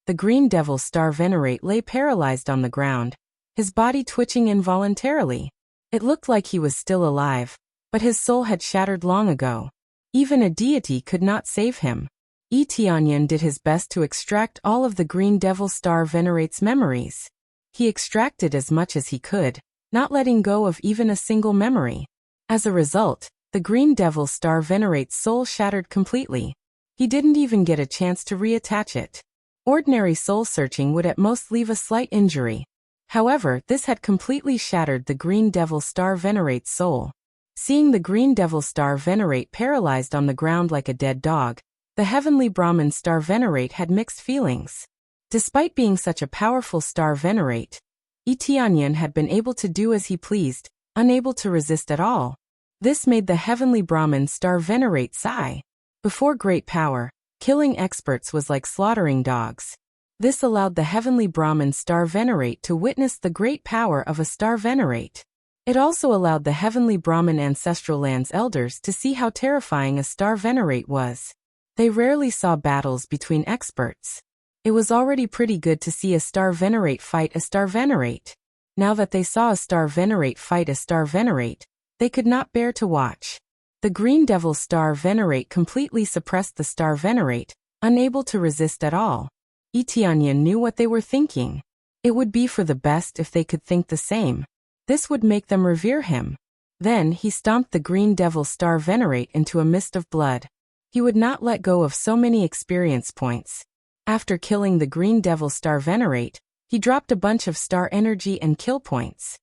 The green devil star venerate lay paralyzed on the ground, his body twitching involuntarily. It looked like he was still alive, but his soul had shattered long ago. Even a deity could not save him. Itianyan did his best to extract all of the green devil star venerate's memories. He extracted as much as he could, not letting go of even a single memory. As a result, the green devil star venerate's soul shattered completely. He didn't even get a chance to reattach it. Ordinary soul searching would at most leave a slight injury. However, this had completely shattered the green devil star venerate's soul. Seeing the green devil star venerate paralyzed on the ground like a dead dog, the heavenly Brahmin star venerate had mixed feelings. Despite being such a powerful star venerate, Itianyan had been able to do as he pleased, unable to resist at all. This made the heavenly Brahmin star venerate sigh. Before great power, killing experts was like slaughtering dogs. This allowed the heavenly Brahmin star venerate to witness the great power of a star venerate. It also allowed the heavenly Brahmin ancestral land's elders to see how terrifying a star venerate was. They rarely saw battles between experts. It was already pretty good to see a star venerate fight a star venerate. Now that they saw a star venerate fight a star venerate, they could not bear to watch. The Green Devil star venerate completely suppressed the star venerate, unable to resist at all. Etianyan knew what they were thinking. It would be for the best if they could think the same. This would make them revere him. Then he stomped the Green Devil star venerate into a mist of blood. He would not let go of so many experience points. After killing the Green Devil star venerate, he dropped a bunch of star energy and kill points.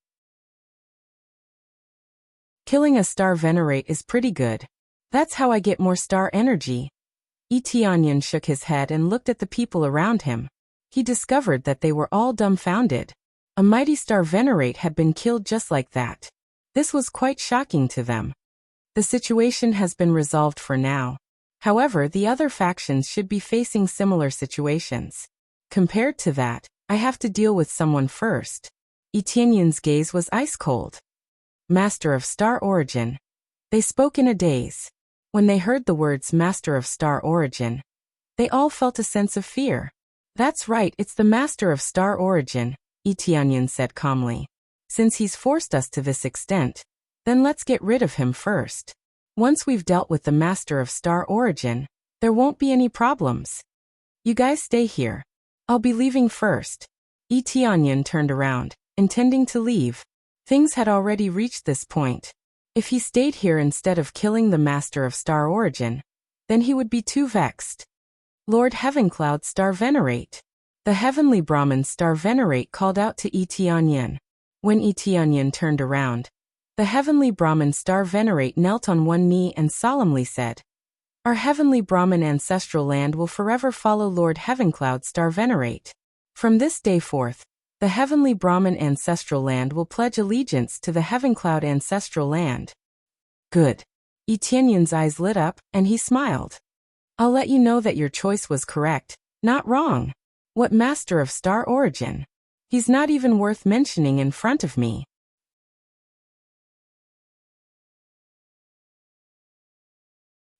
Killing a star venerate is pretty good. That's how I get more star energy. Etianyan shook his head and looked at the people around him. He discovered that they were all dumbfounded. A mighty star venerate had been killed just like that. This was quite shocking to them. The situation has been resolved for now. However, the other factions should be facing similar situations. Compared to that, I have to deal with someone first. Etianyan's gaze was ice cold. Master of Star Origin. They spoke in a daze. When they heard the words Master of Star Origin, they all felt a sense of fear. That's right, it's the Master of Star Origin, Etianyan said calmly. Since he's forced us to this extent, then let's get rid of him first. Once we've dealt with the Master of Star Origin, there won't be any problems. You guys stay here. I'll be leaving first. Etianyan turned around, intending to leave. Things had already reached this point. If he stayed here instead of killing the Master of Star Origin, then he would be too vexed. Lord Heavencloud Star Venerate. The heavenly Brahmin Star Venerate called out to Etianyan. When Etianyan turned around, the heavenly Brahmin Star Venerate knelt on one knee and solemnly said, "Our heavenly Brahmin ancestral land will forever follow Lord Heavencloud Star Venerate. From this day forth, the heavenly Brahmin ancestral land will pledge allegiance to the Heavencloud ancestral land." Good. Etianyan's eyes lit up, and he smiled. I'll let you know that your choice was correct, not wrong. What Master of Star Origin? He's not even worth mentioning in front of me.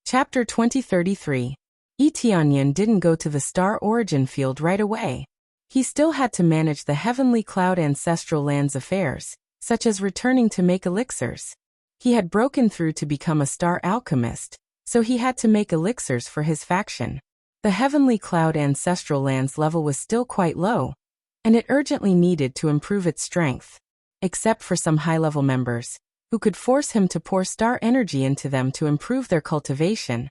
Chapter 2033. Etianyan didn't go to the Star Origin field right away. He still had to manage the Heavenly Cloud ancestral land's affairs, such as returning to make elixirs. He had broken through to become a star alchemist, so he had to make elixirs for his faction. The Heavenly Cloud ancestral land's level was still quite low, and it urgently needed to improve its strength. Except for some high-level members, who could force him to pour star energy into them to improve their cultivation,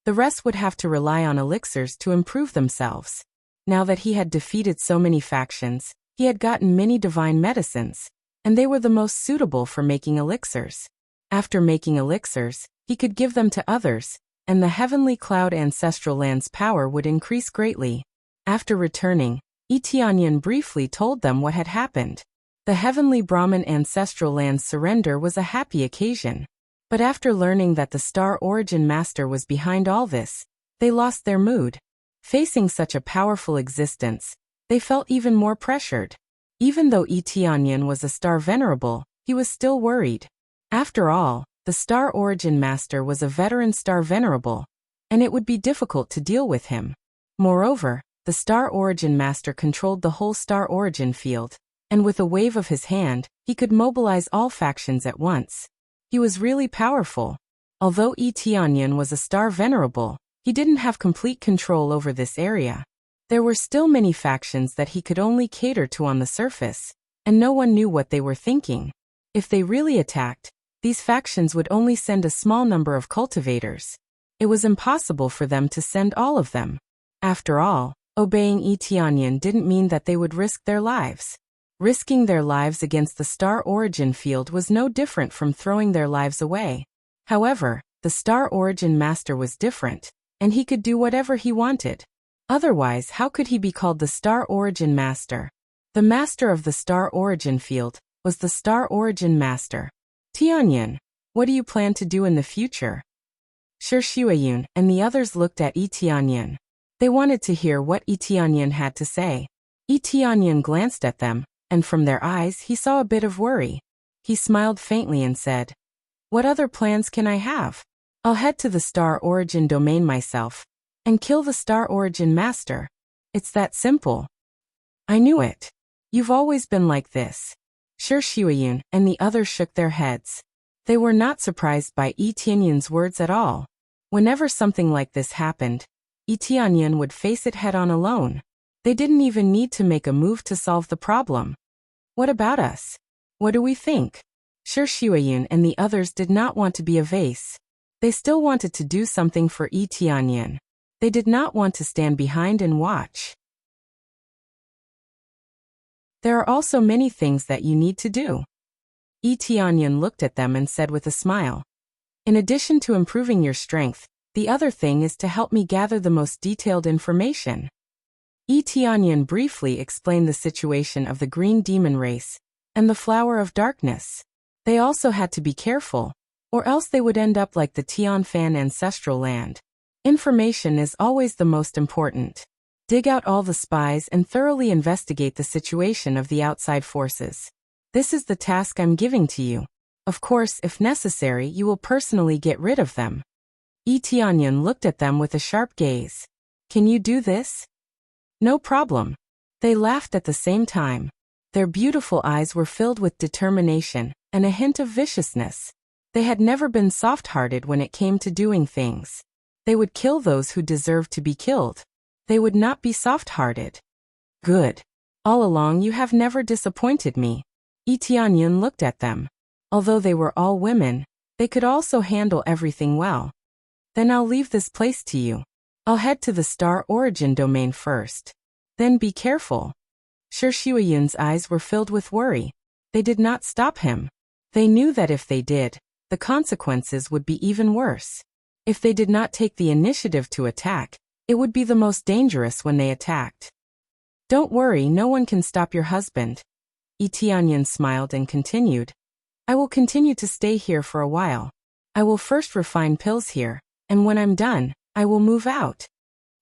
the rest would have to rely on elixirs to improve themselves. Now that he had defeated so many factions, he had gotten many divine medicines, and they were the most suitable for making elixirs. After making elixirs, he could give them to others, and the Heavenly Cloud ancestral land's power would increase greatly. After returning, Etianyan briefly told them what had happened. The Heavenly Brahmin ancestral land's surrender was a happy occasion. But after learning that the Star Origin Master was behind all this, they lost their mood. Facing such a powerful existence, they felt even more pressured. Even though Etianyan was a Star Venerable, he was still worried. After all, the Star Origin Master was a veteran Star Venerable, and it would be difficult to deal with him. Moreover, the Star Origin Master controlled the whole Star Origin field, and with a wave of his hand, he could mobilize all factions at once. He was really powerful. Although Etianyan was a Star Venerable, he didn't have complete control over this area. There were still many factions that he could only cater to on the surface, and no one knew what they were thinking. If they really attacked, these factions would only send a small number of cultivators. It was impossible for them to send all of them. After all, obeying Etianyan didn't mean that they would risk their lives. Risking their lives against the Star Origin field was no different from throwing their lives away. However, the Star Origin Master was different, and he could do whatever he wanted. Otherwise, how could he be called the Star Origin Master? The Master of the Star Origin field was the Star Origin Master. Tianyan, what do you plan to do in the future? Shi Shuayun and the others looked at Etianyan. They wanted to hear what Etianyan had to say. Etianyan glanced at them, and from their eyes he saw a bit of worry. He smiled faintly and said, "What other plans can I have? I'll head to the Star Origin domain myself and kill the Star Origin Master. It's that simple." "I knew it. You've always been like this." Shi Xiuyun and the others shook their heads. They were not surprised by Yi Tianyun's words at all. Whenever something like this happened, Yi Tianyun would face it head-on alone. They didn't even need to make a move to solve the problem. "What about us? What do we think?" Shi Xiuyun and the others did not want to be a vase. They still wanted to do something for Yi Tianyun. They did not want to stand behind and watch. "There are also many things that you need to do." Yi Tianyun looked at them and said with a smile, "In addition to improving your strength, the other thing is to help me gather the most detailed information." Yi Tianyun briefly explained the situation of the Green Demon race and the Flower of Darkness. They also had to be careful, or else they would end up like the Tianfan ancestral land. Information is always the most important. Dig out all the spies and thoroughly investigate the situation of the outside forces. This is the task I'm giving to you. Of course, if necessary, you will personally get rid of them. Yi Tianyun looked at them with a sharp gaze. "Can you do this?" "No problem." They laughed at the same time. Their beautiful eyes were filled with determination and a hint of viciousness. They had never been soft-hearted when it came to doing things. They would kill those who deserved to be killed. They would not be soft-hearted. "Good. All along you have never disappointed me." Yi Tianyun looked at them. Although they were all women, they could also handle everything well. "Then I'll leave this place to you. I'll head to the Star Origin domain first. Then be careful." Shi Xiuyun's eyes were filled with worry. They did not stop him. They knew that if they did, the consequences would be even worse. If they did not take the initiative to attack, it would be the most dangerous when they attacked. "Don't worry, no one can stop your husband." Yi Tianyun smiled and continued, "I will continue to stay here for a while. I will first refine pills here, and when I'm done, I will move out."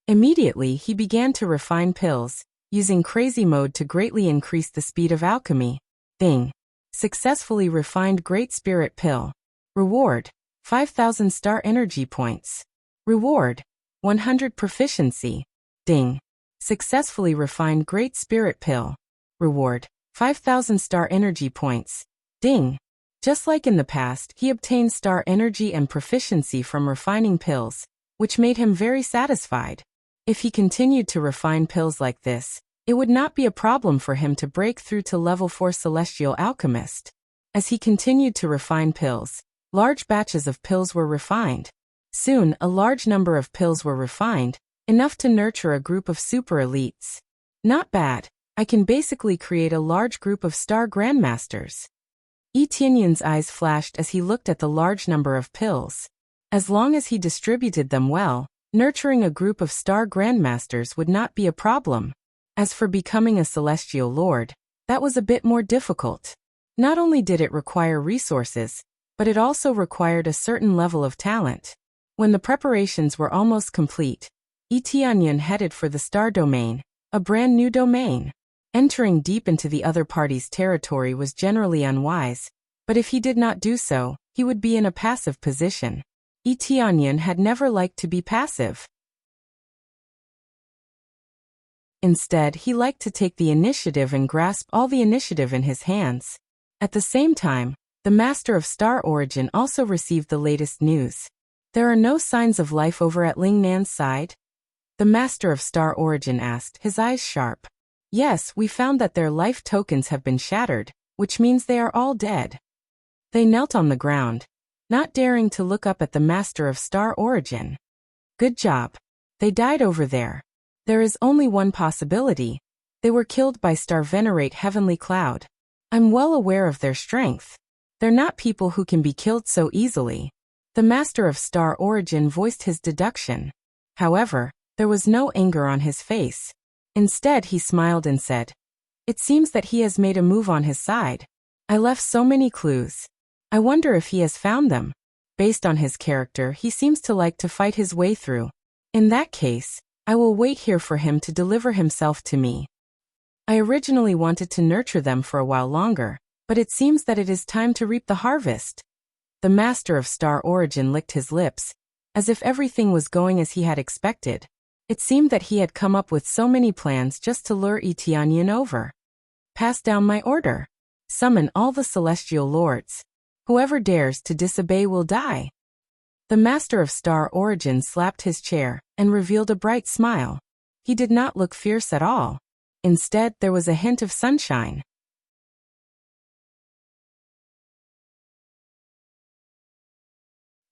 Immediately he began to refine pills, using crazy mode to greatly increase the speed of alchemy. Ding. Successfully refined Great Spirit Pill. Reward: 5,000 star energy points. Reward: 100 proficiency. Ding. Successfully refined Great Spirit Pill. Reward: 5,000 star energy points. Ding. Just like in the past, he obtained star energy and proficiency from refining pills, which made him very satisfied. If he continued to refine pills like this, it would not be a problem for him to break through to level 4 Celestial Alchemist. As he continued to refine pills, large batches of pills were refined. Soon, a large number of pills were refined, enough to nurture a group of super elites. Not bad. I can basically create a large group of star grandmasters. Yi Tianyun's eyes flashed as he looked at the large number of pills. As long as he distributed them well, nurturing a group of star grandmasters would not be a problem. As for becoming a celestial lord, that was a bit more difficult. Not only did it require resources, but it also required a certain level of talent. When the preparations were almost complete, Yi Tianyun headed for the Star Domain, a brand new domain. Entering deep into the other party's territory was generally unwise, but if he did not do so, he would be in a passive position. Yi Tianyun had never liked to be passive. Instead, he liked to take the initiative and grasp all the initiative in his hands. At the same time, the Master of Star Origin also received the latest news. "There are no signs of life over at Ling Nan's side?" The Master of Star Origin asked, his eyes sharp. "Yes, we found that their life tokens have been shattered, which means they are all dead." They knelt on the ground, not daring to look up at the Master of Star Origin. "Good job. They died over there. There is only one possibility. They were killed by Star Venerate Heavenly Cloud. I'm well aware of their strength. They're not people who can be killed so easily." The Master of Star Origin voiced his deduction. However, there was no anger on his face. Instead, he smiled and said, "It seems that he has made a move on his side. I left so many clues. I wonder if he has found them. Based on his character, he seems to like to fight his way through. In that case, I will wait here for him to deliver himself to me. I originally wanted to nurture them for a while longer, But it seems that it is time to reap the harvest. The Master of Star Origin licked his lips, as if everything was going as he had expected. It seemed that he had come up with so many plans just to lure Etianyan over. Pass down my order. Summon all the celestial lords. Whoever dares to disobey will die. The Master of Star Origin slapped his chair and revealed a bright smile. He did not look fierce at all. Instead, there was a hint of sunshine.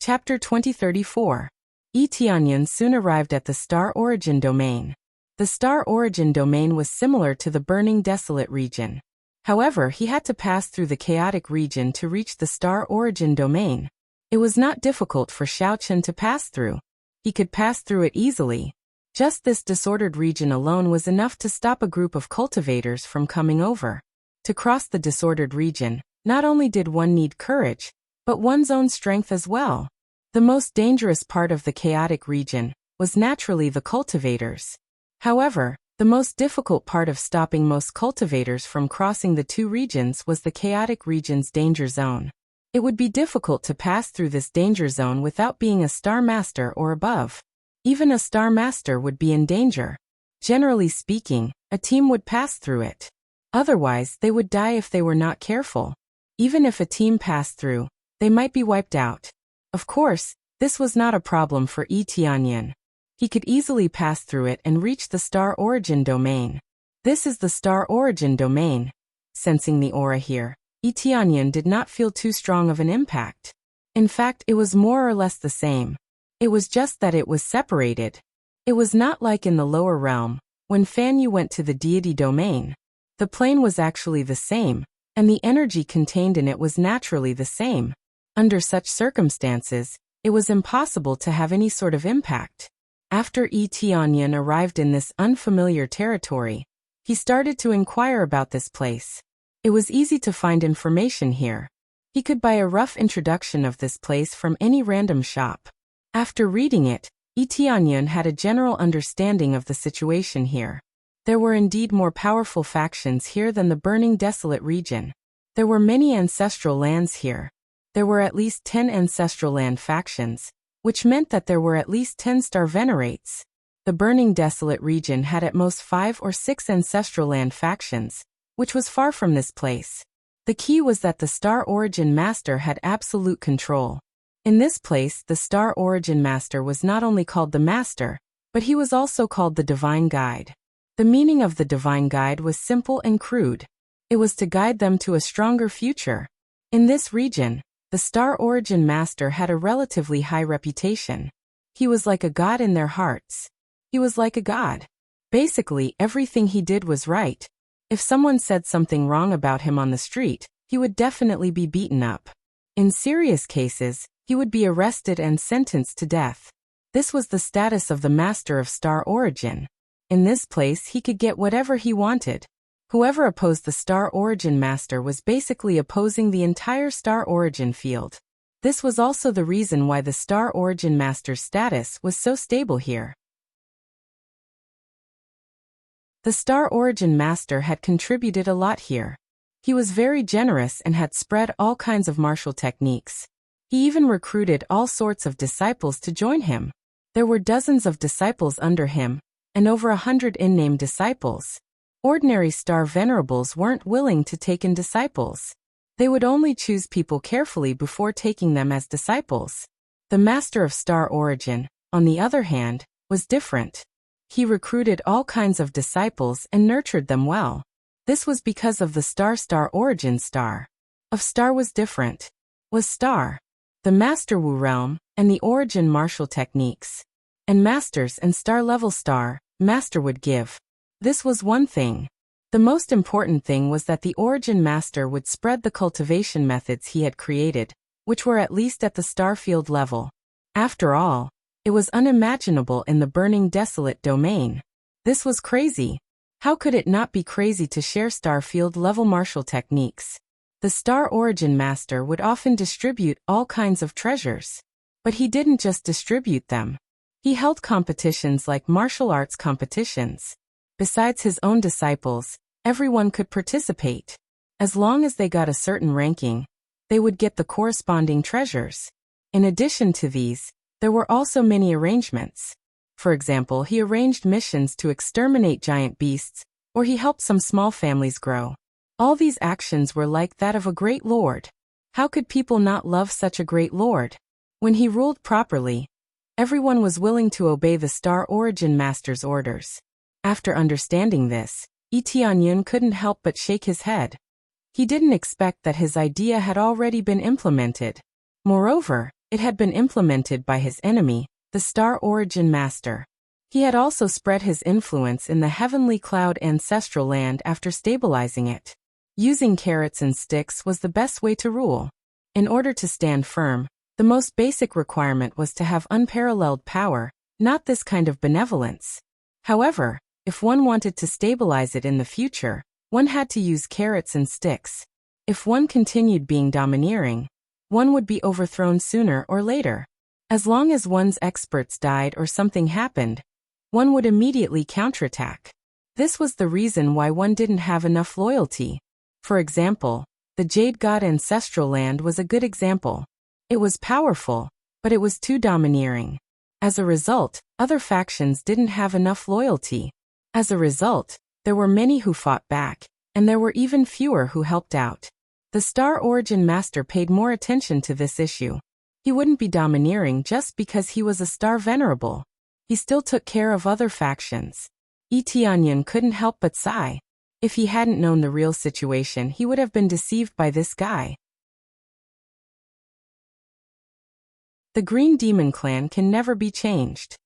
Chapter 2034. Etianyan soon arrived at the Star Origin domain. The Star Origin domain was similar to the burning desolate region. However, he had to pass through the chaotic region to reach the Star Origin domain. It was not difficult for Xiaochen to pass through. He could pass through it easily. Just this disordered region alone was enough to stop a group of cultivators from coming over. To cross the disordered region, not only did one need courage, but one's own strength as well. The most dangerous part of the chaotic region was naturally the cultivators. However, the most difficult part of stopping most cultivators from crossing the two regions was the chaotic region's danger zone. It would be difficult to pass through this danger zone without being a Star Master or above. Even a Star Master would be in danger. Generally speaking, a team would pass through it. Otherwise, they would die if they were not careful. Even if a team passed through, they might be wiped out. Of course, this was not a problem for Etianyan. He could easily pass through it and reach the Star Origin domain. This is the Star Origin domain. Sensing the aura here, Etianyan did not feel too strong of an impact. In fact, it was more or less the same. It was just that it was separated. It was not like in the lower realm, when Fan Yu went to the deity domain. The plane was actually the same, and the energy contained in it was naturally the same. Under such circumstances, it was impossible to have any sort of impact. After Etianyan arrived in this unfamiliar territory, he started to inquire about this place. It was easy to find information here. He could buy a rough introduction of this place from any random shop. After reading it, Etianyan had a general understanding of the situation here. There were indeed more powerful factions here than the burning desolate region. There were many ancestral lands here. There were at least 10 ancestral land factions, which meant that there were at least 10 star venerates. The burning desolate region had at most 5 or 6 ancestral land factions, which was far from this place. The key was that the Star Origin Master had absolute control. In this place, the Star Origin Master was not only called the Master, but he was also called the Divine Guide. The meaning of the Divine Guide was simple and crude. It was to guide them to a stronger future. In this region, the Star Origin Master had a relatively high reputation. He was like a god in their hearts. He was like a god. Basically, everything he did was right. If someone said something wrong about him on the street, he would definitely be beaten up. In serious cases, he would be arrested and sentenced to death. This was the status of the Master of Star Origin. In this place, he could get whatever he wanted. Whoever opposed the Star Origin Master was basically opposing the entire Star Origin field. This was also the reason why the Star Origin Master's status was so stable here. The Star Origin Master had contributed a lot here. He was very generous and had spread all kinds of martial techniques. He even recruited all sorts of disciples to join him. There were dozens of disciples under him, and over 100 in-name disciples. Ordinary Star Venerables weren't willing to take in disciples. They would only choose people carefully before taking them as disciples. The Master of Star Origin, on the other hand, was different. He recruited all kinds of disciples and nurtured them well. This was because of the Star Origin Star. Of Star was different. Was Star. The Master Wu realm, and the Origin martial techniques. And Masters and Star-level Star, Master would give. This was one thing. The most important thing was that the Origin Master would spread the cultivation methods he had created, which were at least at the Starfield level. After all, it was unimaginable in the burning desolate domain. This was crazy. How could it not be crazy to share Starfield level martial techniques? The Star Origin Master would often distribute all kinds of treasures. But he didn't just distribute them. He held competitions like martial arts competitions. Besides his own disciples, everyone could participate. As long as they got a certain ranking, they would get the corresponding treasures. In addition to these, there were also many arrangements. For example, he arranged missions to exterminate giant beasts, or he helped some small families grow. All these actions were like that of a great lord. How could people not love such a great lord? When he ruled properly, everyone was willing to obey the Star Origin Master's orders. After understanding this, Tianyun couldn't help but shake his head. He didn't expect that his idea had already been implemented. Moreover, it had been implemented by his enemy, the Star Origin Master. He had also spread his influence in the Heavenly Cloud ancestral land after stabilizing it. Using carrots and sticks was the best way to rule. In order to stand firm, the most basic requirement was to have unparalleled power, not this kind of benevolence. However, if one wanted to stabilize it in the future, one had to use carrots and sticks. If one continued being domineering, one would be overthrown sooner or later. As long as one's experts died or something happened, one would immediately counterattack. This was the reason why one didn't have enough loyalty. For example, the Jade God ancestral land was a good example. It was powerful, but it was too domineering. As a result, other factions didn't have enough loyalty. As a result, there were many who fought back, and there were even fewer who helped out. The Star Origin Master paid more attention to this issue. He wouldn't be domineering just because he was a Star Venerable. He still took care of other factions. Tianyun couldn't help but sigh. If he hadn't known the real situation, he would have been deceived by this guy. The Green Demon Clan can never be changed.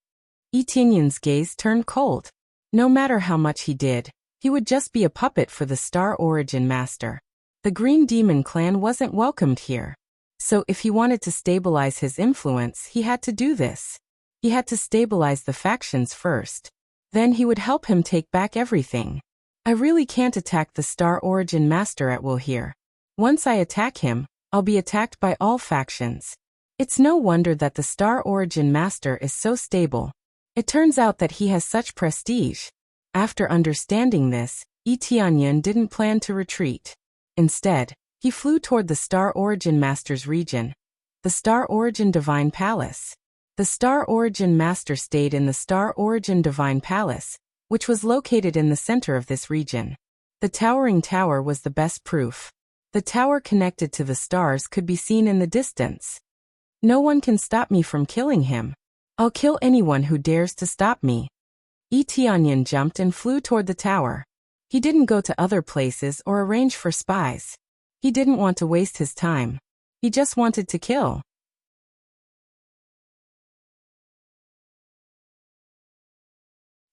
Tianyun's gaze turned cold. No matter how much he did, he would just be a puppet for the Star Origin Master. The Green Demon Clan wasn't welcomed here. So if he wanted to stabilize his influence, he had to do this. He had to stabilize the factions first. Then he would help him take back everything. I really can't attack the Star Origin Master at will here. Once I attack him, I'll be attacked by all factions. It's no wonder that the Star Origin Master is so stable. It turns out that he has such prestige. After understanding this, Tianyun didn't plan to retreat. Instead, he flew toward the Star Origin Master's region, the Star Origin Divine Palace. The Star Origin Master stayed in the Star Origin Divine Palace, which was located in the center of this region. The towering tower was the best proof. The tower connected to the stars could be seen in the distance. No one can stop me from killing him. I'll kill anyone who dares to stop me. Tianyun jumped and flew toward the tower. He didn't go to other places or arrange for spies. He didn't want to waste his time. He just wanted to kill.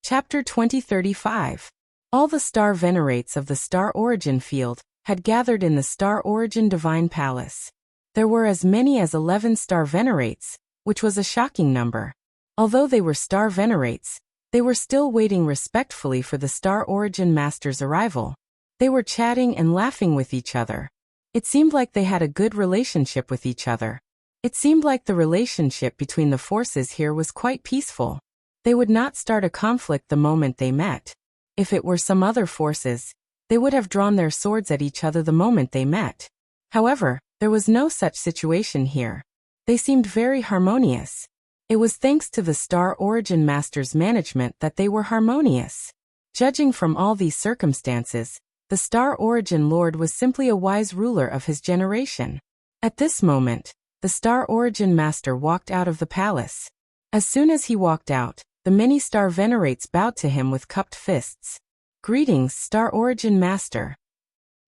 Chapter 2035. All the Star Venerates of the Star Origin Field had gathered in the Star Origin Divine Palace. There were as many as 11 Star Venerates, which was a shocking number. Although they were Star Venerates, they were still waiting respectfully for the Star Origin Master's arrival. They were chatting and laughing with each other. It seemed like they had a good relationship with each other. It seemed like the relationship between the forces here was quite peaceful. They would not start a conflict the moment they met. If it were some other forces, they would have drawn their swords at each other the moment they met. However, there was no such situation here. They seemed very harmonious. It was thanks to the Star Origin Master's management that they were harmonious. Judging from all these circumstances, the Star Origin Lord was simply a wise ruler of his generation. At this moment, the Star Origin Master walked out of the palace. As soon as he walked out, the many Star Venerates bowed to him with cupped fists. Greetings, Star Origin Master.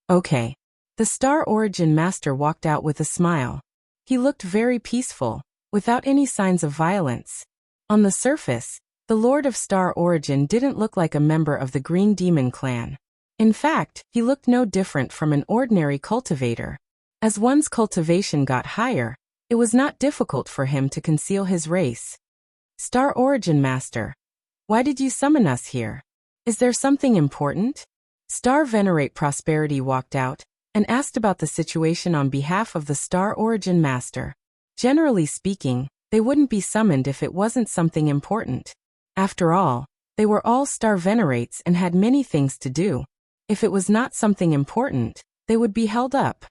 Okay. The Star Origin Master walked out with a smile. He looked very peaceful, without any signs of violence. On the surface, the Lord of Star Origin didn't look like a member of the Green Demon Clan. In fact, he looked no different from an ordinary cultivator. As one's cultivation got higher, it was not difficult for him to conceal his race. Star Origin Master, why did you summon us here? Is there something important? Star Venerate Prosperity walked out and asked about the situation on behalf of the Star Origin Master. Generally speaking, they wouldn't be summoned if it wasn't something important. After all, they were all Star Venerates and had many things to do. If it was not something important, They would be held up.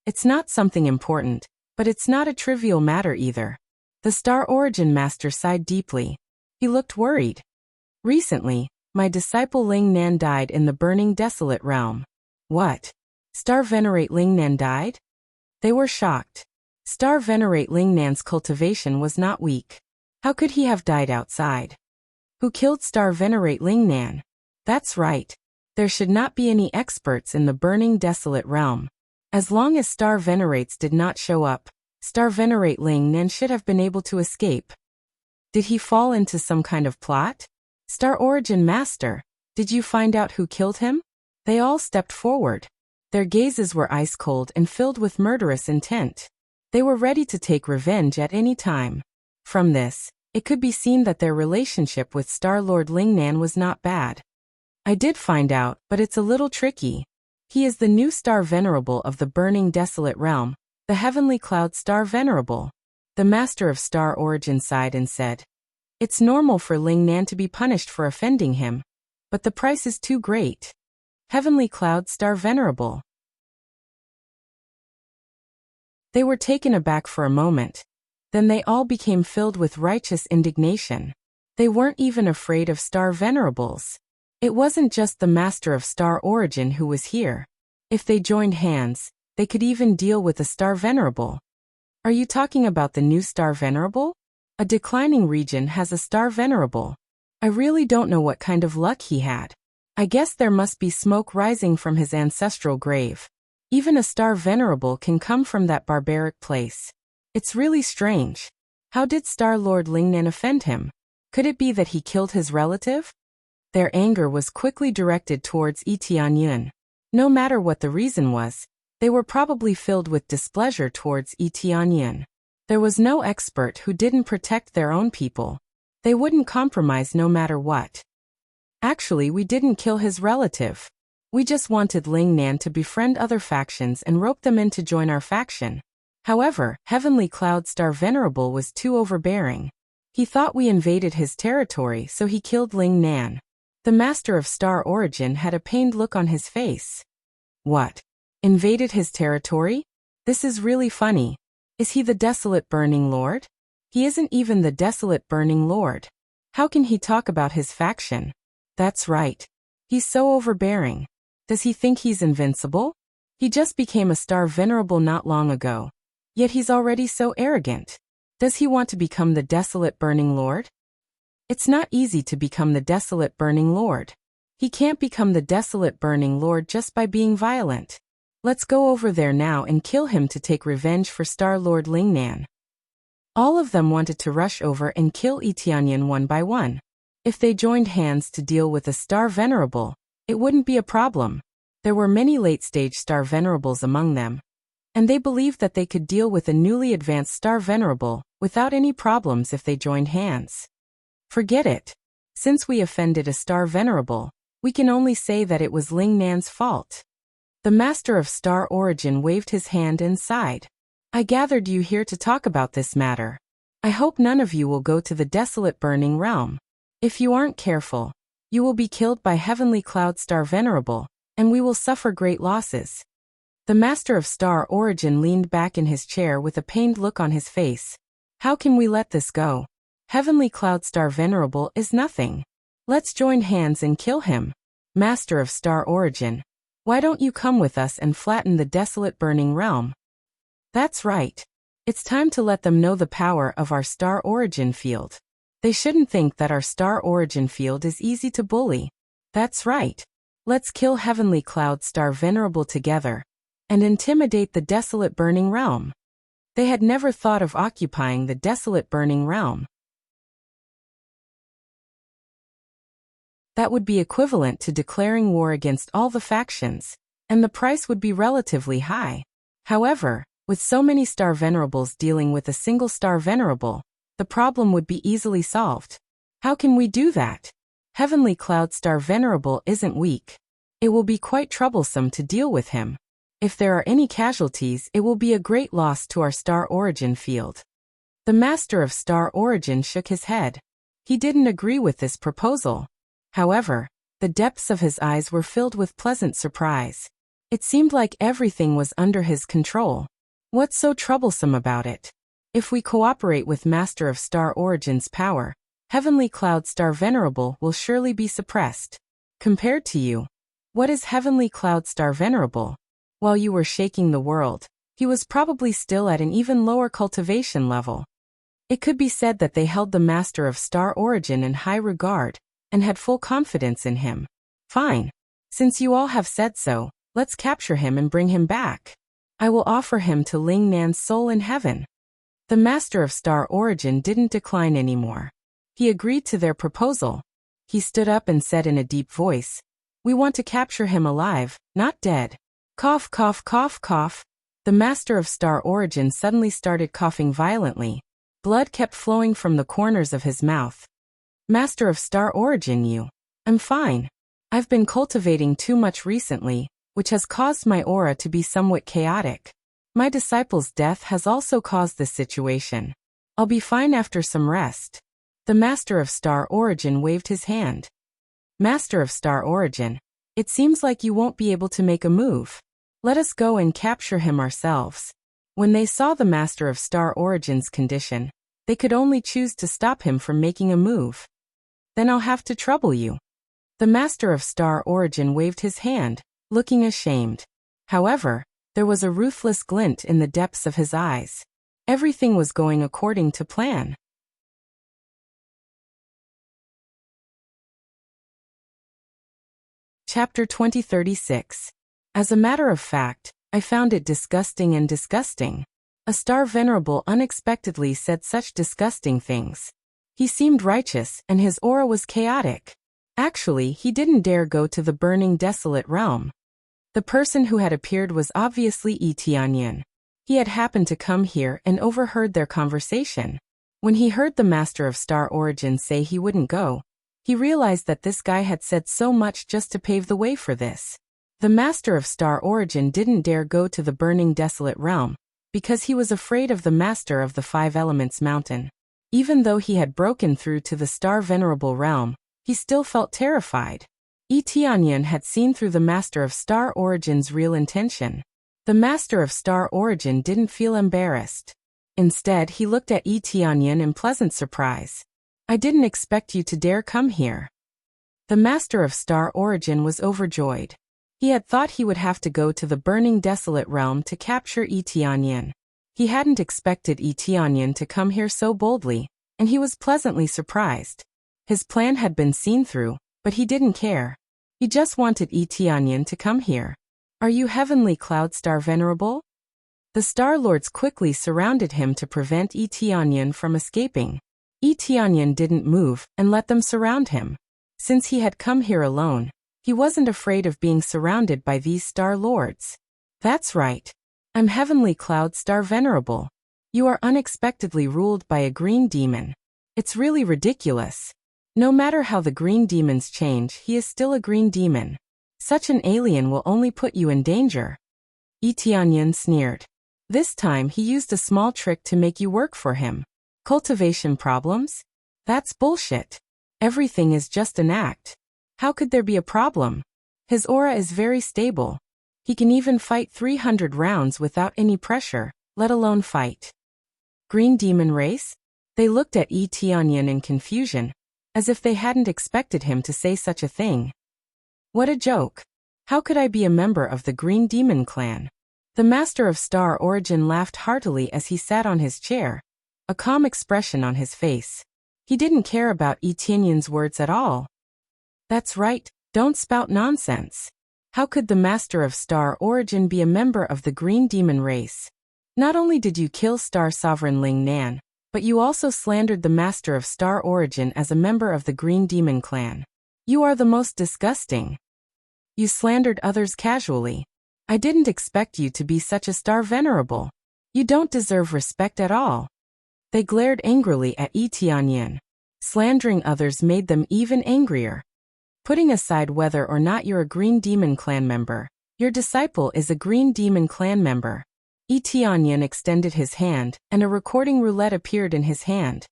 It's not something important, but it's not a trivial matter either. The Star Origin Master sighed deeply. He looked worried. Recently, my disciple Ling Nan died in the burning desolate realm. What? Star Venerate Ling Nan died? They were shocked. Star Venerate Ling Nan's cultivation was not weak. How could he have died outside? Who killed Star Venerate Ling Nan? That's right. There should not be any experts in the burning desolate realm. As long as Star Venerates did not show up, Star Venerate Ling Nan should have been able to escape. Did he fall into some kind of plot? Star Origin Master, did you find out who killed him? They all stepped forward. Their gazes were ice cold and filled with murderous intent. They were ready to take revenge at any time. From this, it could be seen that their relationship with Star Lord Ling Nan was not bad. I did find out, but it's a little tricky. He is the new Star Venerable of the burning desolate realm, the Heavenly Cloud Star Venerable. The Master of Star Origin sighed and said, "It's normal for Ling Nan to be punished for offending him, but the price is too great." Heavenly Cloud Star Venerable. They were taken aback for a moment. Then they all became filled with righteous indignation. They weren't even afraid of Star Venerables. It wasn't just the Master of Star Origin who was here. If they joined hands, they could even deal with a Star Venerable. Are you talking about the new Star Venerable? A declining region has a Star Venerable. I really don't know what kind of luck he had. I guess there must be smoke rising from his ancestral grave. Even a Star Venerable can come from that barbaric place. It's really strange. How did Star Lord Ling Nan offend him? Could it be that he killed his relative? Their anger was quickly directed towards Yi Tianyun. No matter what the reason was, they were probably filled with displeasure towards Yi Tianyun. There was no expert who didn't protect their own people. They wouldn't compromise no matter what. Actually, we didn't kill his relative. We just wanted Ling Nan to befriend other factions and rope them in to join our faction. However, Heavenly Cloud Star Venerable was too overbearing. He thought we invaded his territory, so he killed Ling Nan. The Master of Star Origin had a pained look on his face. What? Invaded his territory? This is really funny. Is he the Desolate Burning Lord? He isn't even the Desolate Burning Lord. How can he talk about his faction? That's right. He's so overbearing. Does he think he's invincible? He just became a Star Venerable not long ago. Yet he's already so arrogant. Does he want to become the Desolate Burning Lord? It's not easy to become the Desolate Burning Lord. He can't become the Desolate Burning Lord just by being violent. Let's go over there now and kill him to take revenge for Star Lord Ling Nan. All of them wanted to rush over and kill Yi Tianyun one by one. If they joined hands to deal with a Star Venerable, it wouldn't be a problem. There were many late-stage Star Venerables among them, and they believed that they could deal with a newly advanced Star Venerable without any problems if they joined hands. Forget it. Since we offended a Star Venerable, we can only say that it was Ling Nan's fault. The Master of Star Origin waved his hand and sighed. I gathered you here to talk about this matter. I hope none of you will go to the desolate burning realm. If you aren't careful, you will be killed by Heavenly Cloud Star Venerable, and we will suffer great losses. The Master of Star Origin leaned back in his chair with a pained look on his face. How can we let this go? Heavenly Cloud Star Venerable is nothing. Let's join hands and kill him. Master of Star Origin, why don't you come with us and flatten the desolate burning realm? That's right. It's time to let them know the power of our Star Origin field. They shouldn't think that our Star Origin field is easy to bully. That's right. Let's kill Heavenly Cloud Star Venerable together and intimidate the desolate burning realm. They had never thought of occupying the desolate burning realm. That would be equivalent to declaring war against all the factions, and the price would be relatively high. However, with so many Star Venerables dealing with a single Star Venerable, the problem would be easily solved. How can we do that? Heavenly Cloud Star Venerable isn't weak. It will be quite troublesome to deal with him. If there are any casualties, it will be a great loss to our Star Origin field. The Master of Star Origin shook his head. He didn't agree with this proposal. However, the depths of his eyes were filled with pleasant surprise. It seemed like everything was under his control. What's so troublesome about it? If we cooperate with Master of Star Origin's power, Heavenly Cloud Star Venerable will surely be suppressed. Compared to you, what is Heavenly Cloud Star Venerable? While you were shaking the world, he was probably still at an even lower cultivation level. It could be said that they held the Master of Star Origin in high regard, and had full confidence in him. Fine. Since you all have said so, let's capture him and bring him back. I will offer him to Ling Nan's soul in heaven. The Master of Star Origin didn't decline anymore. He agreed to their proposal. He stood up and said in a deep voice, "We want to capture him alive, not dead." Cough, cough, cough, cough. The Master of Star Origin suddenly started coughing violently. Blood kept flowing from the corners of his mouth. Master of Star Origin, I'm fine. I've been cultivating too much recently, which has caused my aura to be somewhat chaotic. My disciple's death has also caused this situation. I'll be fine after some rest. The Master of Star Origin waved his hand. Master of Star Origin, it seems like you won't be able to make a move. Let us go and capture him ourselves. When they saw the Master of Star Origin's condition, they could only choose to stop him from making a move. Then I'll have to trouble you. The Master of Star Origin waved his hand, looking ashamed. However, there was a ruthless glint in the depths of his eyes. Everything was going according to plan. Chapter 2036. As a matter of fact, I found it disgusting and disgusting. A Star Venerable unexpectedly said such disgusting things. He seemed righteous and his aura was chaotic. Actually, he didn't dare go to the burning desolate realm. The person who had appeared was obviously Tianyan. He had happened to come here and overheard their conversation. When he heard the Master of Star Origin say he wouldn't go, he realized that this guy had said so much just to pave the way for this. The Master of Star Origin didn't dare go to the burning desolate realm, because he was afraid of the Master of the Five Elements Mountain. Even though he had broken through to the Star Venerable realm, he still felt terrified. Tianyan had seen through the Master of Star Origin's real intention. The Master of Star Origin didn't feel embarrassed. Instead, he looked at Tianyan in pleasant surprise. I didn't expect you to dare come here. The Master of Star Origin was overjoyed. He had thought he would have to go to the burning desolate realm to capture Tianyan. He hadn't expected Tianyan to come here so boldly, and he was pleasantly surprised. His plan had been seen through, but he didn't care. He just wanted Tianyan to come here. Are you Heavenly Cloud Star Venerable? The Star Lords quickly surrounded him to prevent Tianyan from escaping. Tianyan didn't move and let them surround him. Since he had come here alone, he wasn't afraid of being surrounded by these Star Lords. That's right. I'm Heavenly Cloud Star Venerable. You are unexpectedly ruled by a green demon. It's really ridiculous. No matter how the green demons change, he is still a green demon. Such an alien will only put you in danger. Tianyan sneered. This time he used a small trick to make you work for him. Cultivation problems? That's bullshit. Everything is just an act. How could there be a problem? His aura is very stable. He can even fight 300 rounds without any pressure, let alone fight. Green demon race? They looked at Tianyan in confusion, as if they hadn't expected him to say such a thing. What a joke. How could I be a member of the Green Demon clan? The Master of Star Origin laughed heartily as he sat on his chair, a calm expression on his face. He didn't care about Tianyan's words at all. That's right, don't spout nonsense. How could the Master of Star Origin be a member of the Green Demon race? Not only did you kill Star Sovereign Ling Nan, but you also slandered the Master of Star Origin as a member of the Green Demon clan. You are the most disgusting. You slandered others casually. I didn't expect you to be such a Star Venerable. You don't deserve respect at all. They glared angrily at Tianyan. Slandering others made them even angrier. Putting aside whether or not you're a Green Demon clan member, your disciple is a Green Demon clan member. Tianyan extended his hand, and a recording roulette appeared in his hand.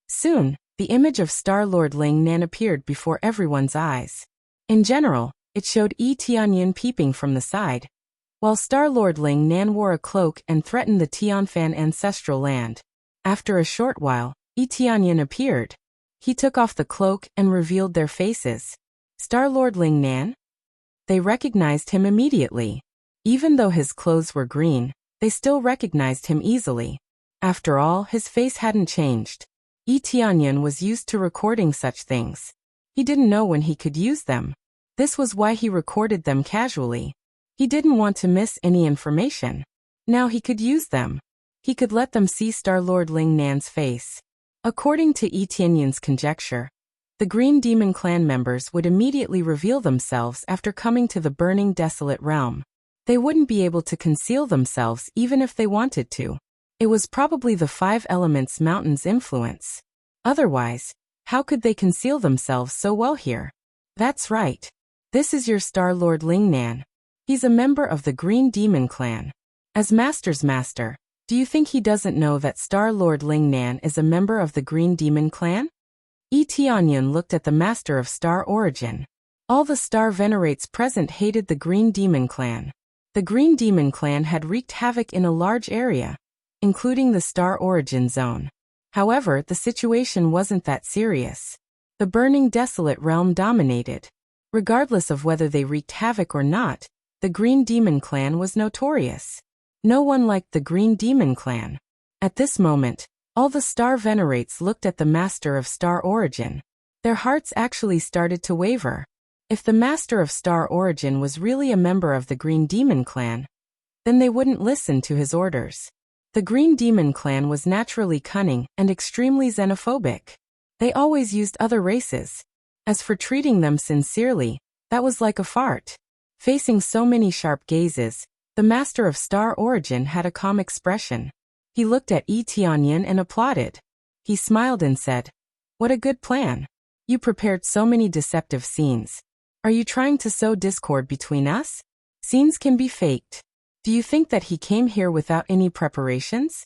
Soon, the image of Star Lord Ling Nan appeared before everyone's eyes. In general, It showed Yi Tianyan peeping from the side, while Star-Lord Ling Nan wore a cloak and threatened the Tianfan ancestral land. After a short while, Yi Tianyan appeared. He took off the cloak and revealed their faces. Star-Lord Ling Nan? They recognized him immediately. Even though his clothes were green, they still recognized him easily. After all, his face hadn't changed. Yi Tianyan was used to recording such things. He didn't know when he could use them. This was why he recorded them casually. He didn't want to miss any information. Now he could use them. He could let them see Star-Lord Ling Nan's face. According to Yi Tianyan's conjecture, the Green Demon Clan members would immediately reveal themselves after coming to the burning desolate realm. They wouldn't be able to conceal themselves even if they wanted to. It was probably the Five Elements Mountain's influence. Otherwise, how could they conceal themselves so well here? That's right. This is your Star-Lord Ling Nan. He's a member of the Green Demon Clan. As Master's Master, do you think he doesn't know that Star-Lord Ling Nan is a member of the Green Demon Clan? Yi Tianyan looked at the Master of Star Origin. All the Star Venerates present hated the Green Demon Clan. The Green Demon Clan had wreaked havoc in a large area, including the Star Origin Zone. However, the situation wasn't that serious. The burning desolate realm dominated. Regardless of whether they wreaked havoc or not, the Green Demon Clan was notorious. No one liked the Green Demon Clan. At this moment, all the Star Venerates looked at the Master of Star Origin. Their hearts actually started to waver. If the Master of Star Origin was really a member of the Green Demon Clan, then they wouldn't listen to his orders. The Green Demon Clan was naturally cunning and extremely xenophobic. They always used other races. As for treating them sincerely, that was like a fart. Facing so many sharp gazes, the Master of Star Origin had a calm expression. He looked at Yi Tianyan and applauded. He smiled and said, "What a good plan. You prepared so many deceptive scenes. Are you trying to sow discord between us? Scenes can be faked. Do you think that he came here without any preparations?"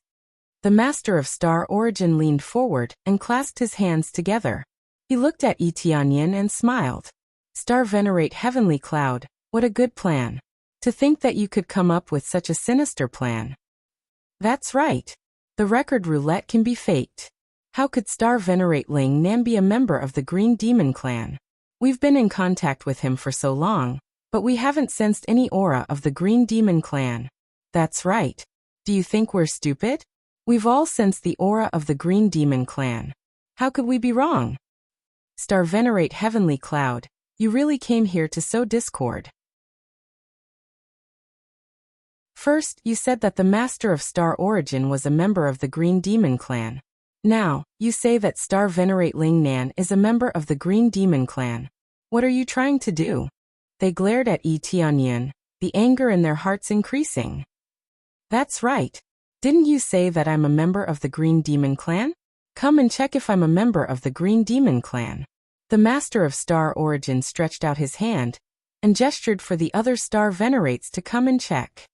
The Master of Star Origin leaned forward and clasped his hands together. He looked at Yi Tianyan and smiled. "Star Venerate Heavenly Cloud, what a good plan. To think that you could come up with such a sinister plan." That's right. The record roulette can be faked. How could Star Venerate Ling Nan be a member of the Green Demon Clan? We've been in contact with him for so long, but we haven't sensed any aura of the Green Demon Clan. That's right. Do you think we're stupid? We've all sensed the aura of the Green Demon Clan. How could we be wrong? Star Venerate Heavenly Cloud, you really came here to sow discord. First, you said that the Master of Star Origin was a member of the Green Demon Clan. Now, you say that Star Venerate Ling Nan is a member of the Green Demon Clan. What are you trying to do? They glared at Yi Tianyan, the anger in their hearts increasing. That's right. Didn't you say that I'm a member of the Green Demon Clan? Come and check if I'm a member of the Green Demon Clan. The Master of Star Origin stretched out his hand and gestured for the other Star Venerates to come and check.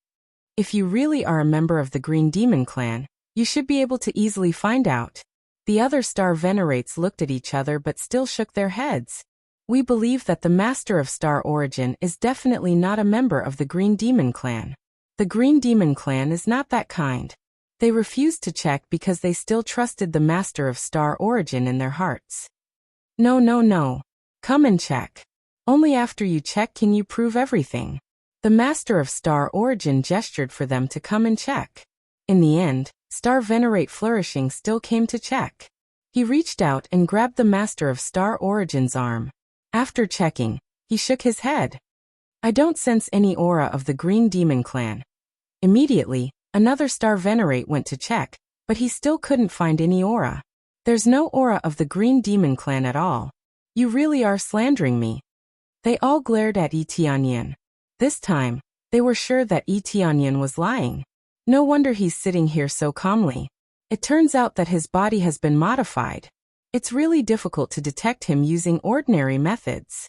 If you really are a member of the Green Demon Clan, you should be able to easily find out. The other Star Venerates looked at each other but still shook their heads. We believe that the Master of Star Origin is definitely not a member of the Green Demon Clan. The Green Demon Clan is not that kind. They refused to check because they still trusted the Master of Star Origin in their hearts. No. Come and check. Only after you check can you prove everything. The Master of Star Origin gestured for them to come and check. In the end, Star Venerate Flourishing still came to check. He reached out and grabbed the Master of Star Origin's arm. After checking, he shook his head. I don't sense any aura of the Green Demon Clan. Immediately, another Star Venerate went to check, but he still couldn't find any aura. There's no aura of the Green Demon Clan at all. You really are slandering me. They all glared at Yi Tianyan. This time, they were sure that Yi Tianyan was lying. No wonder he's sitting here so calmly. It turns out that his body has been modified. It's really difficult to detect him using ordinary methods.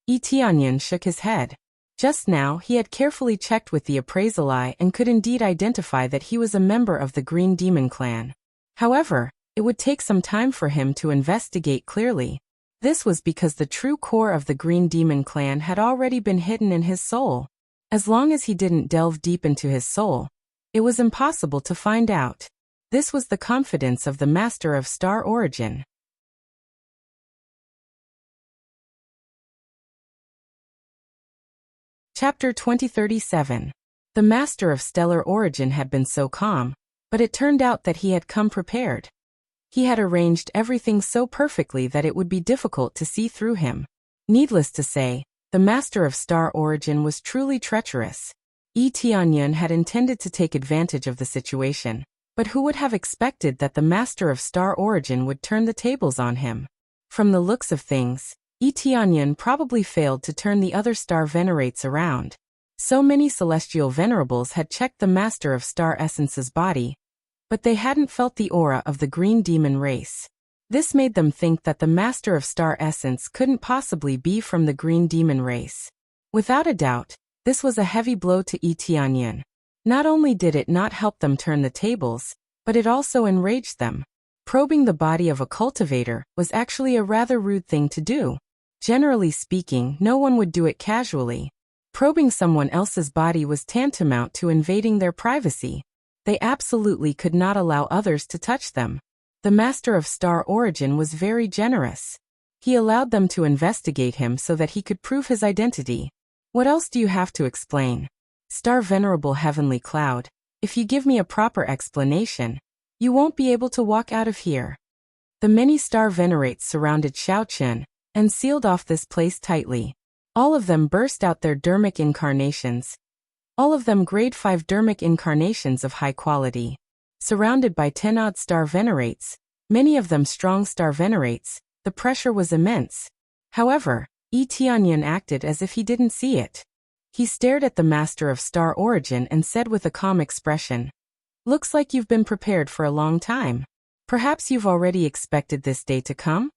Yi Tianyan shook his head. Just now, he had carefully checked with the appraisal eye and could indeed identify that he was a member of the Green Demon Clan. However, it would take some time for him to investigate clearly. This was because the true core of the Green Demon clan had already been hidden in his soul. As long as he didn't delve deep into his soul, it was impossible to find out. This was the confidence of the Master of Star Origin. Chapter 2037. The Master of Stellar Origin had been so calm, but it turned out that he had come prepared. He had arranged everything so perfectly that it would be difficult to see through him. Needless to say, the Master of Star Origin was truly treacherous. Yi Tianyun had intended to take advantage of the situation, but who would have expected that the Master of Star Origin would turn the tables on him? From the looks of things, Yi Tianyun probably failed to turn the other star venerates around. So many celestial venerables had checked the Master of Star Essence's body, but they hadn't felt the aura of the Green Demon race. This made them think that the Master of Star Essence couldn't possibly be from the Green Demon race. Without a doubt, this was a heavy blow to Yi Tianyun. Not only did it not help them turn the tables, but it also enraged them. Probing the body of a cultivator was actually a rather rude thing to do. Generally speaking, no one would do it casually. Probing someone else's body was tantamount to invading their privacy. They absolutely could not allow others to touch them. The Master of Star Origin was very generous. He allowed them to investigate him so that he could prove his identity. What else do you have to explain? Star Venerable Heavenly Cloud, if you give me a proper explanation, you won't be able to walk out of here. The many star venerates surrounded Xiaochen and sealed off this place tightly. All of them burst out their dermic incarnations. All of them grade 5 dermic incarnations of high quality. Surrounded by 10 odd star venerates, many of them strong star venerates, the pressure was immense. However, Yi Tianyun acted as if he didn't see it. He stared at the Master of Star Origin and said with a calm expression, "Looks like you've been prepared for a long time. Perhaps you've already expected this day to come?"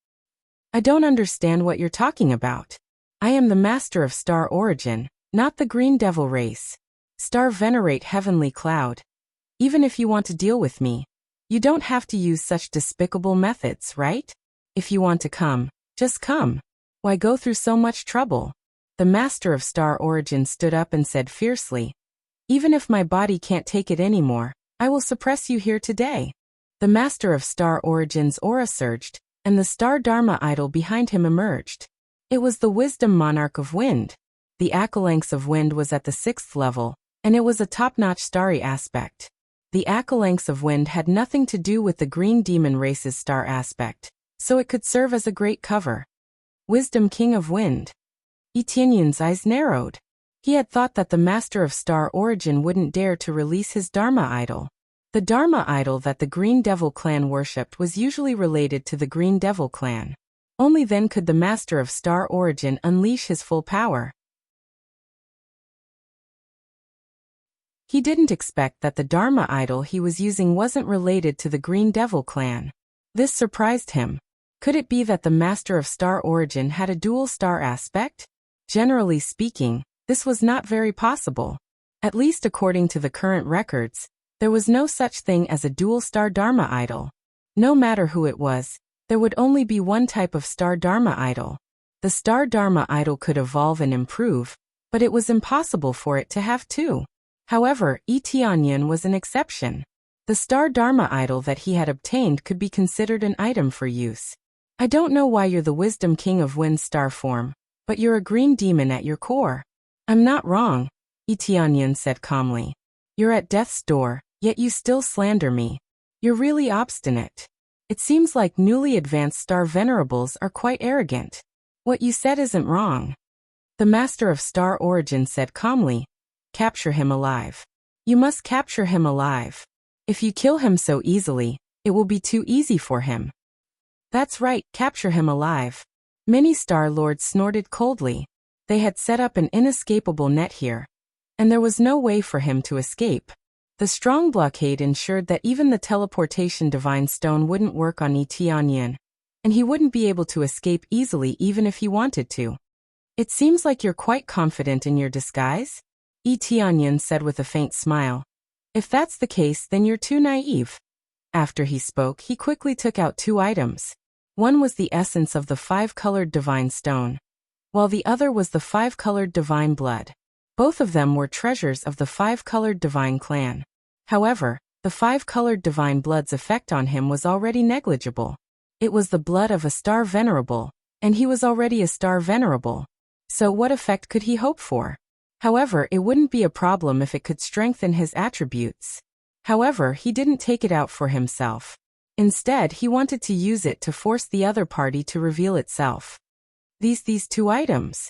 "I don't understand what you're talking about. I am the Master of Star Origin, not the Green Devil race. Star Venerate Heavenly Cloud. Even if you want to deal with me, you don't have to use such despicable methods, right? If you want to come, just come. Why go through so much trouble?" The Master of Star Origin stood up and said fiercely, "Even if my body can't take it anymore, I will suppress you here today." The Master of Star Origin's aura surged, and the Star Dharma idol behind him emerged. It was the Wisdom Monarch of Wind. The Acolytes of Wind was at the 6th level, and it was a top-notch starry aspect. The Acolytes of Wind had nothing to do with the Green Demon race's star aspect, so it could serve as a great cover. Wisdom King of Wind. Yi Tianyun's eyes narrowed. He had thought that the Master of Star Origin wouldn't dare to release his Dharma idol. The Dharma idol that the Green Devil clan worshipped was usually related to the Green Devil clan. Only then could the Master of Star Origin unleash his full power. He didn't expect that the Dharma idol he was using wasn't related to the Green Devil clan. This surprised him. Could it be that the Master of Star Origin had a dual star aspect? Generally speaking, this was not very possible. At least according to the current records, there was no such thing as a dual star Dharma idol. No matter who it was, there would only be one type of star Dharma idol. The star Dharma idol could evolve and improve, but it was impossible for it to have two. However, Yi Tianyun was an exception. The star Dharma idol that he had obtained could be considered an item for use. "I don't know why you're the Wisdom King of Wind star form, but you're a green demon at your core." "I'm not wrong," Yi Tianyun said calmly. "You're at death's door, yet you still slander me. You're really obstinate. It seems like newly advanced star venerables are quite arrogant. What you said isn't wrong." The Master of Star Origin said calmly, "Capture him alive. You must capture him alive. If you kill him so easily, it will be too easy for him." "That's right, capture him alive." Many Star Lords snorted coldly. They had set up an inescapable net here, and there was no way for him to escape. The strong blockade ensured that even the teleportation divine stone wouldn't work on Yi Tianyun, and he wouldn't be able to escape easily even if he wanted to. "It seems like you're quite confident in your disguise," Yi Tianyun said with a faint smile. "If that's the case, then you're too naive." After he spoke, he quickly took out 2 items. One was the essence of the five-colored divine stone, while the other was the five-colored divine blood. Both of them were treasures of the five-colored divine clan. However, the five-colored divine blood's effect on him was already negligible. It was the blood of a star venerable, and he was already a star venerable. So what effect could he hope for? However, it wouldn't be a problem if it could strengthen his attributes. However, he didn't take it out for himself. Instead, he wanted to use it to force the other party to reveal itself. These two items.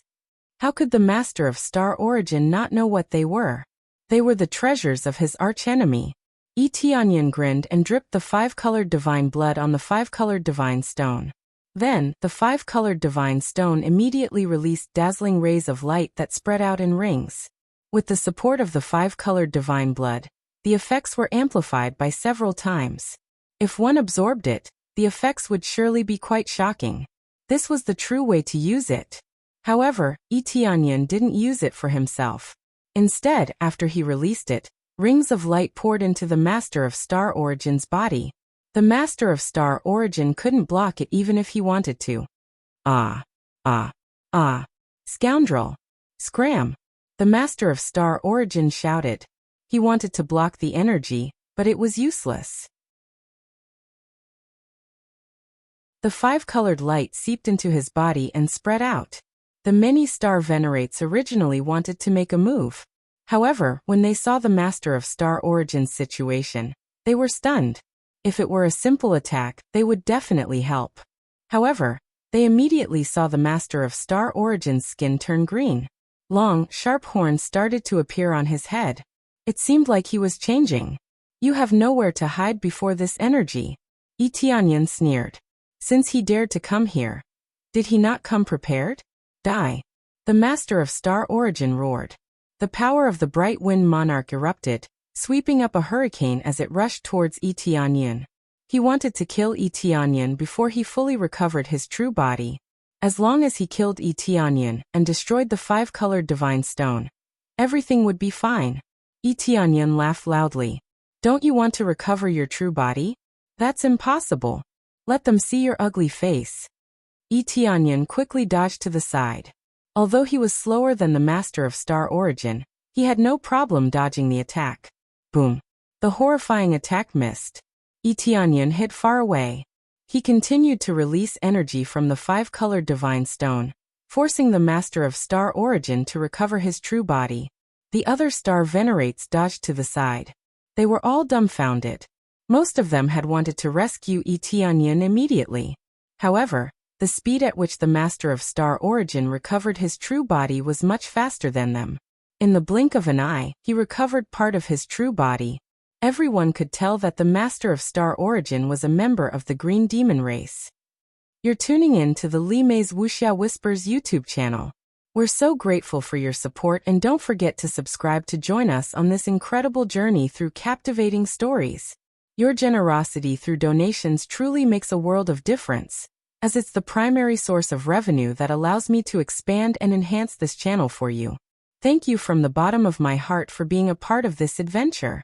How could the Master of Star Origin not know what they were? They were the treasures of his archenemy. Tianyan grinned and dripped the five-colored divine blood on the five-colored divine stone. Then, the five-colored divine stone immediately released dazzling rays of light that spread out in rings. With the support of the five-colored divine blood, the effects were amplified by several times. If one absorbed it, the effects would surely be quite shocking. This was the true way to use it. However, Tianyan didn't use it for himself. Instead, after he released it, rings of light poured into the Master of Star Origin's body. The Master of Star Origin couldn't block it even if he wanted to. Scoundrel! Scram! The Master of Star Origin shouted. He wanted to block the energy, but it was useless. The five-colored light seeped into his body and spread out. The many star venerates originally wanted to make a move. However, when they saw the Master of Star Origin's situation, they were stunned. If it were a simple attack, they would definitely help. However, they immediately saw the Master of Star Origin's skin turn green. Long, sharp horns started to appear on his head. It seemed like he was changing. You have nowhere to hide before this energy. Tianyan sneered. Since he dared to come here, did he not come prepared? Die. The Master of Star Origin roared. The power of the bright wind monarch erupted, sweeping up a hurricane as it rushed towards Tianyan. He wanted to kill Tianyan before he fully recovered his true body. As long as he killed Tianyan and destroyed the five-colored divine stone, everything would be fine. Tianyan laughed loudly. Don't you want to recover your true body? That's impossible. Let them see your ugly face. Tianyan quickly dodged to the side. Although he was slower than the Master of Star Origin, he had no problem dodging the attack. Boom. The horrifying attack missed. Tianyan hid far away. He continued to release energy from the five-colored divine stone, forcing the Master of Star Origin to recover his true body. The other star venerates dodged to the side. They were all dumbfounded. Most of them had wanted to rescue Tianyan immediately. However, the speed at which the Master of Star Origin recovered his true body was much faster than them. In the blink of an eye, he recovered part of his true body. Everyone could tell that the Master of Star Origin was a member of the Green Demon race. You're tuning in to the Li Mei's Wuxia Whispers YouTube channel. We're so grateful for your support, and don't forget to subscribe to join us on this incredible journey through captivating stories. Your generosity through donations truly makes a world of difference, as it's the primary source of revenue that allows me to expand and enhance this channel for you. Thank you from the bottom of my heart for being a part of this adventure.